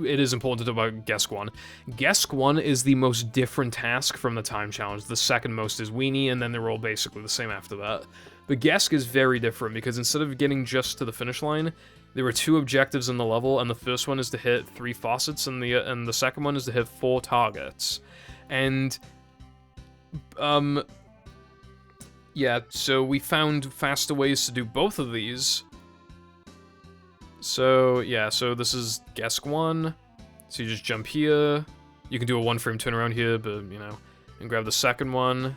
It is important to talk about Gask 1. Gask 1 is the most different task from the time challenge. The second most is Weenie, and then they're all basically the same after that. But Gask is very different, because instead of getting just to the finish line, there are 2 objectives in the level, and the first one is to hit 3 faucets, and the second one is to hit 4 targets. And, yeah, so we found faster ways to do both of these. So, yeah, so this is Gask 1. So you just jump here. You can do a 1-frame turnaround here, but, you know, and grab the second one.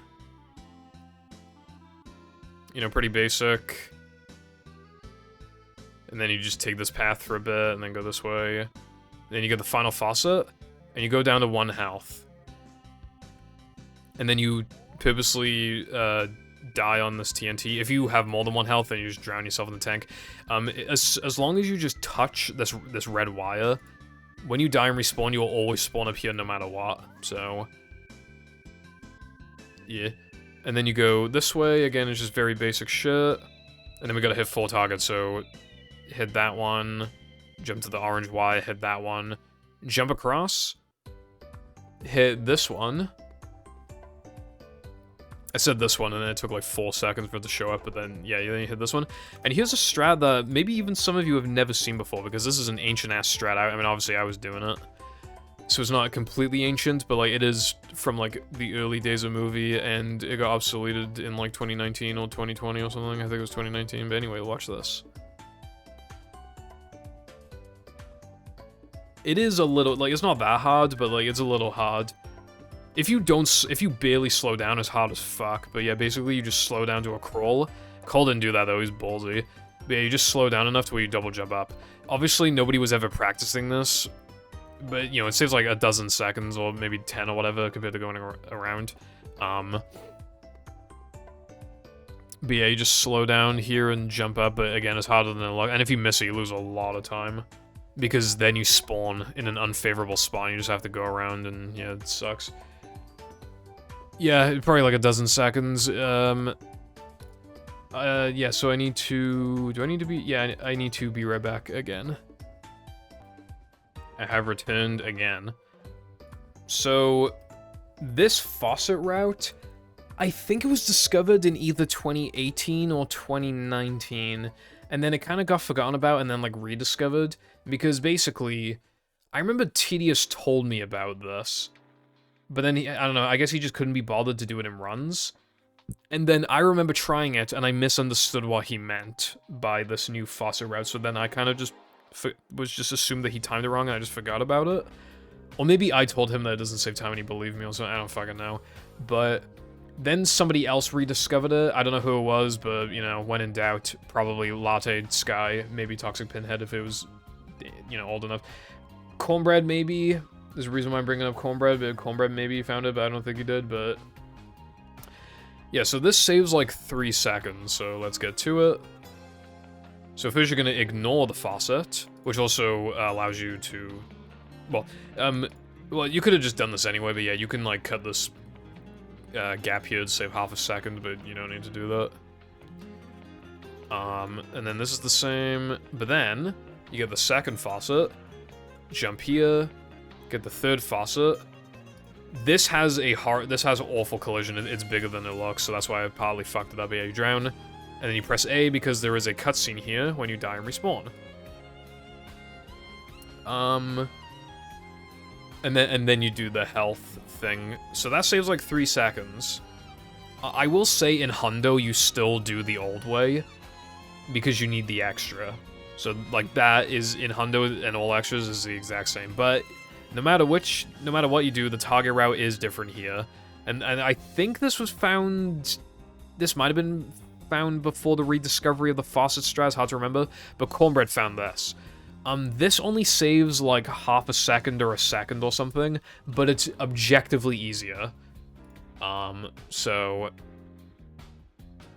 You know, pretty basic. And then you just take this path for a bit, and then go this way. Then you get the final faucet, and you go down to 1 health. And then you purposely die on this TNT. If you have more than 1 health, then you just drown yourself in the tank. As long as you just touch this red wire, when you die and respawn, you'll always spawn up here no matter what. So, yeah. And then you go this way. Again, it's just very basic shit. And then we gotta hit 4 targets, so hit that one, jump to the orange wire, hit that one, jump across, hit this one. I said this one, and then it took like 4 seconds for it to show up, but then, yeah, then you hit this one. And here's a strat that maybe even some of you have never seen before, because this is an ancient-ass strat. I mean, obviously, I was doing it. So it's not completely ancient, but, like, it is from, like, the early days of movie, and it got obsoleted in, like, 2019 or 2020 or something. I think it was 2019, but anyway, watch this. It is a little, like, it's not that hard, but, like, it's a little hard. If you barely slow down, it's hard as fuck. But yeah, basically you just slow down to a crawl. Cole didn't do that though, he's ballsy. But yeah, you just slow down enough to where you double jump up. Obviously, nobody was ever practicing this. But, you know, it saves like a dozen seconds or maybe 10 or whatever compared to going around. But yeah, you just slow down here and jump up, but again, it's harder than it looks. And if you miss it, you lose a lot of time. Because then you spawn in an unfavorable spot, and you just have to go around, and yeah, it sucks. Yeah, probably like a dozen seconds. Yeah, so I need to... Do I need to be... Yeah, I need to be right back again. I have returned again. So, this faucet route, I think it was discovered in either 2018 or 2019, and then it kind of got forgotten about and then, like, rediscovered, because basically, I remember Tedious told me about this, but then, I don't know, I guess he just couldn't be bothered to do it in runs, and then I remember trying it, and I misunderstood what he meant by this new faucet route, so then I kind of just assumed that he timed it wrong, and I just forgot about it. Or maybe I told him that it doesn't save time and he believed me or something, I don't fucking know. But then somebody else rediscovered it, I don't know who it was, but, you know, when in doubt, probably Latte Sky, maybe Toxic Pinhead if it was, you know, old enough. Cornbread, maybe. There's a reason why I'm bringing up Cornbread, but Cornbread maybe found it, but I don't think he did, but... Yeah, so this saves like 3 seconds, so let's get to it. So first you're going to ignore the faucet, which also allows you to... Well, you could have just done this anyway, but yeah, you can, like, cut this gap here to save half a second, but you don't need to do that. And then this is the same, but then you get the second faucet, jump here, get the third faucet. This has awful collision. It's bigger than it looks, so that's why I partly fucked it up. Yeah, you drown, and then you press A because there is a cutscene here when you die and respawn. And then you do the health thing. So that saves like 3 seconds. I will say in Hundo you still do the old way because you need the extra. So like that is in Hundo and all extras is the exact same. But no matter what you do, the target route is different here. And I think this was found. This might have been found before the rediscovery of the faucet strats. Hard to remember. But Cornbread found this. This only saves like half a second or a second or something, but it's objectively easier. So...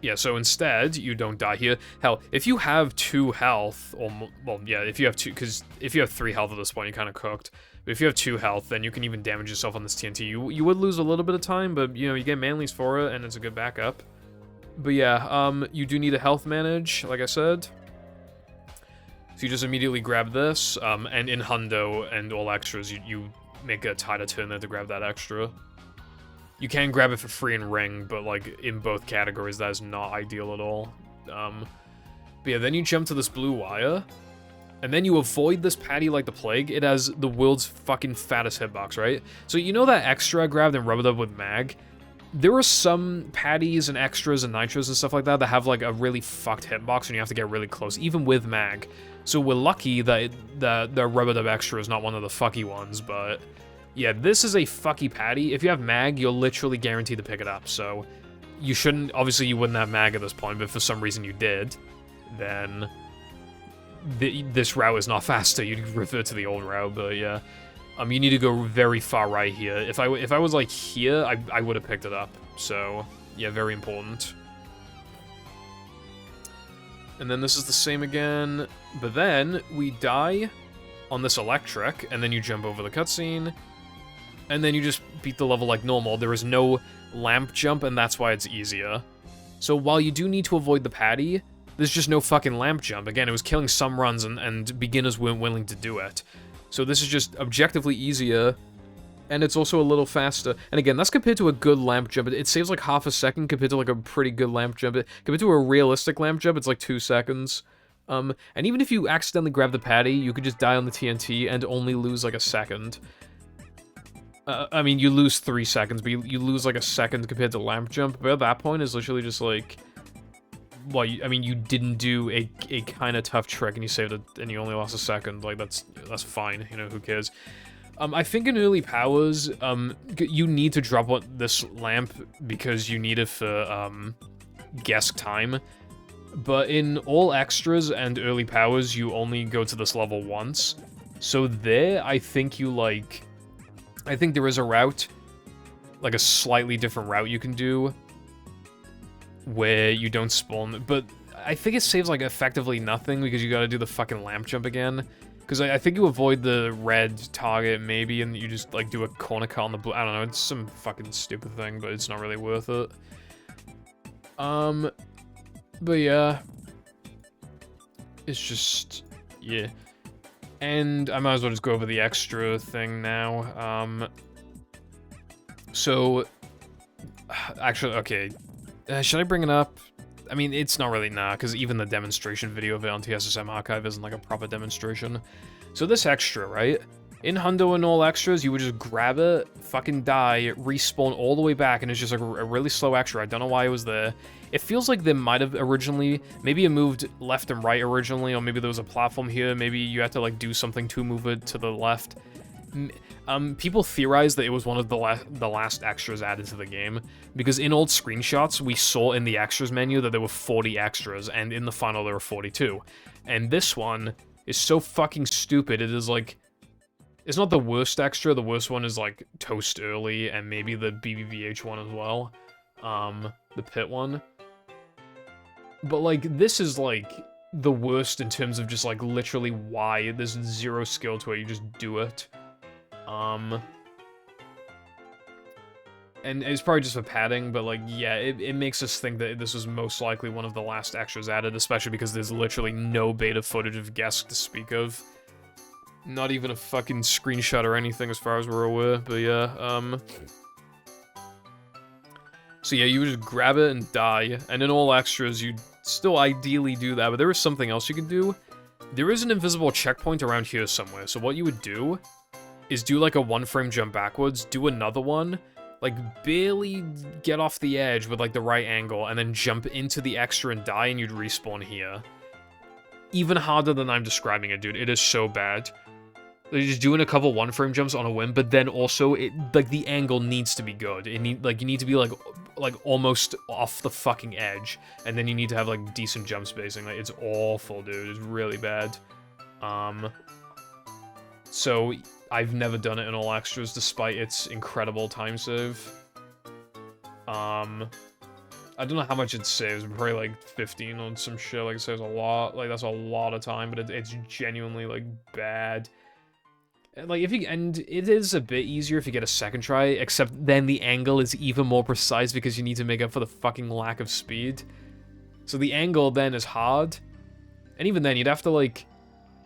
Yeah, so instead, you don't die here. Hell, if you have 2 health, or... Well, yeah, if you have 2, because if you have 3 health at this point, you're kind of cooked. But if you have 2 health, then you can even damage yourself on this TNT. You would lose a little bit of time, but, you know, you get manlies for it, and it's a good backup. But yeah, you do need a health manage, like I said. So you just immediately grab this, and in Hundo and all extras, you make a tighter turn there to grab that extra. You can grab it for free in Ring, but like in both categories, that is not ideal at all. But yeah, then you jump to this blue wire, and then you avoid this patty like the plague. It has the world's fucking fattest hitbox, right? So you know that extra I grabbed and rubbed it up with mag? There are some patties and extras and nitros and stuff like that that have like a really fucked hitbox and you have to get really close, even with mag. So we're lucky that the rubbed up extra is not one of the fucky ones, but yeah, this is a fucky patty. If you have mag, you're literally guaranteed to pick it up, so you shouldn't, obviously you wouldn't have mag at this point, but if for some reason you did, then this route is not faster. You'd revert to the old route, but yeah. You need to go very far right here. If I was like here, I would have picked it up. So yeah, very important. And then this is the same again, but then we die on this electric, and then you jump over the cutscene, and then you just beat the level like normal. There is no lamp jump, and that's why it's easier. So while you do need to avoid the patty, there's just no fucking lamp jump. Again, it was killing some runs, and beginners weren't willing to do it. So this is just objectively easier, and it's also a little faster. And again, that's compared to a good lamp jump. It saves like half a second compared to like a pretty good lamp jump. Compared to a realistic lamp jump, it's like 2 seconds. And even if you accidentally grab the patty, you could just die on the TNT and only lose like a second. I mean, you lose 3 seconds, but you lose like a second compared to lamp jump. But at that point, it's literally just like... Well, I mean, you didn't do a kind of tough trick and you saved it and you only lost a second. Like, that's fine, you know, who cares? I think in early powers, you need to drop this lamp because you need it for, guess time. But in all extras and early powers, you only go to this level once. So there, I think you, like... I think there is a route, like a slightly different route you can do. where you don't spawn, but I think it saves, like, effectively nothing because you gotta do the fucking lamp jump again. Because I think you avoid the red target, maybe, and you just, like, do a corner cut on the blue. I don't know, it's some fucking stupid thing, but it's not really worth it. But yeah. It's just, yeah. And I might as well just go over the extra thing now. So, actually, okay. Should I bring it up? I mean, it's not really, nah, because even the demonstration video of it on TSSM Archive isn't like a proper demonstration. So this extra, right? In Hundo and all extras, you would just grab it, fucking die, respawn all the way back, and it's just like a really slow extra. I don't know why it was there. It feels like they might have originally, maybe it moved left and right originally, or maybe there was a platform here, maybe you had to like do something to move it to the left. People theorize that it was one of the last extras added to the game, because in old screenshots, we saw in the extras menu that there were 40 extras, and in the final there were 42. And this one is so fucking stupid, it is like, it's not the worst extra, the worst one is like Toast Early, and maybe the BBVH one as well, the pit one. But like, this is like the worst in terms of just like literally why, there's zero skill to it, you just do it. And it's probably just for padding, but like, yeah, it makes us think that this was most likely one of the last extras added, especially because there's literally no beta footage of Gesk to speak of. Not even a fucking screenshot or anything as far as we're aware, but yeah, so yeah, you would just grab it and die, and in all extras, you'd still ideally do that, but there is something else you can do. There is an invisible checkpoint around here somewhere, so what you would do is do like a 1-frame jump backwards, do another one, like barely get off the edge with like the right angle, and then jump into the extra and die, and you'd respawn here. Even harder than I'm describing it, dude. It is so bad. They're just doing a couple 1-frame jumps on a whim, but then also, it like the angle needs to be good. You need to be like almost off the fucking edge, and then you need to have like decent jump spacing. Like, it's awful, dude. It's really bad. So I've never done it in all extras, despite its incredible time save. I don't know how much it saves, probably like 15 on some shit. Like, it saves a lot. Like, that's a lot of time, but it's genuinely like bad. Like, and it is a bit easier if you get a second try, except then the angle is even more precise because you need to make up for the fucking lack of speed. So the angle then is hard, and even then you'd have to like,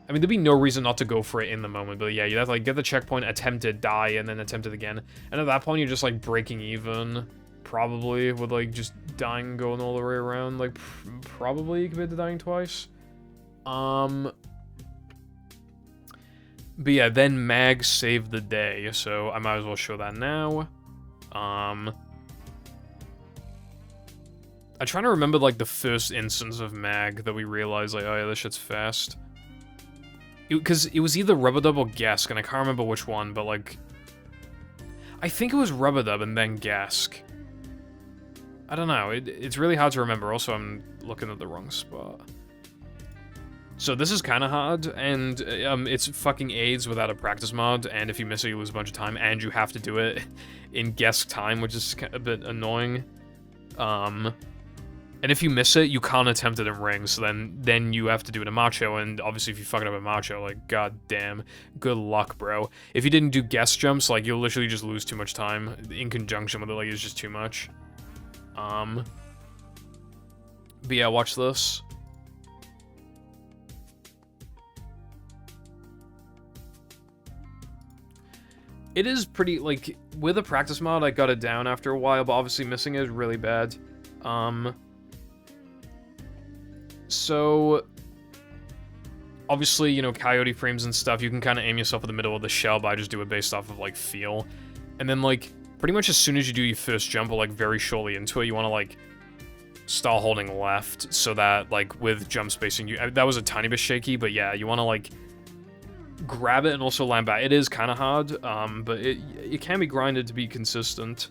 I mean, there'd be no reason not to go for it in the moment, but yeah, you'd have to like get the checkpoint, attempt it, die, and then attempt it again. And at that point, you're just like breaking even, probably, with like just dying going all the way around, like probably compared to dying twice. But yeah, then Mag saved the day, so I might as well show that now. I'm trying to remember, like, the first instance of Mag that we realized, like, oh yeah, this shit's fast. Because it was either Rubber Dub or Gesk, and I can't remember which one, but, like, I think it was Rubber Dub and then Gesk. I don't know, it's really hard to remember. Also, I'm looking at the wrong spot. So this is kind of hard, and it's fucking AIDS without a practice mod, and if you miss it, you lose a bunch of time, and you have to do it in Gesk time, which is a bit annoying. And if you miss it, you can't attempt it in Ring, so then you have to do it in Macho, and obviously if you fuck it up in Macho, like, god damn, good luck, bro. If you didn't do guest jumps, like, you'll literally just lose too much time in conjunction with it, like, it's just too much. But yeah, watch this. It is pretty, like, with a practice mod, I got it down after a while, but obviously missing it is really bad. So, obviously, you know, coyote frames and stuff, you can kind of aim yourself in the middle of the shell, but I just do it based off of, like, feel. And then, like, pretty much as soon as you do your first jump, or, like, very shortly into it, you want to, like, start holding left, so that, like, with jump spacing, that was a tiny bit shaky, but yeah, you want to, like, grab it and also land back. It is kind of hard, but it can be grinded to be consistent.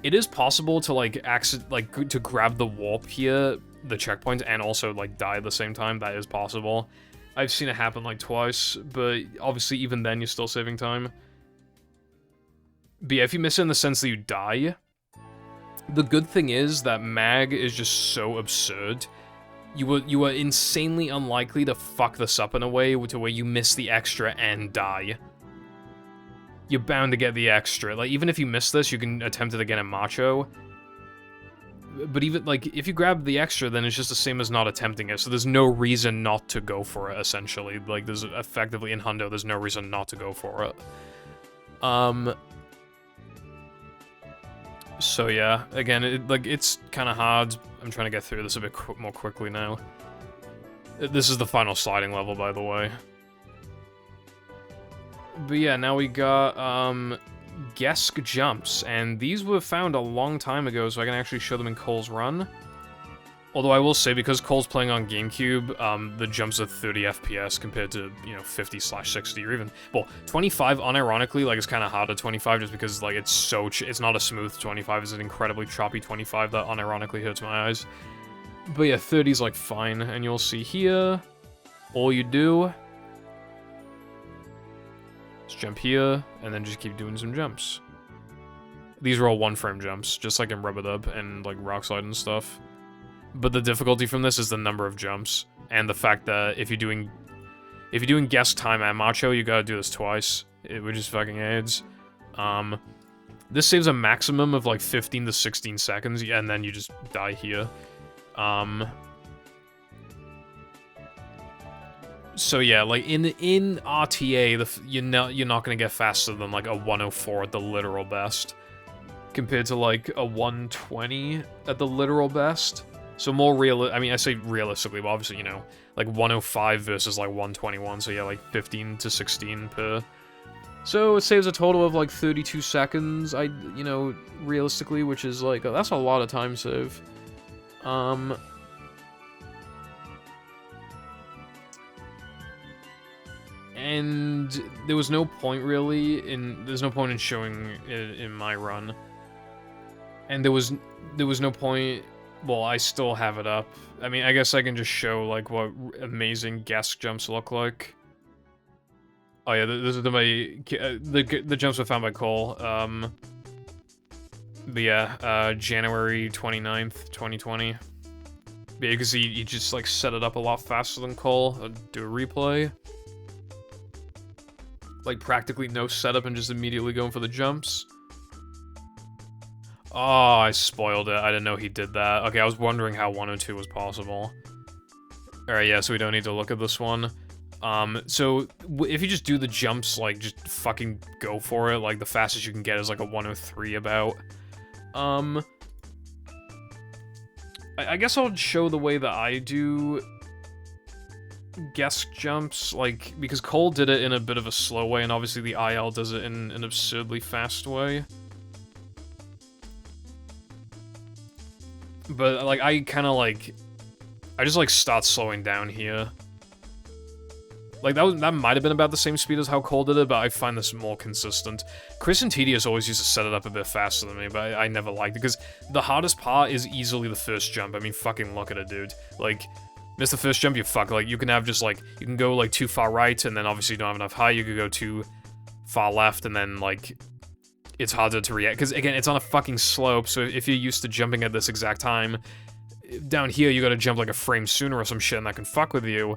It is possible to like to grab the warp here, the checkpoint, and also like die at the same time. That is possible. I've seen it happen like twice, but obviously even then you're still saving time. But yeah, if you miss it in the sense that you die, The good thing is that mag is just so absurd. You are insanely unlikely to fuck this up in a way to where you miss the extra and die. You're bound to get the extra. Like, even if you miss this, you can attempt it again at Macho. But even, like, if you grab the extra, then it's just the same as not attempting it, so there's no reason not to go for it, essentially. Like, there's effectively, in Hundo, there's no reason not to go for it. So yeah, again, it's kind of hard. I'm trying to get through this a bit more quickly now. This is the final sliding level, by the way. But yeah, now we got, Gesk jumps, and these were found a long time ago, so I can actually show them in Cole's run. Although I will say, because Cole's playing on GameCube, the jumps are 30 FPS compared to, you know, 50/60, or even, well, 25, unironically, like, it's kind of hard at 25, just because, like, it's so, it's not a smooth 25, it's an incredibly choppy 25 that unironically hurts my eyes. But yeah, 30's, like, fine, and you'll see here, all you do is jump here, and then just keep doing some jumps. These are all one-frame jumps, just like in Rub-a-Dub and, like, Rock Slide and stuff. But the difficulty from this is the number of jumps, and the fact that if you're doing guest time at Macho, you gotta do this twice, which is fucking AIDS. This saves a maximum of like 15 to 16 seconds, and then you just die here. So yeah, like in RTA, you're not gonna get faster than like a 104 at the literal best, compared to like a 120 at the literal best. So more I mean, I say realistically, but obviously, you know, like 105 versus like 121, so yeah, like 15 to 16 per. So it saves a total of like 32 seconds, you know, realistically, which is like, that's a lot of time save. And there was no point really there's no point in showing it in my run. And there was no point. Well, I still have it up. I mean, I guess I can just show, like, what amazing Gesk jumps look like. Oh yeah, this is the jumps were found by Cole. But yeah, January 29th, 2020. Yeah, you can see he just, like, set it up a lot faster than Cole. I'll do a replay. Like, practically no setup and just immediately going for the jumps. Oh, I spoiled it. I didn't know he did that. Okay, I was wondering how 102 was possible. Alright, yeah, so we don't need to look at this one. So, if you just do the jumps, like, just fucking go for it, like, the fastest you can get is, like, a 103 about. I guess I'll show the way that I do Gesk jumps, like, because Cole did it in a bit of a slow way, and obviously the IL does it in an absurdly fast way. But, like, I kind of, like, I just, like, start slowing down here. Like, that might have been about the same speed as how Cole did it, but I find this more consistent. Chris and Tedious always used to set it up a bit faster than me, but I never liked it, because the hardest part is easily the first jump. I mean, fucking look at it, dude. Like, miss the first jump, you fuck. Like, you can have just, like, you can go, like, too far right, and then obviously you don't have enough height, you could go too far left, and then, like, it's harder to react, because, again, it's on a fucking slope, so if you're used to jumping at this exact time, down here you gotta jump, like, a frame sooner or some shit, and that can fuck with you.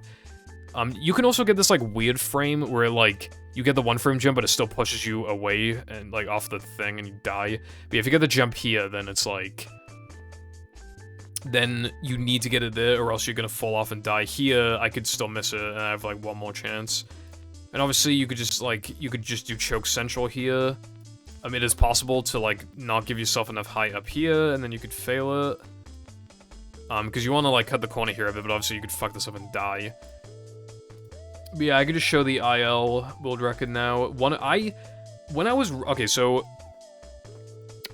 You can also get this, like, weird frame where, like, you get the one frame jump, but it still pushes you away and, like, off the thing, and you die. But yeah, if you get the jump here, then it's, like, then you need to get it there, or else you're gonna fall off and die. Here, I could still miss it, and I have, like, one more chance. And obviously, you could just, like, you could just do choke central here. I mean, it's possible to, like, not give yourself enough height up here, and then you could fail it. Because you want to, like, cut the corner here a bit, but obviously you could fuck this up and die. But yeah, I could just show the IL world record now. When I was... Okay, so...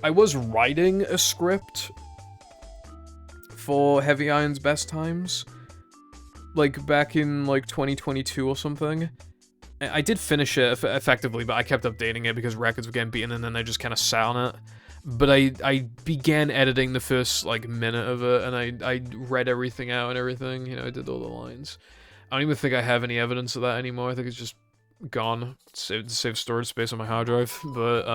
I was writing a script for Heavy Iron's best times. Like, back in, like, 2022 or something. I did finish it effectively, but I kept updating it because records were getting beaten, and then I just kind of sat on it. But I began editing the first, like, minute of it, and I read everything out and everything. You know, I did all the lines. I don't even think I have any evidence of that anymore. I think it's just gone. Save storage space on my hard drive. But,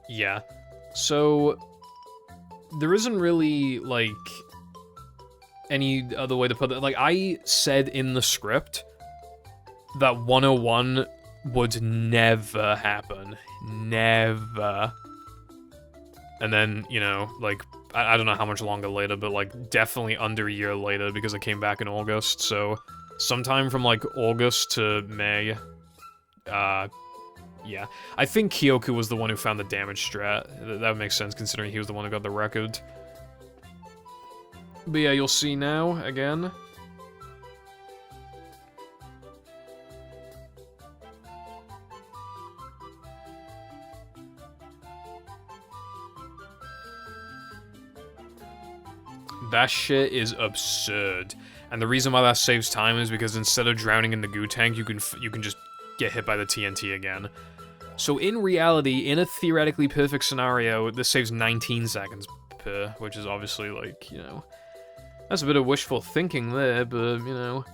Yeah. So, there isn't really, like, any other way to put it. Like, I said in the script that 101 would never happen. Never. And then, you know, like, I don't know how much longer later, but, like, definitely under a year later, because I came back in August, so sometime from, like, August to May, yeah. I think Kyoku was the one who found the damage strat. That makes sense, considering he was the one who got the record. But yeah, you'll see now, again. That shit is absurd. And the reason why that saves time is because instead of drowning in the goo tank, you can just get hit by the TNT again. So in reality, in a theoretically perfect scenario, this saves 19 seconds per, which is obviously, like, you know, that's a bit of wishful thinking there, but, you know,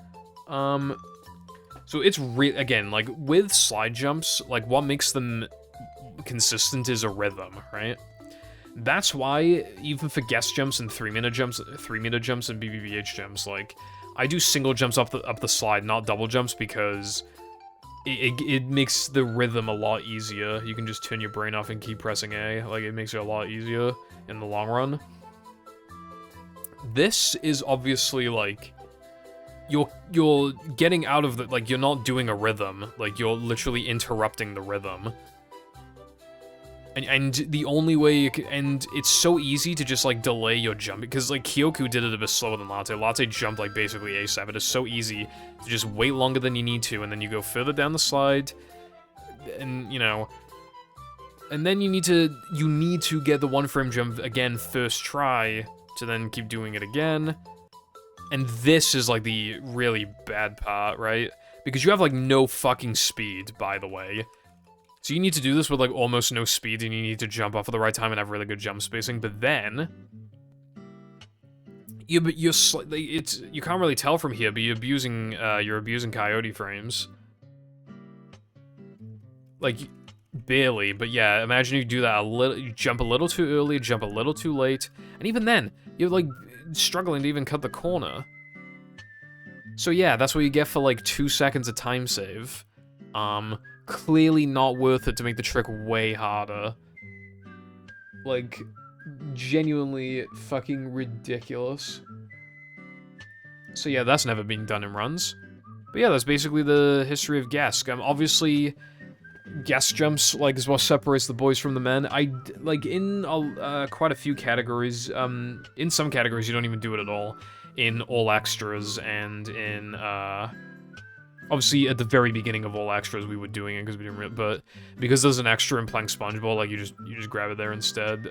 so it's again, like, with slide jumps, like, what makes them consistent is a rhythm, right? That's why, even for guest jumps and 3-meter jumps and BBBH jumps, like, I do single jumps up the slide, not double jumps, because it makes the rhythm a lot easier. You can just turn your brain off and keep pressing A. Like, it makes it a lot easier in the long run. This is obviously, like, you're getting out of the, like, you're not doing a rhythm. Like, you're literally interrupting the rhythm. And the only way you can, and it's so easy to just, like, delay your jump, because, like, Kyoku did it a bit slower than Latte. Latte jumped, like, basically ASAP. It is so easy to just wait longer than you need to, and then you go further down the slide, and, you know, and then you need to get the 1-frame jump again first try, to then keep doing it again, and this is, like, the really bad part, right? Because you have, like, no fucking speed, by the way. So you need to do this with, like, almost no speed, and you need to jump off at the right time and have really good jump spacing, but then you can't really tell from here, but you're abusing coyote frames. Like, barely, but yeah, imagine you do that you jump a little too early, jump a little too late, and even then, you're, like, struggling to even cut the corner. So yeah, that's what you get for, like, 2 seconds of time save. Clearly not worth it to make the trick way harder. Like, genuinely fucking ridiculous. So yeah, that's never been done in runs. But yeah, that's basically the history of Gask. Obviously, guest jumps, like, is what separates the boys from the men. Like, in quite a few categories, in some categories you don't even do it at all. In all extras and in, obviously, at the very beginning of all extras, we were doing it because we didn't. But because there's an extra in playing SpongeBob, like, you just grab it there instead.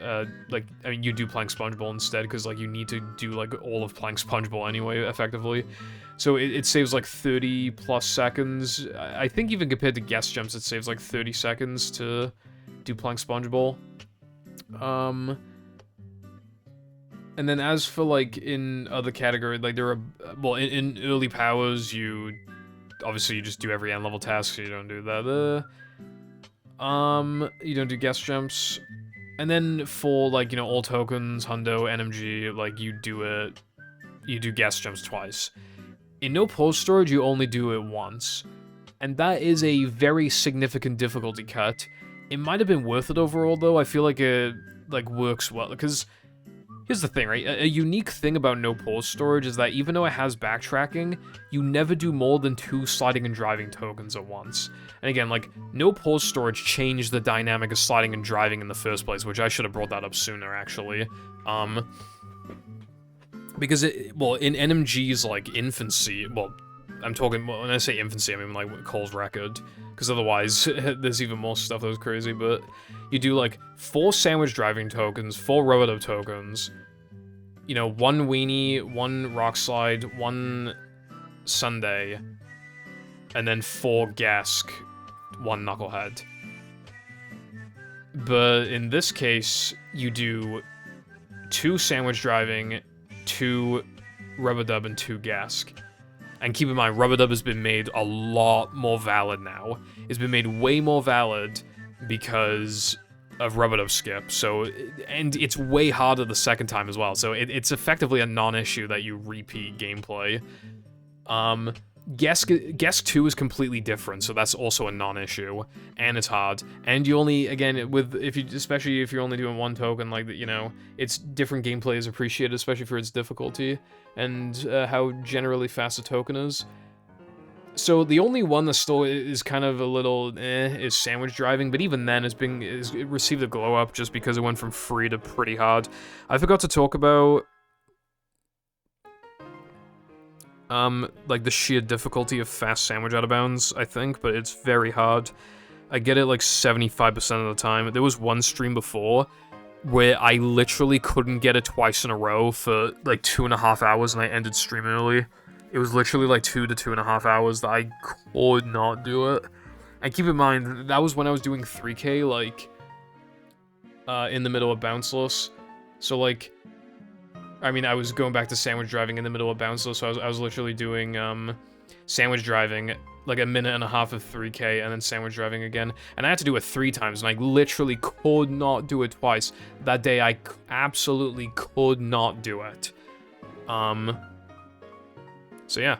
Like, I mean, you do playing SpongeBob instead because, like, you need to do, like, all of playing SpongeBob anyway, effectively. So it saves, like, 30 plus seconds. I think even compared to guest jumps, it saves, like, 30 seconds to do playing SpongeBob. And then as for, like, in other categories, like, there are, well, in early powers, obviously, you just do every end level task, so you don't do that. You don't do guest jumps. And then for, like, you know, all tokens, Hundo, NMG, like, you do guest jumps twice. In no pause storage, you only do it once. And that is a very significant difficulty cut. It might have been worth it overall, though. I feel like it, like, works well, because here's the thing, right? A unique thing about no pause storage is that even though it has backtracking, you never do more than 2 sliding and driving tokens at once. And again, like, no pause storage changed the dynamic of sliding and driving in the first place, which I should have brought that up sooner, actually. Because well, in NMG's, like, infancy, well, I'm talking, when I say infancy, I mean, like, Cole's record, because otherwise, there's even more stuff that was crazy, but you do, like, 4 sandwich driving tokens, 4 rubber tokens, you know, 1 Weenie, 1 rock slide, 1 Sunday, and then 4 Gask, 1 Knucklehead. But in this case, you do 2 sandwich driving, 2 rubber dub, and 2 Gask. And keep in mind, rubber dub has been made a lot more valid now. It's been made way more valid because rub-a-dub skip, so, and it's way harder the second time as well, so it's effectively a non-issue that you repeat gameplay. Guess 2 is completely different, so that's also a non-issue, and it's hard, and you only, again, especially if you're only doing one token, like, you know, it's different gameplay is appreciated, especially for its difficulty, and how generally fast a token is. So the only one that still is kind of a little is sandwich driving, but even then it received a glow up just because it went from free to pretty hard. I forgot to talk about like the sheer difficulty of fast sandwich out of bounds, I think, but it's very hard. I get it like 75% of the time. There was one stream before where I literally couldn't get it twice in a row for like 2.5 hours and I ended stream early. It was literally like 2 to 2.5 hours that I could not do it. And keep in mind, that was when I was doing 3K, like, in the middle of bounceless. So, like, I mean, I was going back to sandwich driving in the middle of bounceless, so I was literally doing, sandwich driving, like a minute and a half of 3K, and then sandwich driving again. And I had to do it 3 times, and I literally could not do it twice. That day, I absolutely could not do it. So yeah.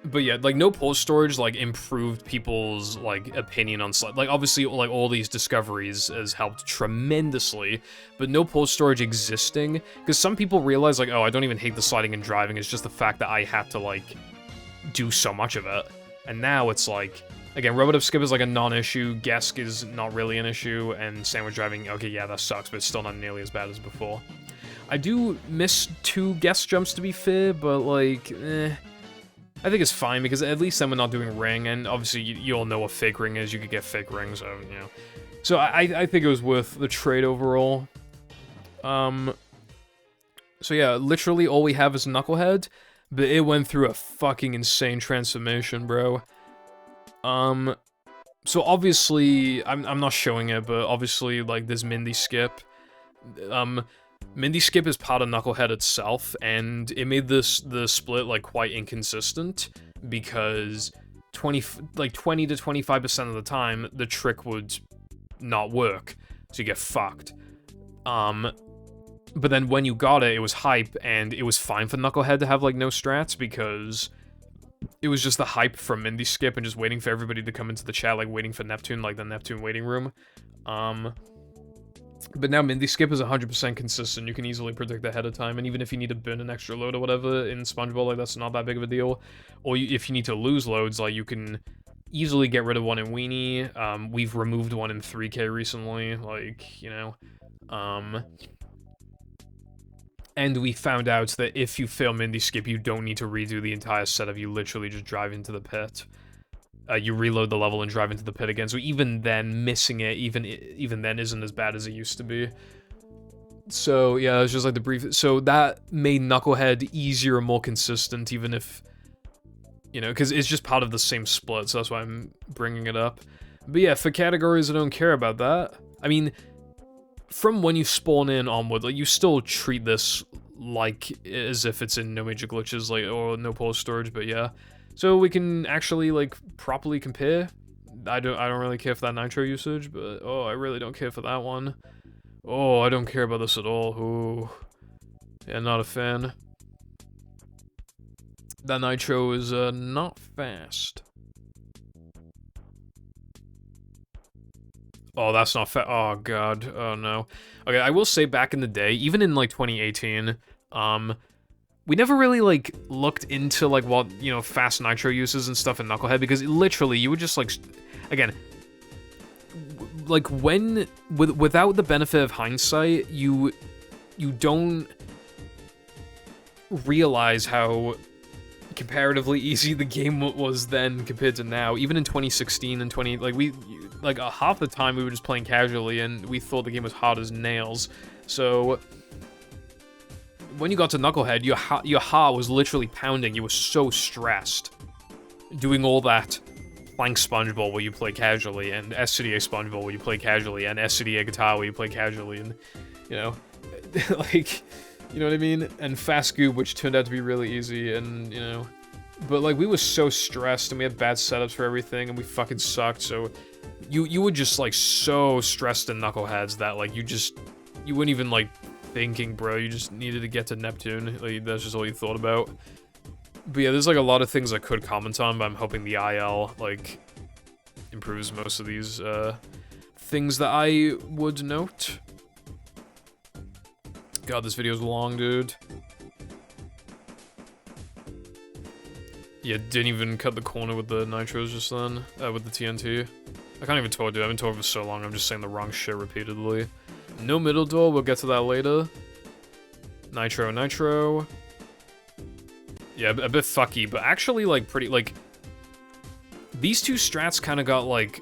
But yeah, like, no pulse storage, like, improved people's, like, opinion on slide. Like, obviously, like, all these discoveries has helped tremendously, but no pulse storage existing, because some people realize, like, oh, I don't even hate the sliding and driving, it's just the fact that I have to, like, do so much of it. And now it's like, again, rub-a-dub skip is like a non-issue, Gesk is not really an issue, and sandwich driving, okay, yeah, that sucks, but it's still not nearly as bad as before. I do miss 2 Gesk jumps, to be fair, but, like, I think it's fine, because at least then we're not doing ring, and obviously you all know what fake ring is, you could get fake ring, so, you know. So I think it was worth the trade overall. So yeah, literally all we have is Knucklehead, but it went through a fucking insane transformation, bro. So obviously, I'm not showing it, but obviously, like, there's Mindy Skip. Mindy Skip is part of Knucklehead itself, and it made the split, like, quite inconsistent, because 20 to 25% of the time, the trick would not work, so you get fucked. But then when you got it, it was hype, and it was fine for Knucklehead to have, like, no strats, because it was just the hype from Mindy Skip and just waiting for everybody to come into the chat, like, waiting for Neptune, like, the Neptune waiting room. But now Mindy Skip is 100% consistent, you can easily predict ahead of time, and even if you need to burn an extra load or whatever in SpongeBob, like, that's not that big of a deal. Or if you need to lose loads, like, you can easily get rid of one in Weenie. We've removed one in 3K recently, like, you know. And we found out that if you fail Mindy Skip, you don't need to redo the entire setup, you literally just drive into the pit. You reload the level and drive into the pit again, so even then, missing it, even then, isn't as bad as it used to be. So, yeah, it was just like the brief... So that made Knucklehead easier and more consistent, even if... You know, because it's just part of the same split, so that's why I'm bringing it up. But yeah, for categories, I don't care about that. I mean, from when you spawn in onward, like, you still treat this like as if it's in no major glitches, like, or no pulse storage, but yeah. So we can actually, like, properly compare. I don't really care for that nitro usage, but oh, I really don't care for that one. Oh, I don't care about this at all. Ooh. Yeah, not a fan. That nitro is not fast. Oh, that's not oh god, oh no. Okay, I will say back in the day, even in, like, 2018, we never really, like, looked into, like, what, you know, fast nitro uses and stuff in Knucklehead, because literally, you would just, like, again, like, when, without the benefit of hindsight, you don't realize how comparatively easy the game was then compared to now. Even in 2016 and half the time we were just playing casually, and we thought the game was hard as nails, so... When you got to Knucklehead, your heart was literally pounding. You were so stressed. Doing all that Plank SpongeBob where you play casually, and SCDA SpongeBob where you play casually, and SCDA Guitar where you play casually, and, you know, like, you know what I mean? And Fast Goob, which turned out to be really easy, and, you know, But, like, we were so stressed, and we had bad setups for everything, and we fucking sucked, so... You were just, like, so stressed in Knuckleheads that, like, you weren't even, like, thinking, bro. You just needed to get to Neptune. Like, that's just all you thought about. But yeah, there's, like, a lot of things I could comment on, but I'm hoping the IL, like, improves most of these, things that I would note. God, this video's long, dude. Yeah, didn't even cut the corner with the nitros just then, with the TNT. I can't even talk, dude. I've been talking for so long, I'm just saying the wrong shit repeatedly. No middle door, we'll get to that later. Nitro, nitro. Yeah, a bit fucky, but actually, like, pretty, like... These two strats kind of got, like...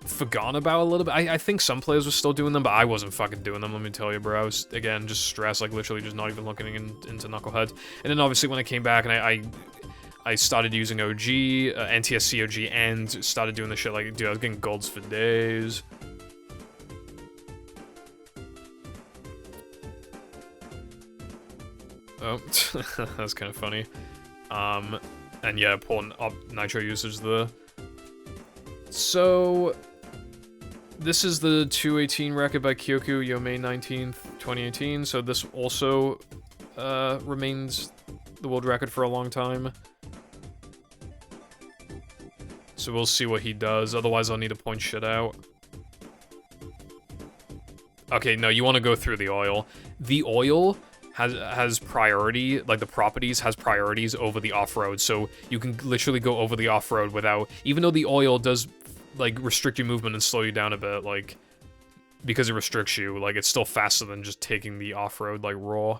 forgotten about a little bit. I think some players were still doing them, but I wasn't fucking doing them, let me tell you, bro. I was, again, just stressed, like, literally just not even looking into Knucklehead. And then, obviously, when I came back and I started using OG, NTSC OG, and started doing the shit, like, dude, I was getting golds for days. Oh, that's kind of funny. And yeah, pulling up nitro usage there. So... This is the 218 record by Kyoku, May 19th, 2018, so this also remains the world record for a long time. So we'll see what he does, otherwise I'll need to point shit out. Okay, no, you want to go through the oil. The oil has priority, like the properties has priorities over the off-road, so you can literally go over the off-road without, even though the oil does like restrict your movement and slow you down a bit, like because it restricts you, like it's still faster than just taking the off-road like raw.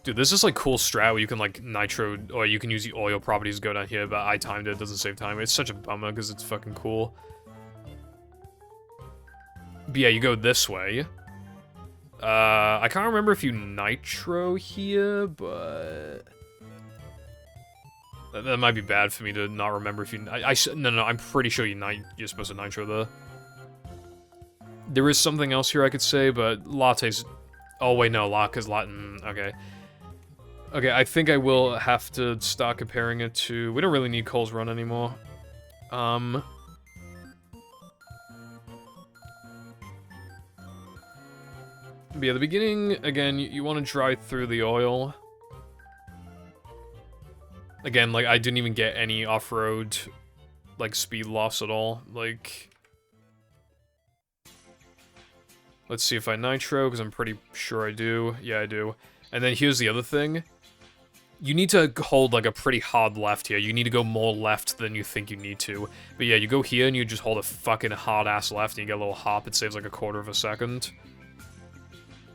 Dude, this is like cool strat where you can like nitro, or you can use the oil properties to go down here, but I timed it, it doesn't save time. It's such a bummer because it's fucking cool. But yeah, you go this way. I can't remember if you nitro here, but... That might be bad for me to not remember if you... No, I'm pretty sure you're supposed to nitro there. There is something else here I could say, but latte's... Oh, wait, no, because Latin... Okay. Okay, I think I will have to start comparing it to... We don't really need Cole's Run anymore. But yeah, the beginning, again, you want to drive through the oil. Again, like, I didn't even get any off-road, like, speed loss at all. Like... Let's see if I nitro, because I'm pretty sure I do. Yeah, I do. And then here's the other thing. You need to hold, like, a pretty hard left here. You need to go more left than you think you need to. But yeah, you go here and you just hold a fucking hard-ass left and you get a little hop. It saves, like, a quarter of a second.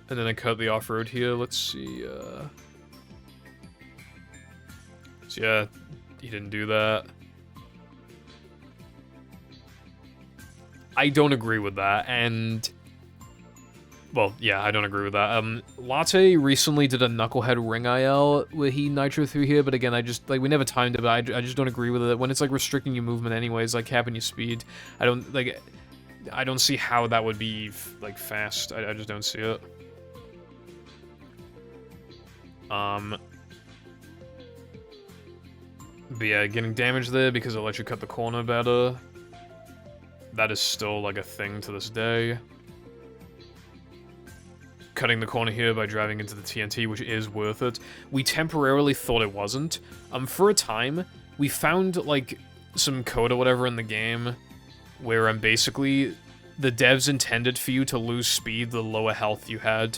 And then I cut the off-road here. Let's see, So yeah, he didn't do that. I don't agree with that, and... Well, yeah, I don't agree with that. Latte recently did a Knucklehead ring IL where he nitro through here, but again, I just, like, we never timed it, but I just don't agree with it. When it's, like, restricting your movement anyways, like, capping your speed, I don't see how that would be, like, fast. I just don't see it. But yeah, getting damage there because it lets you cut the corner better. That is still, like, a thing to this day. Cutting the corner here by driving into the TNT, which is worth it. We temporarily thought it wasn't. For a time, we found, like, some code or whatever in the game where, basically, the devs intended for you to lose speed the lower health you had.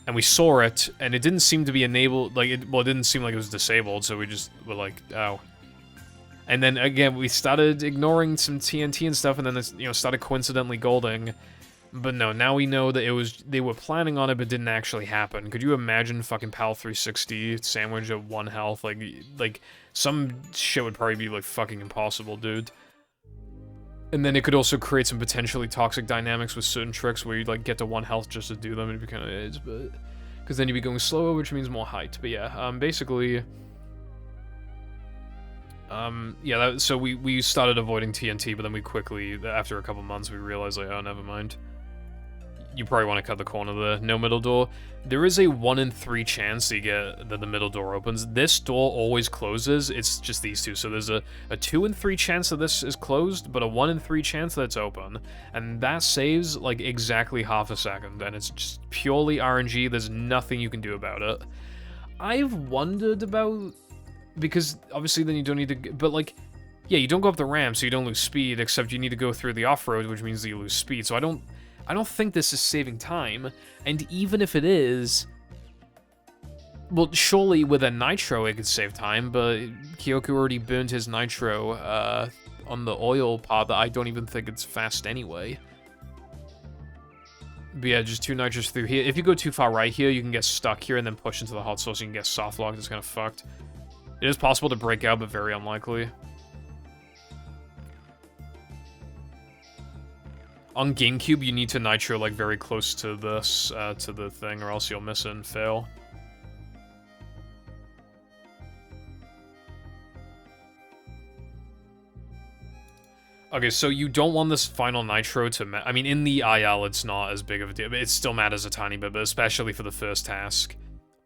And we saw it, and it didn't seem to be enabled, like, it didn't seem like it was disabled, so we just were like, oh. And then, again, we started ignoring some TNT and stuff, and then, this, you know, started coincidentally golding. But no, now we know that they were planning on it, but didn't actually happen. Could you imagine fucking PAL 360 sandwich at 1 health? Like, some shit would probably be, like, fucking impossible, dude. And then it could also create some potentially toxic dynamics with certain tricks where you'd, like, get to 1 health just to do them. It'd be kind of AIDS, but... Because then you'd be going slower, which means more height. But yeah, basically... yeah, so we started avoiding TNT, but then we quickly, after a couple months, we realized, like, oh, never mind. you probably want to cut the corner there. No middle door. There is a 1 in 3 chance that you get that the middle door opens. This door always closes. It's just these two. So there's a 2 in 3 chance that this is closed, but a 1 in 3 chance that it's open. And that saves like exactly half a second. And it's just purely RNG. There's nothing you can do about it. I've wondered about, because obviously then you don't need to, but like, yeah, you don't go up the ramp, so you don't lose speed, except you need to go through the off-road, which means that you lose speed. So I don't think this is saving time, and even if it is, well, surely with a nitro it could save time, but Kyoku already burned his nitro on the oil part that I don't even think it's fast anyway. But yeah, just 2 nitros through here. If you go too far right here, you can get stuck here and then push into the hot source, you can get soft locked. It's kind of fucked. It is possible to break out, but very unlikely. On GameCube, you need to nitro like very close to this, to the thing, or else you'll miss it and fail. Okay, so you don't want this final nitro to I mean, in the IL, it's not as big of a deal, but it still matters a tiny bit, but especially for the first task.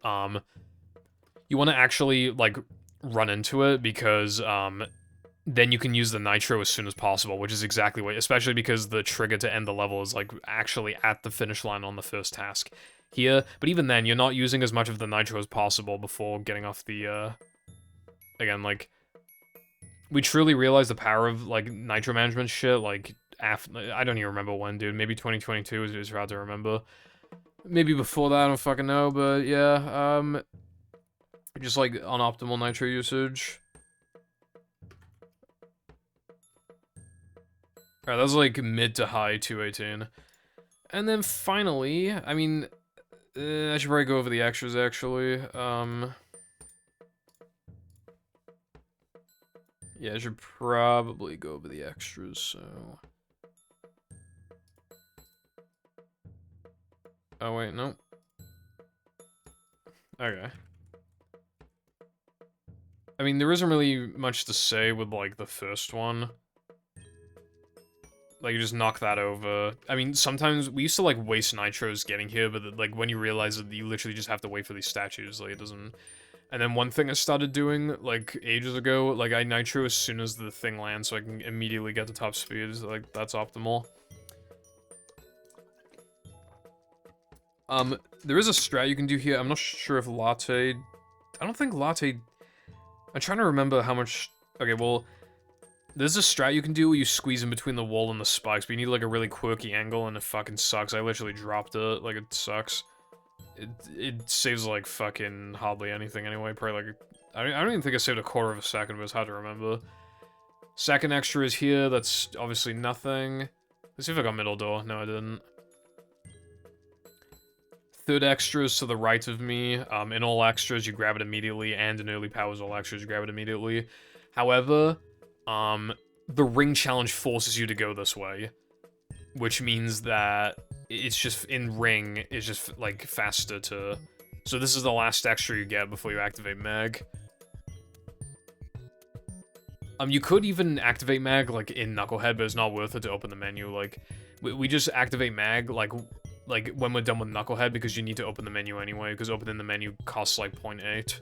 You want to actually, like, run into it, because, then you can use the nitro as soon as possible, which is exactly what, especially because the trigger to end the level is, like, actually at the finish line on the first task here. But even then, you're not using as much of the nitro as possible before getting off the, again, like, we truly realized the power of, like, nitro management shit, like, after, I don't even remember when, dude. Maybe 2022 is hard to remember. Maybe before that, I don't fucking know, but yeah, just, like, unoptimal nitro usage. Alright, that was, like, mid to high 218. And then finally, I mean, I should probably go over the extras, actually. Yeah, I should probably go over the extras, so... Oh, wait, no. Okay. I mean, there isn't really much to say with, like, the first one. Like, you just knock that over. I mean, sometimes, we used to, like, waste nitros getting here, but, like, when you realize that you literally just have to wait for these statues, like, it doesn't... And then one thing I started doing, like, ages ago, like, I nitro as soon as the thing lands, so I can immediately get to top speeds. Like, that's optimal. There is a strat you can do here. I'm not sure if latte... I don't think latte... I'm trying to remember how much... Okay, well... There's a strat you can do where you squeeze in between the wall and the spikes, but you need, like, a really quirky angle, and it fucking sucks. I literally dropped it. Like, it sucks. It saves, like, fucking hardly anything anyway. Probably, like... I don't even think I saved a quarter of a second, but it's hard to remember. Second extra is here. That's obviously nothing. Let's see if I got middle door. No, I didn't. Third extra is to the right of me. In all extras, you grab it immediately, and in early powers, all extras, you grab it immediately. However, the ring challenge forces you to go this way, which means that it's just, in ring, it's just, like, faster to... So this is the last extra you get before you activate mag. You could even activate mag, like, in Knucklehead, but it's not worth it to open the menu. Like, we just activate mag, like, when we're done with Knucklehead, because you need to open the menu anyway, because opening the menu costs, like, 0.8.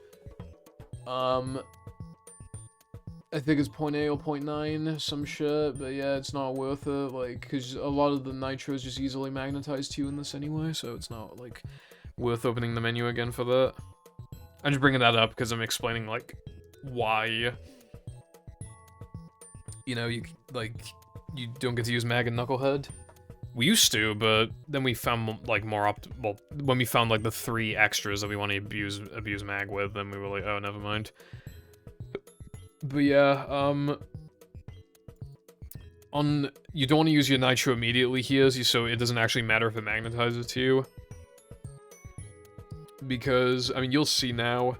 I think it's 0.8 or 0.9, some shit, but yeah, it's not worth it, like, because a lot of the nitros just easily magnetize to you in this anyway, so it's not, like, worth opening the menu again for that. I'm just bringing that up because I'm explaining, like, why, you know, you don't get to use mag and Knucklehead. We used to, but then we found, like, more well, when we found, like, the 3 extras that we want to abuse mag with, then we were like, oh, never mind. But yeah, you don't want to use your nitro immediately here, so it doesn't actually matter if it magnetizes to you. Because, I mean, you'll see now.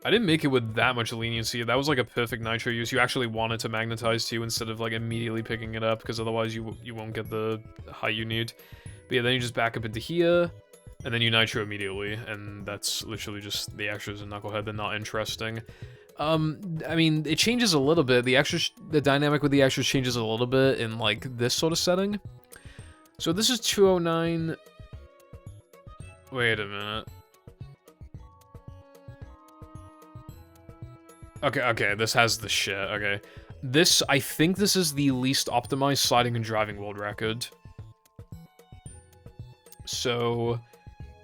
I didn't make it with that much leniency. That was like a perfect nitro use. You actually want it to magnetize to you instead of like immediately picking it up, because otherwise you won't get the high you need. But yeah, then you just back up into here, and then you nitro immediately, and that's literally just the extras in Knucklehead. They're not interesting. I mean, it changes a little bit. The dynamic with the extras changes a little bit in, like, this sort of setting. So this is 209... Wait a minute. Okay, this has the shit, okay. I think this is the least optimized sliding and driving world record. So,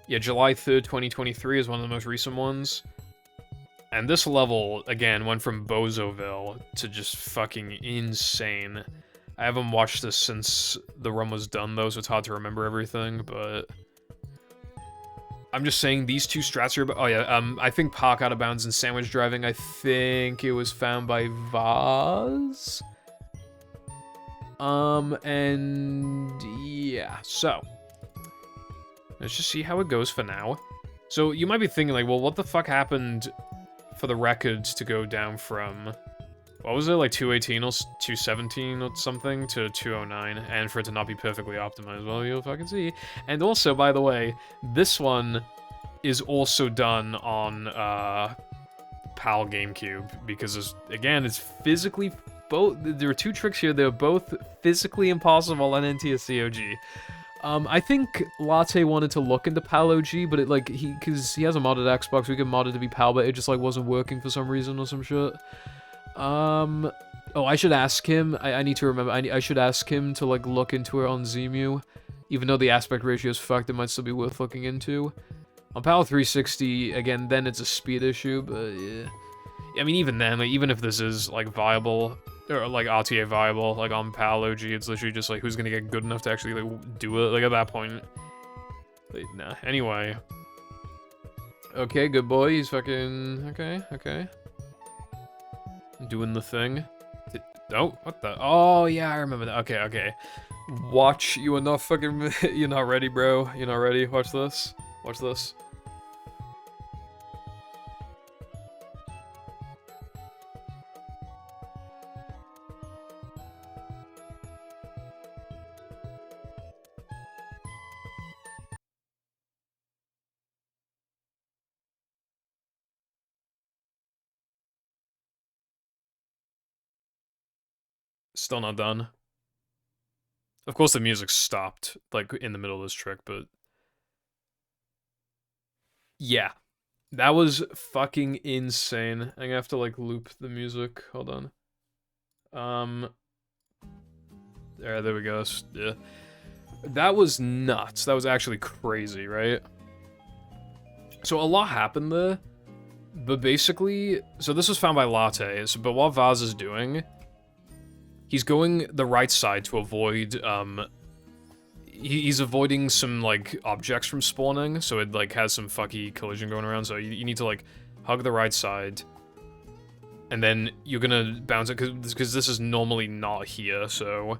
yeah, July 3rd, 2023 is one of the most recent ones. And this level, again, went from Bozoville to just fucking insane. I haven't watched this since the run was done, though, so it's hard to remember everything, but... I'm just saying these two strats are... Oh, yeah, I think Park Out of Bounds and Sandwich Driving, I think it was found by Vaz? And... yeah, so... let's just see how it goes for now. So, you might be thinking, like, well, what the fuck happened for the records to go down from... what was it, like 218 or 217 or something to 209, and for it to not be perfectly optimized? Well, you'll fucking see. And also, by the way, this one is also done on PAL GameCube, because, again, it's physically... there are two tricks here, they're both physically impossible on NTSC OG. I think Latte wanted to look into PAL OG, but because he has a modded Xbox, we could mod it to be PAL, but it just, like, wasn't working for some reason or some shit. Oh, I should ask him. I need to remember. I should ask him to, like, look into it on Zemu. Even though the aspect ratio is fucked, it might still be worth looking into. On PAL 360, again, then it's a speed issue, but yeah. I mean, even then, like, even if this is, like, viable, or, like, RTA viable, like, on PAL OG, it's literally just, like, who's gonna get good enough to actually, like, do it? Like, at that point. Like, nah. Anyway. Okay, good boy. He's fucking... okay. Doing the thing. Oh, what the? Oh, yeah, I remember that. Okay. Watch. You are not fucking... you're not ready, bro. You're not ready. Watch this. Watch this. Still not done. Of course, the music stopped, like, in the middle of this trick, but... yeah. That was fucking insane. I'm gonna have to, like, loop the music. Hold on. There we go. Yeah. That was nuts. That was actually crazy, right? So a lot happened there. But basically... so this was found by Latte. But what Vaz is doing... he's going the right side to avoid, he's avoiding some, like, objects from spawning, so it, like, has some fucky collision going around, so you need to, like, hug the right side, and then you're gonna bounce it, because this is normally not here, so...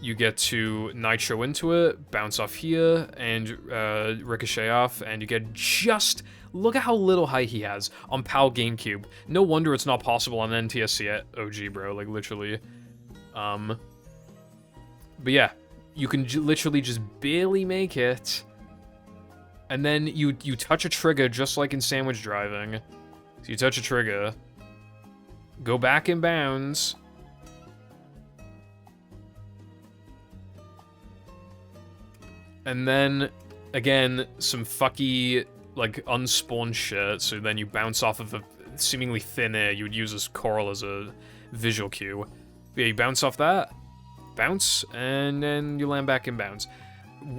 you get to nitro into it, bounce off here, and ricochet off, and you get just... look at how little height he has on PAL GameCube. No wonder it's not possible on NTSC OG, bro. Like, literally. But yeah, you can literally just barely make it. And then you touch a trigger just like in Sandwich Driving. So you touch a trigger. Go back in bounds. And then, again, some fucky... like, unspawned shit, so then you bounce off of a seemingly thin air. You would use as coral as a visual cue. But yeah, you bounce off that, bounce, and then you land back in bounds.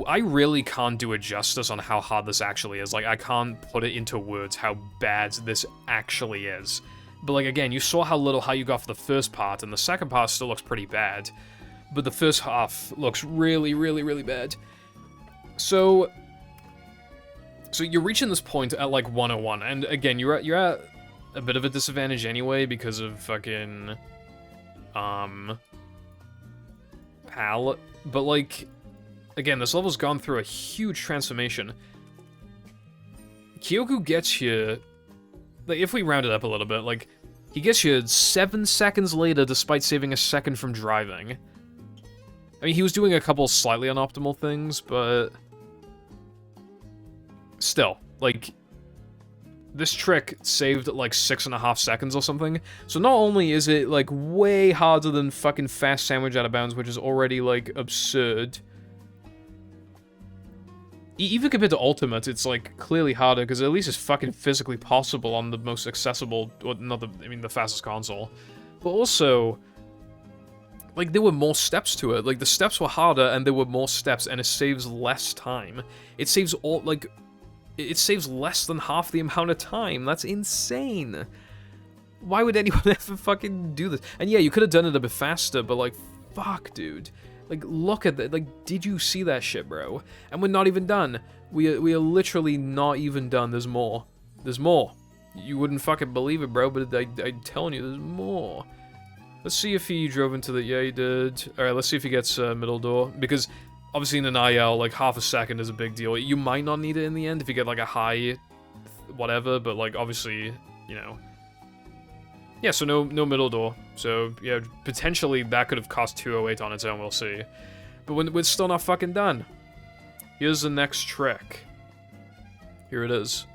I really can't do it justice on how hard this actually is. Like, I can't put it into words how bad this actually is. But, like, again, you saw how little how you got for the first part, and the second part still looks pretty bad. But the first half looks really, really, really bad. So you're reaching this point at, like, 101, and again, you're at a bit of a disadvantage anyway because of fucking, PAL, but, like, again, this level's gone through a huge transformation. Kyoku gets here, like, if we round it up a little bit, like, he gets here 7 seconds later despite saving a second from driving. I mean, he was doing a couple slightly unoptimal things, but... still, like, this trick saved like 6.5 seconds or something. So not only is it like way harder than fucking fast sandwich out of bounds, which is already like absurd. Even compared to Ultimate, it's like clearly harder because at least it's fucking physically possible on the most accessible, or not the, I mean the fastest console. But also, like there were more steps to it. Like the steps were harder and there were more steps, and it saves less time. It saves it saves less than half the amount of time. That's insane. Why would anyone ever fucking do this? And yeah, you could have done it a bit faster, but like, fuck, dude. Like, look at that. Like, did you see that shit, bro? And we're not even done. We are literally not even done. There's more. There's more. You wouldn't fucking believe it, bro, but I'm telling you, there's more. Let's see if he drove into the... Yeah, he did. Alright, let's see if he gets middle door. Because... obviously in an IL, like, half a second is a big deal. You might not need it in the end if you get, like, a high whatever, but, like, obviously, you know. Yeah, so no middle door. So, yeah, potentially that could have cost 208 on its own, we'll see. But we're still not fucking done. Here's the next trick. Here it is.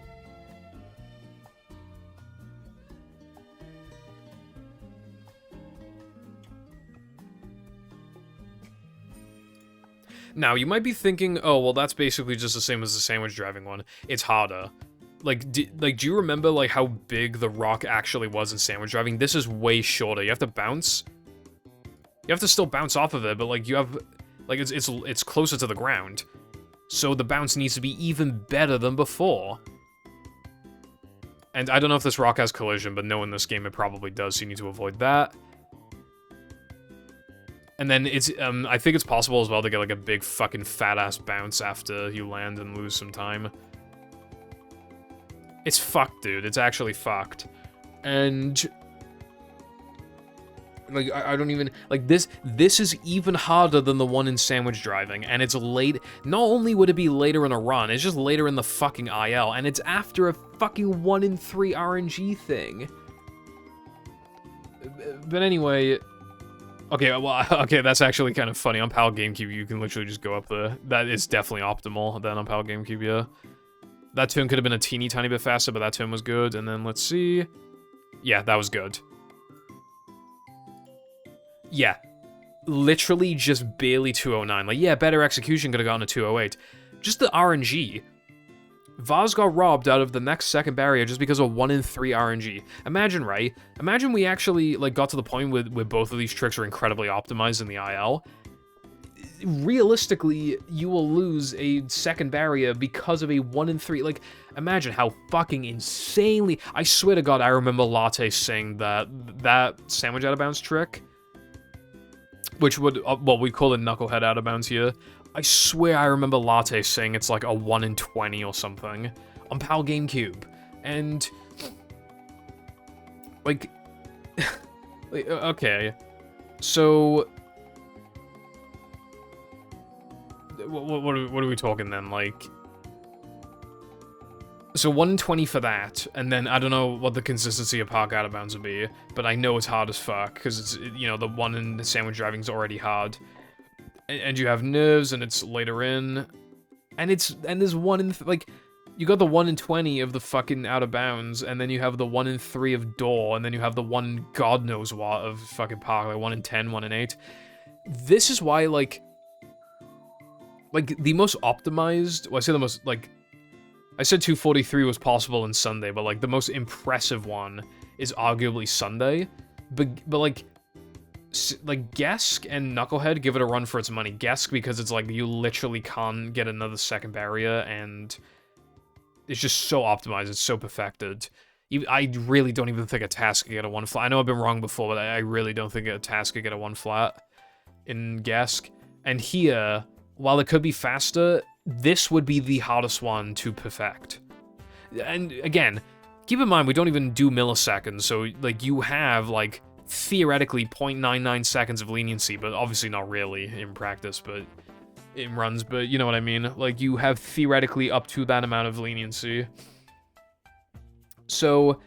Now, you might be thinking, oh, well, that's basically just the same as the sandwich driving one. It's harder. Like, do you remember, like, how big the rock actually was in sandwich driving? This is way shorter. You have to bounce. You have to still bounce off of it, but, like, you have... like, it's closer to the ground. So the bounce needs to be even better than before. And I don't know if this rock has collision, but no, in this game it probably does, so you need to avoid that. And then it's, I think it's possible as well to get, like, a big fucking fat-ass bounce after you land and lose some time. It's fucked, dude. It's actually fucked. And... like, I don't even... like, this is even harder than the one in sandwich driving, and it's late... not only would it be later in a run, it's just later in the fucking IL, and it's after a fucking 1 in 3 RNG thing. But anyway... okay, well, okay, that's actually kind of funny. On PAL GameCube, you can literally just go up there. That is definitely optimal then on PAL GameCube, yeah. That turn could have been a teeny tiny bit faster, but that turn was good. And then let's see. Yeah, that was good. Yeah. Literally just barely 209. Like, yeah, better execution could have gotten a 208. Just the RNG. Vaz got robbed out of the next second barrier just because of 1 in 3 RNG. Imagine, right? Imagine we actually, like, got to the point where both of these tricks are incredibly optimized in the IL. Realistically, you will lose a second barrier because of a 1 in 3. Like, imagine how fucking insanely... I swear to God, I remember Latte saying that sandwich out of bounds trick, which would, well, we call it Knucklehead out of bounds here. I swear I remember Latte saying it's like a 1 in 20 or something on PAL GameCube. And... like... okay. So... what are we talking then? Like... so 1 in 20 for that, and then I don't know what the consistency of park out of bounds would be, but I know it's hard as fuck, because it's, you know, the one in the sandwich driving is already hard. And you have nerves, and it's later in, and there's 1 in, like, you got the 1 in 20 of the fucking out of bounds, and then you have the 1 in 3 of door, and then you have the 1 in God knows what of fucking park, like 1 in 10, 1 in 8. This is why, like, the most optimized, well, I say the most, like, I said 243 was possible in Sunday, but, like, the most impressive one is arguably Sunday, but like, Gesk and Knucklehead give it a run for its money. Gesk because it's like you literally can't get another second barrier, and it's just so optimized, it's so perfected. I really don't even think a task could get a 1 flat. I know I've been wrong before, but I really don't think a task could get a 1 flat in Gesk. And here, while it could be faster, this would be the hardest one to perfect. And again, keep in mind, we don't even do milliseconds, so like you have like theoretically 0.99 seconds of leniency, but obviously not really in practice, but in runs, but you know what I mean? Like you have theoretically up to that amount of leniency. So,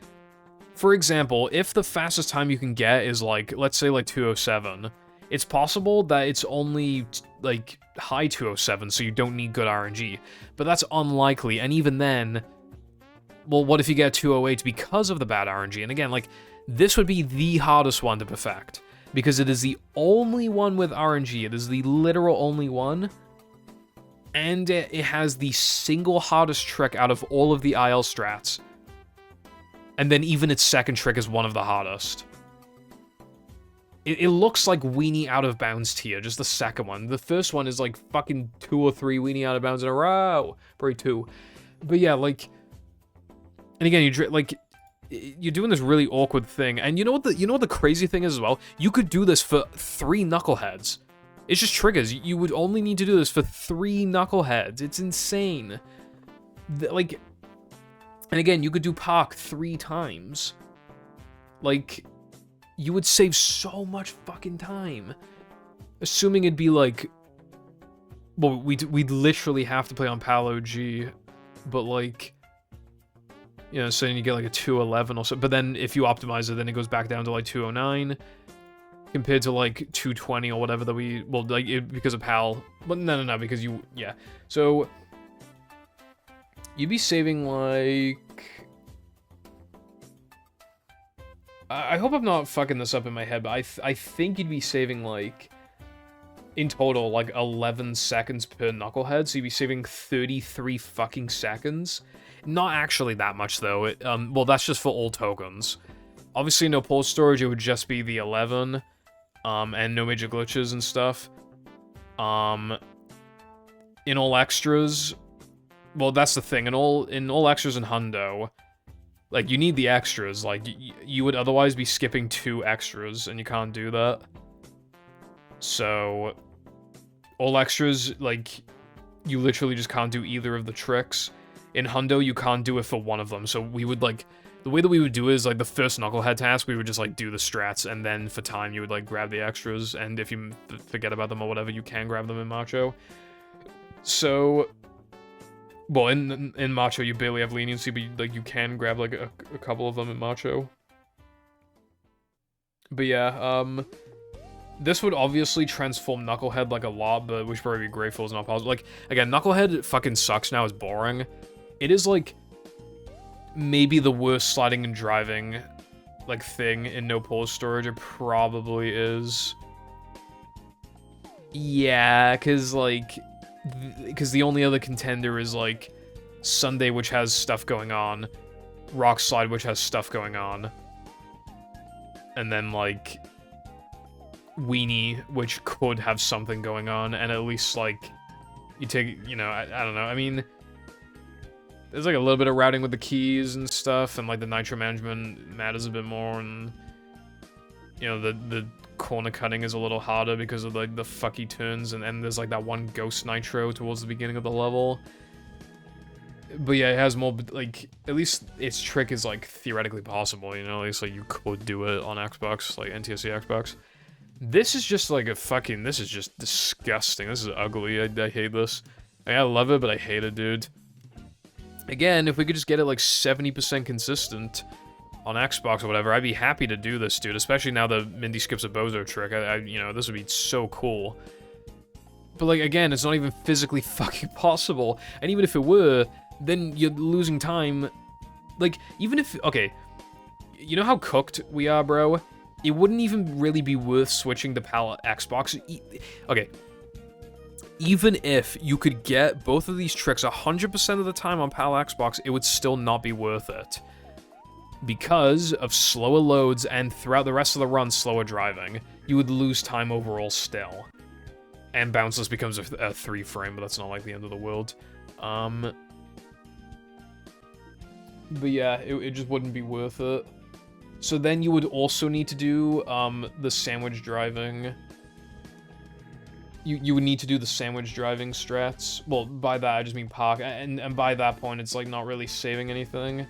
for example, if the fastest time you can get is like, let's say like 207, it's possible that it's only like high 207, so you don't need good RNG, but that's unlikely, and even then, well, what if you get 208 because of the bad RNG? And again, like, this would be the hardest one to perfect, because it is the only one with RNG. It is the literal only one, and it has the single hardest trick out of all of the IL strats. And then even its second trick is one of the hardest. It looks like Weenie out of bounds tier, just the second one. The first one is like fucking 2 or 3 Weenie out of bounds in a row. Probably 2. But yeah, like... And again, you're doing this really awkward thing. And you know what the crazy thing is as well? You could do this for 3 Knuckleheads. It's just triggers. You would only need to do this for 3 Knuckleheads. It's insane. Like, and again, you could do Park 3 times. Like, you would save so much fucking time. Assuming it'd be like, well, we'd literally have to play on PAL OG, but like, you know, so then you get like a 211 or so. But then if you optimize it, then it goes back down to like 209. Compared to like 220 or whatever that we, well, like because of PAL, but no, because you, yeah. So you'd be saving like, I hope I'm not fucking this up in my head, but I think you'd be saving like, in total, like 11 seconds per Knucklehead, so you'd be saving 33 fucking seconds. Not actually that much though. Well, that's just for all tokens. Obviously, no pulse storage, it would just be the 11. And no major glitches and stuff. In all extras, well, that's the thing. In all extras in Hundo, like, you need the extras. Like, you would otherwise be skipping 2 extras, and you can't do that. So, all extras, like, you literally just can't do either of the tricks. In Hundo, you can't do it for one of them. So we would, like, the way that we would do it is, like, the first Knucklehead task, we would just, like, do the strats, and then for time, you would, like, grab the extras, and if you forget about them or whatever, you can grab them in Macho. So, well, in Macho, you barely have leniency, but, like, you can grab, like, a couple of them in Macho. But yeah, this would obviously transform Knucklehead, like, a lot, but we should probably be grateful it's not possible. Like, again, Knucklehead fucking sucks now, it's boring. It is, like, maybe the worst sliding and driving, like, thing in no pause storage. It probably is. Yeah, because, like, because the only other contender is, like, Sunday, which has stuff going on, Rock Slide, which has stuff going on, and then, like, Weenie, which could have something going on, and at least, like, you take, you know, I don't know, I mean, there's, like, a little bit of routing with the keys and stuff, and, like, the nitro management matters a bit more, and, you know, the corner cutting is a little harder because of, like, the fucky turns, and there's, like, that one ghost nitro towards the beginning of the level. But yeah, it has more, like, at least its trick is, like, theoretically possible, you know, at least, like, you could do it on Xbox, like, NTSC Xbox. This is just, like, a fucking, this is just disgusting, this is ugly, I hate this. I love it, but I hate it, dude. Again, if we could just get it, like, 70% consistent on Xbox or whatever, I'd be happy to do this, dude, especially now that Mindy skips a Bozo trick. You know, this would be so cool. But, like, again, it's not even physically fucking possible, and even if it were, then you're losing time. Like, even if, okay, you know how cooked we are, bro? It wouldn't even really be worth switching to PAL Xbox. Okay. Even if you could get both of these tricks 100% of the time on PAL Xbox, it would still not be worth it. Because of slower loads and throughout the rest of the run, slower driving, you would lose time overall still. And bounceless becomes a 3-frame, but that's not like the end of the world. But yeah, it just wouldn't be worth it. So then you would also need to do the sandwich driving. You would need to do the sandwich driving strats. Well, by that I just mean park, and by that point it's like not really saving anything.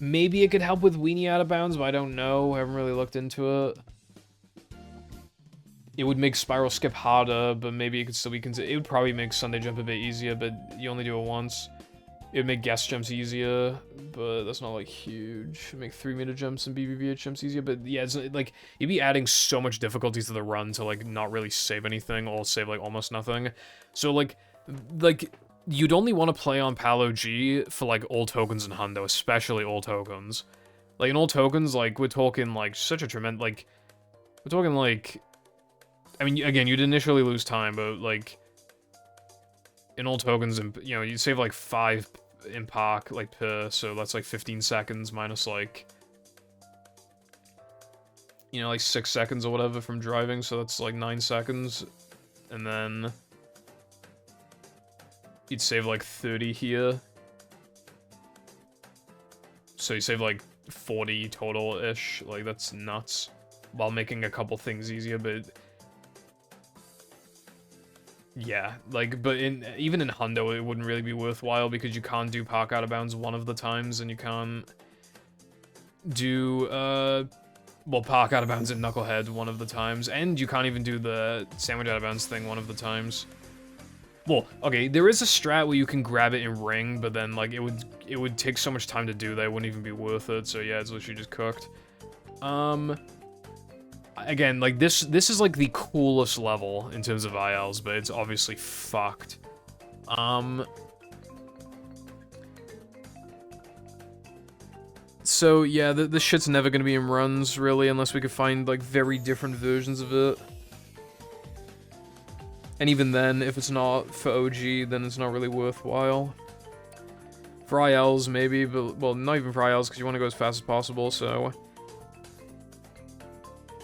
Maybe it could help with Weenie out of bounds, but I don't know. I haven't really looked into it. It would make spiral skip harder, but maybe it could still be considered. It would probably make Sunday jump a bit easier, but you only do it once. It would make guest jumps easier, but that's not, like, huge. It would make 3-meter jumps and BBVH jumps easier, but yeah, it's, like, you'd be adding so much difficulty to the run to, like, not really save anything, or save, like, almost nothing. So, like, you'd only want to play on Palo G for, like, all tokens and Hundo, especially all tokens. Like, in all tokens, like, we're talking, like, such a tremendous, like, we're talking, like, I mean, again, you'd initially lose time, but, like, in all tokens, and you know, you save, like, 5 in park, like, per, so that's, like, 15 seconds minus, like, you know, like, 6 seconds or whatever from driving, so that's, like, 9 seconds, and then you'd save, like, 30 here. So you save, like, 40 total-ish, like, that's nuts, while making a couple things easier, but yeah, like, but even in Hundo, it wouldn't really be worthwhile, because you can't do park out of bounds one of the times, and you can't do, well, park out of bounds in Knucklehead one of the times, and you can't even do the sandwich out of bounds thing one of the times. Well, okay, there is a strat where you can grab it in ring, but then, like, it would take so much time to do that, it wouldn't even be worth it, so yeah, it's literally just cooked. Again, like, this is, like, the coolest level in terms of ILs, but it's obviously fucked. So, yeah, this shit's never gonna be in runs, really, unless we could find, like, very different versions of it. And even then, if it's not for OG, then it's not really worthwhile. For ILs, maybe, but, well, not even for ILs, because you want to go as fast as possible, so...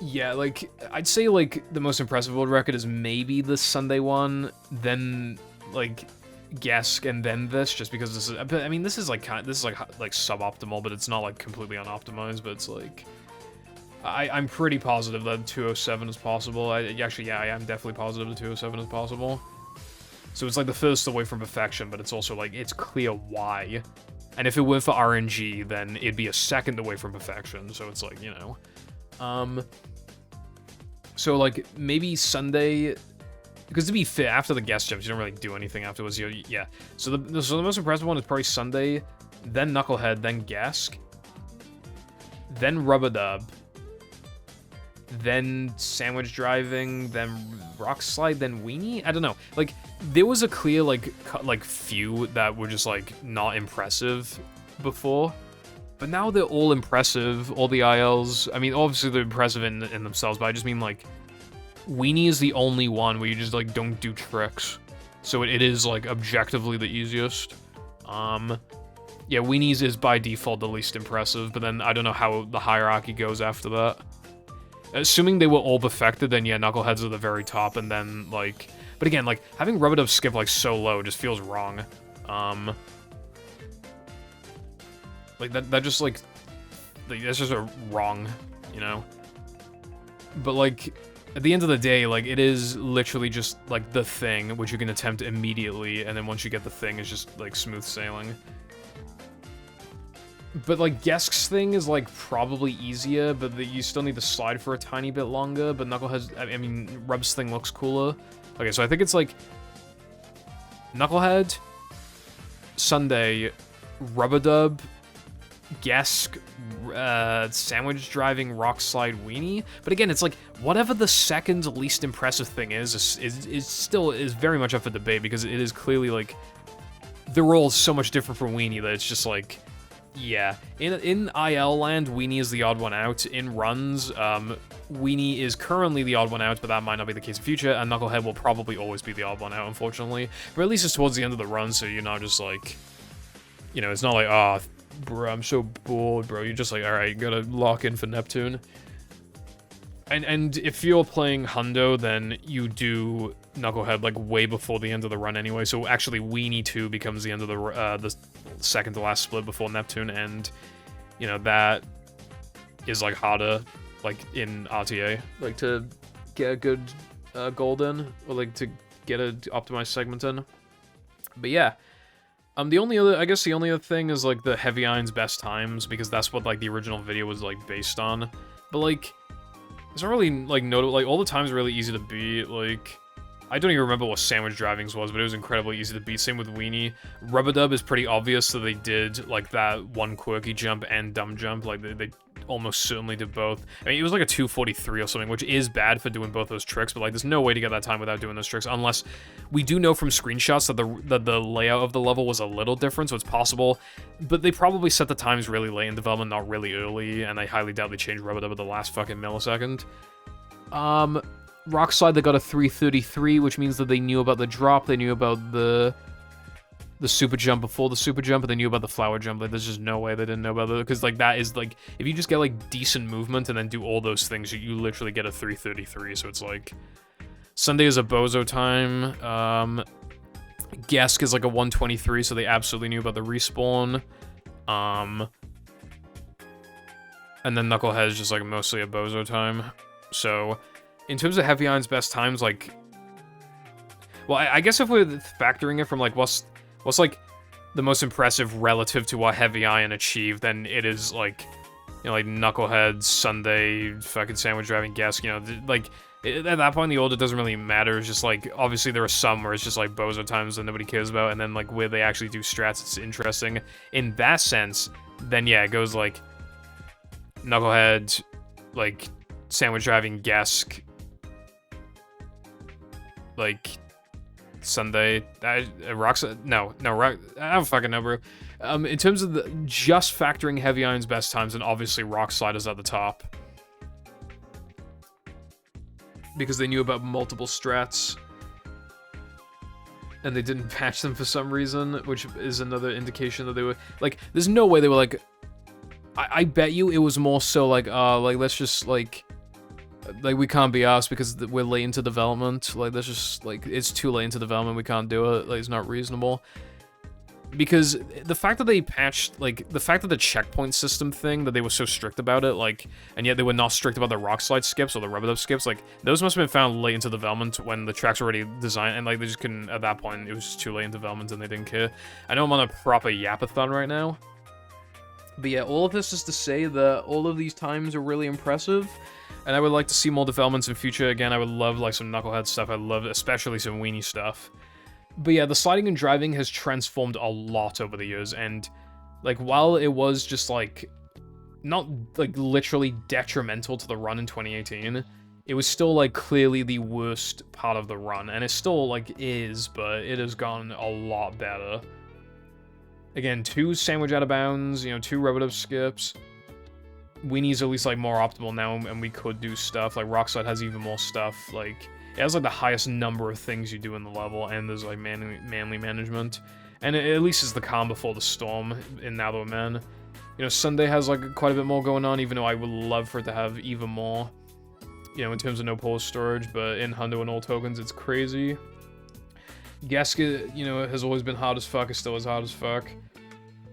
Yeah, like, I'd say, like, the most impressive world record is maybe the Sunday one, then, like, Gesk, and then this, just because this is... I mean, this is, like, suboptimal, but it's not, like, completely unoptimized, but it's, like... I'm pretty positive that 207 is possible. Actually, yeah, I am definitely positive that 207 is possible. So it's like the first away from perfection, but it's also like, it's clear why. And if it went for RNG, then it'd be a second away from perfection, so it's like, you know. So like, maybe Sunday, because to be fair, after the guest jumps, you don't really do anything afterwards. Yeah, so the most impressive one is probably Sunday, then Knucklehead, then Gesk, then Rub-a-Dub, then Sandwich Driving, then Rock Slide, then Weenie? I don't know. Like, there was a clear, like few that were just, like, not impressive before. But now they're all impressive, all the ILs. I mean, obviously they're impressive in themselves, but I just mean, like, Weenie is the only one where you just, like, don't do tricks. So it is, like, objectively the easiest. Yeah, Weenie's is by default the least impressive, but then I don't know how the hierarchy goes after that. Assuming they were all perfected, then yeah, Knuckleheads are the very top, and then, like... But again, like, having Rub-a-Dub skip, like, so low just feels wrong. Like, that just, like, that's just a wrong, you know? But, like, at the end of the day, like, it is literally just, like, the thing, which you can attempt immediately, and then once you get the thing, it's just, like, smooth sailing. But, like, Gesk's thing is, like, probably easier, but you still need to slide for a tiny bit longer, but Knucklehead's, I mean, Rub's thing looks cooler. Okay, so I think it's, like, Knucklehead, Sunday, Rub-a-Dub, Gesk, Sandwich Driving, Rock Slide, Weenie. But again, it's like, whatever the second least impressive thing is still very much up for debate, because it is clearly, like, they're all so much different from Weenie that it's just, like, yeah. In IL land, Weenie is the odd one out. In runs, Weenie is currently the odd one out, but that might not be the case in future, and Knucklehead will probably always be the odd one out, unfortunately. But at least it's towards the end of the run, so you're not just like, you know, it's not like, ah, oh, bro, I'm so bored, bro. You're just like, alright, you gotta lock in for Neptune. And if you're playing Hundo, then you do Knucklehead, like, way before the end of the run anyway, so actually Weenie 2 becomes the end of the second to last split before Neptune, and, you know, that is, like, harder, like, in RTA, like, to get a good gold in, or, like, to get an optimized segment in. But yeah, the only other thing is, like, the Heavy Iron's best times, because that's what, like, the original video was, like, based on, but, like, it's not really, like, notable. Like, all the times are really easy to beat. Like, I don't even remember what Sandwich Drivings was, but it was incredibly easy to beat. Same with Weenie. Rub-a-Dub is pretty obvious, so they did, like, that one quirky jump and dumb jump. Like, they almost certainly did both. I mean, it was like a 243 or something, which is bad for doing both those tricks, but like there's no way to get that time without doing those tricks, unless we do know from screenshots that the layout of the level was a little different, so it's possible. But they probably set the times really late in development, not really early, and I highly doubt they changed Rubber Dub at the last fucking millisecond. Rock Slide, they got a 333, which means that they knew about the drop, they knew about the super jump before the super jump, but they knew about the flower jump. Like, there's just no way they didn't know about it, because like that is like, if you just get like decent movement and then do all those things, you literally get a 333. So it's like Sunday is a bozo time. Gesk is like a 123, so they absolutely knew about the respawn. And then Knucklehead is just like mostly a bozo time. So in terms of Heavy Iron's best times, like, well, I guess if we're factoring it from like what's like the most impressive relative to what Heavy Iron achieved, then it is like, you know, like Knucklehead, Sunday, fucking Sandwich Driving Guest, you know, like, at that point in the order doesn't really matter. It's just like, obviously there are some where it's just like bozo times that nobody cares about, and then like where they actually do strats, it's interesting. In that sense, then yeah, it goes like Knucklehead, like Sandwich Driving Guest, like Sunday, Rock's, no, Rock, I don't fucking know, bro. In terms of just factoring Heavy Iron's best times, then obviously Rock Slide is at the top. Because they knew about multiple strats. And they didn't patch them for some reason, which is another indication that they were, like, there's no way they were like, I bet you it was more so like, let's just, like, we can't be asked because we're late into development. Like, that's just, like, it's too late into development, we can't do it. Like, it's not reasonable. Because the fact that they patched, like, the fact that the checkpoint system thing, that they were so strict about it, like, and yet they were not strict about the Rock Slide skips or the Rubber Dub skips, like, those must have been found late into development when the track's already designed, and, like, they just couldn't, at that point, it was just too late in development and they didn't care. I know I'm on a proper yapathon right now. But yeah, all of this is to say that all of these times are really impressive. And I would like to see more developments in future. Again, I would love, like, some Knucklehead stuff. I love, especially some Weenie stuff. But yeah, the sliding and driving has transformed a lot over the years. And, like, while it was just, like, not, like, literally detrimental to the run in 2018, it was still, like, clearly the worst part of the run. And it still, like, is, but it has gone a lot better. Again, 2 sandwich out of bounds, you know, 2 Rubber Dub skips. Weenie's at least, like, more optimal now, and we could do stuff. Like, Rockslide has even more stuff. Like, it has, like, the highest number of things you do in the level, and there's, like, manly management. And it at least is the calm before the storm in Now That We're Men. You know, Sunday has, like, quite a bit more going on, even though I would love for it to have even more, you know, in terms of no pole storage, but in Hundo and all tokens, it's crazy. Gasket, you know, has always been hard as fuck, is still as hard as fuck.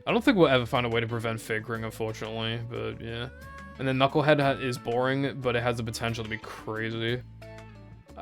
I don't think we'll ever find a way to prevent fakering, unfortunately, but yeah. And then Knucklehead is boring, but it has the potential to be crazy.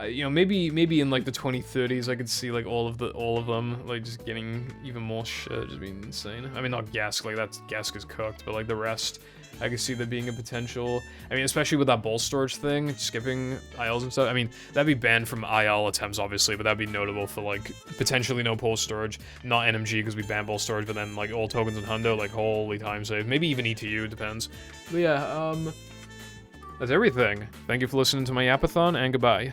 You know, maybe in like the 2030s, I could see like all of them like just getting even more shit, just being insane. I mean, not Gask, like Gask is cooked, but like the rest, I could see there being a potential. I mean, especially with that ball storage thing, skipping ILs and stuff. I mean, that'd be banned from IL attempts, obviously, but that'd be notable for like potentially no pole storage, not NMG because we banned ball storage, but then like all tokens in Hundo, like holy time save, maybe even ETU, depends. But yeah, that's everything. Thank you for listening to my yapathon, and goodbye.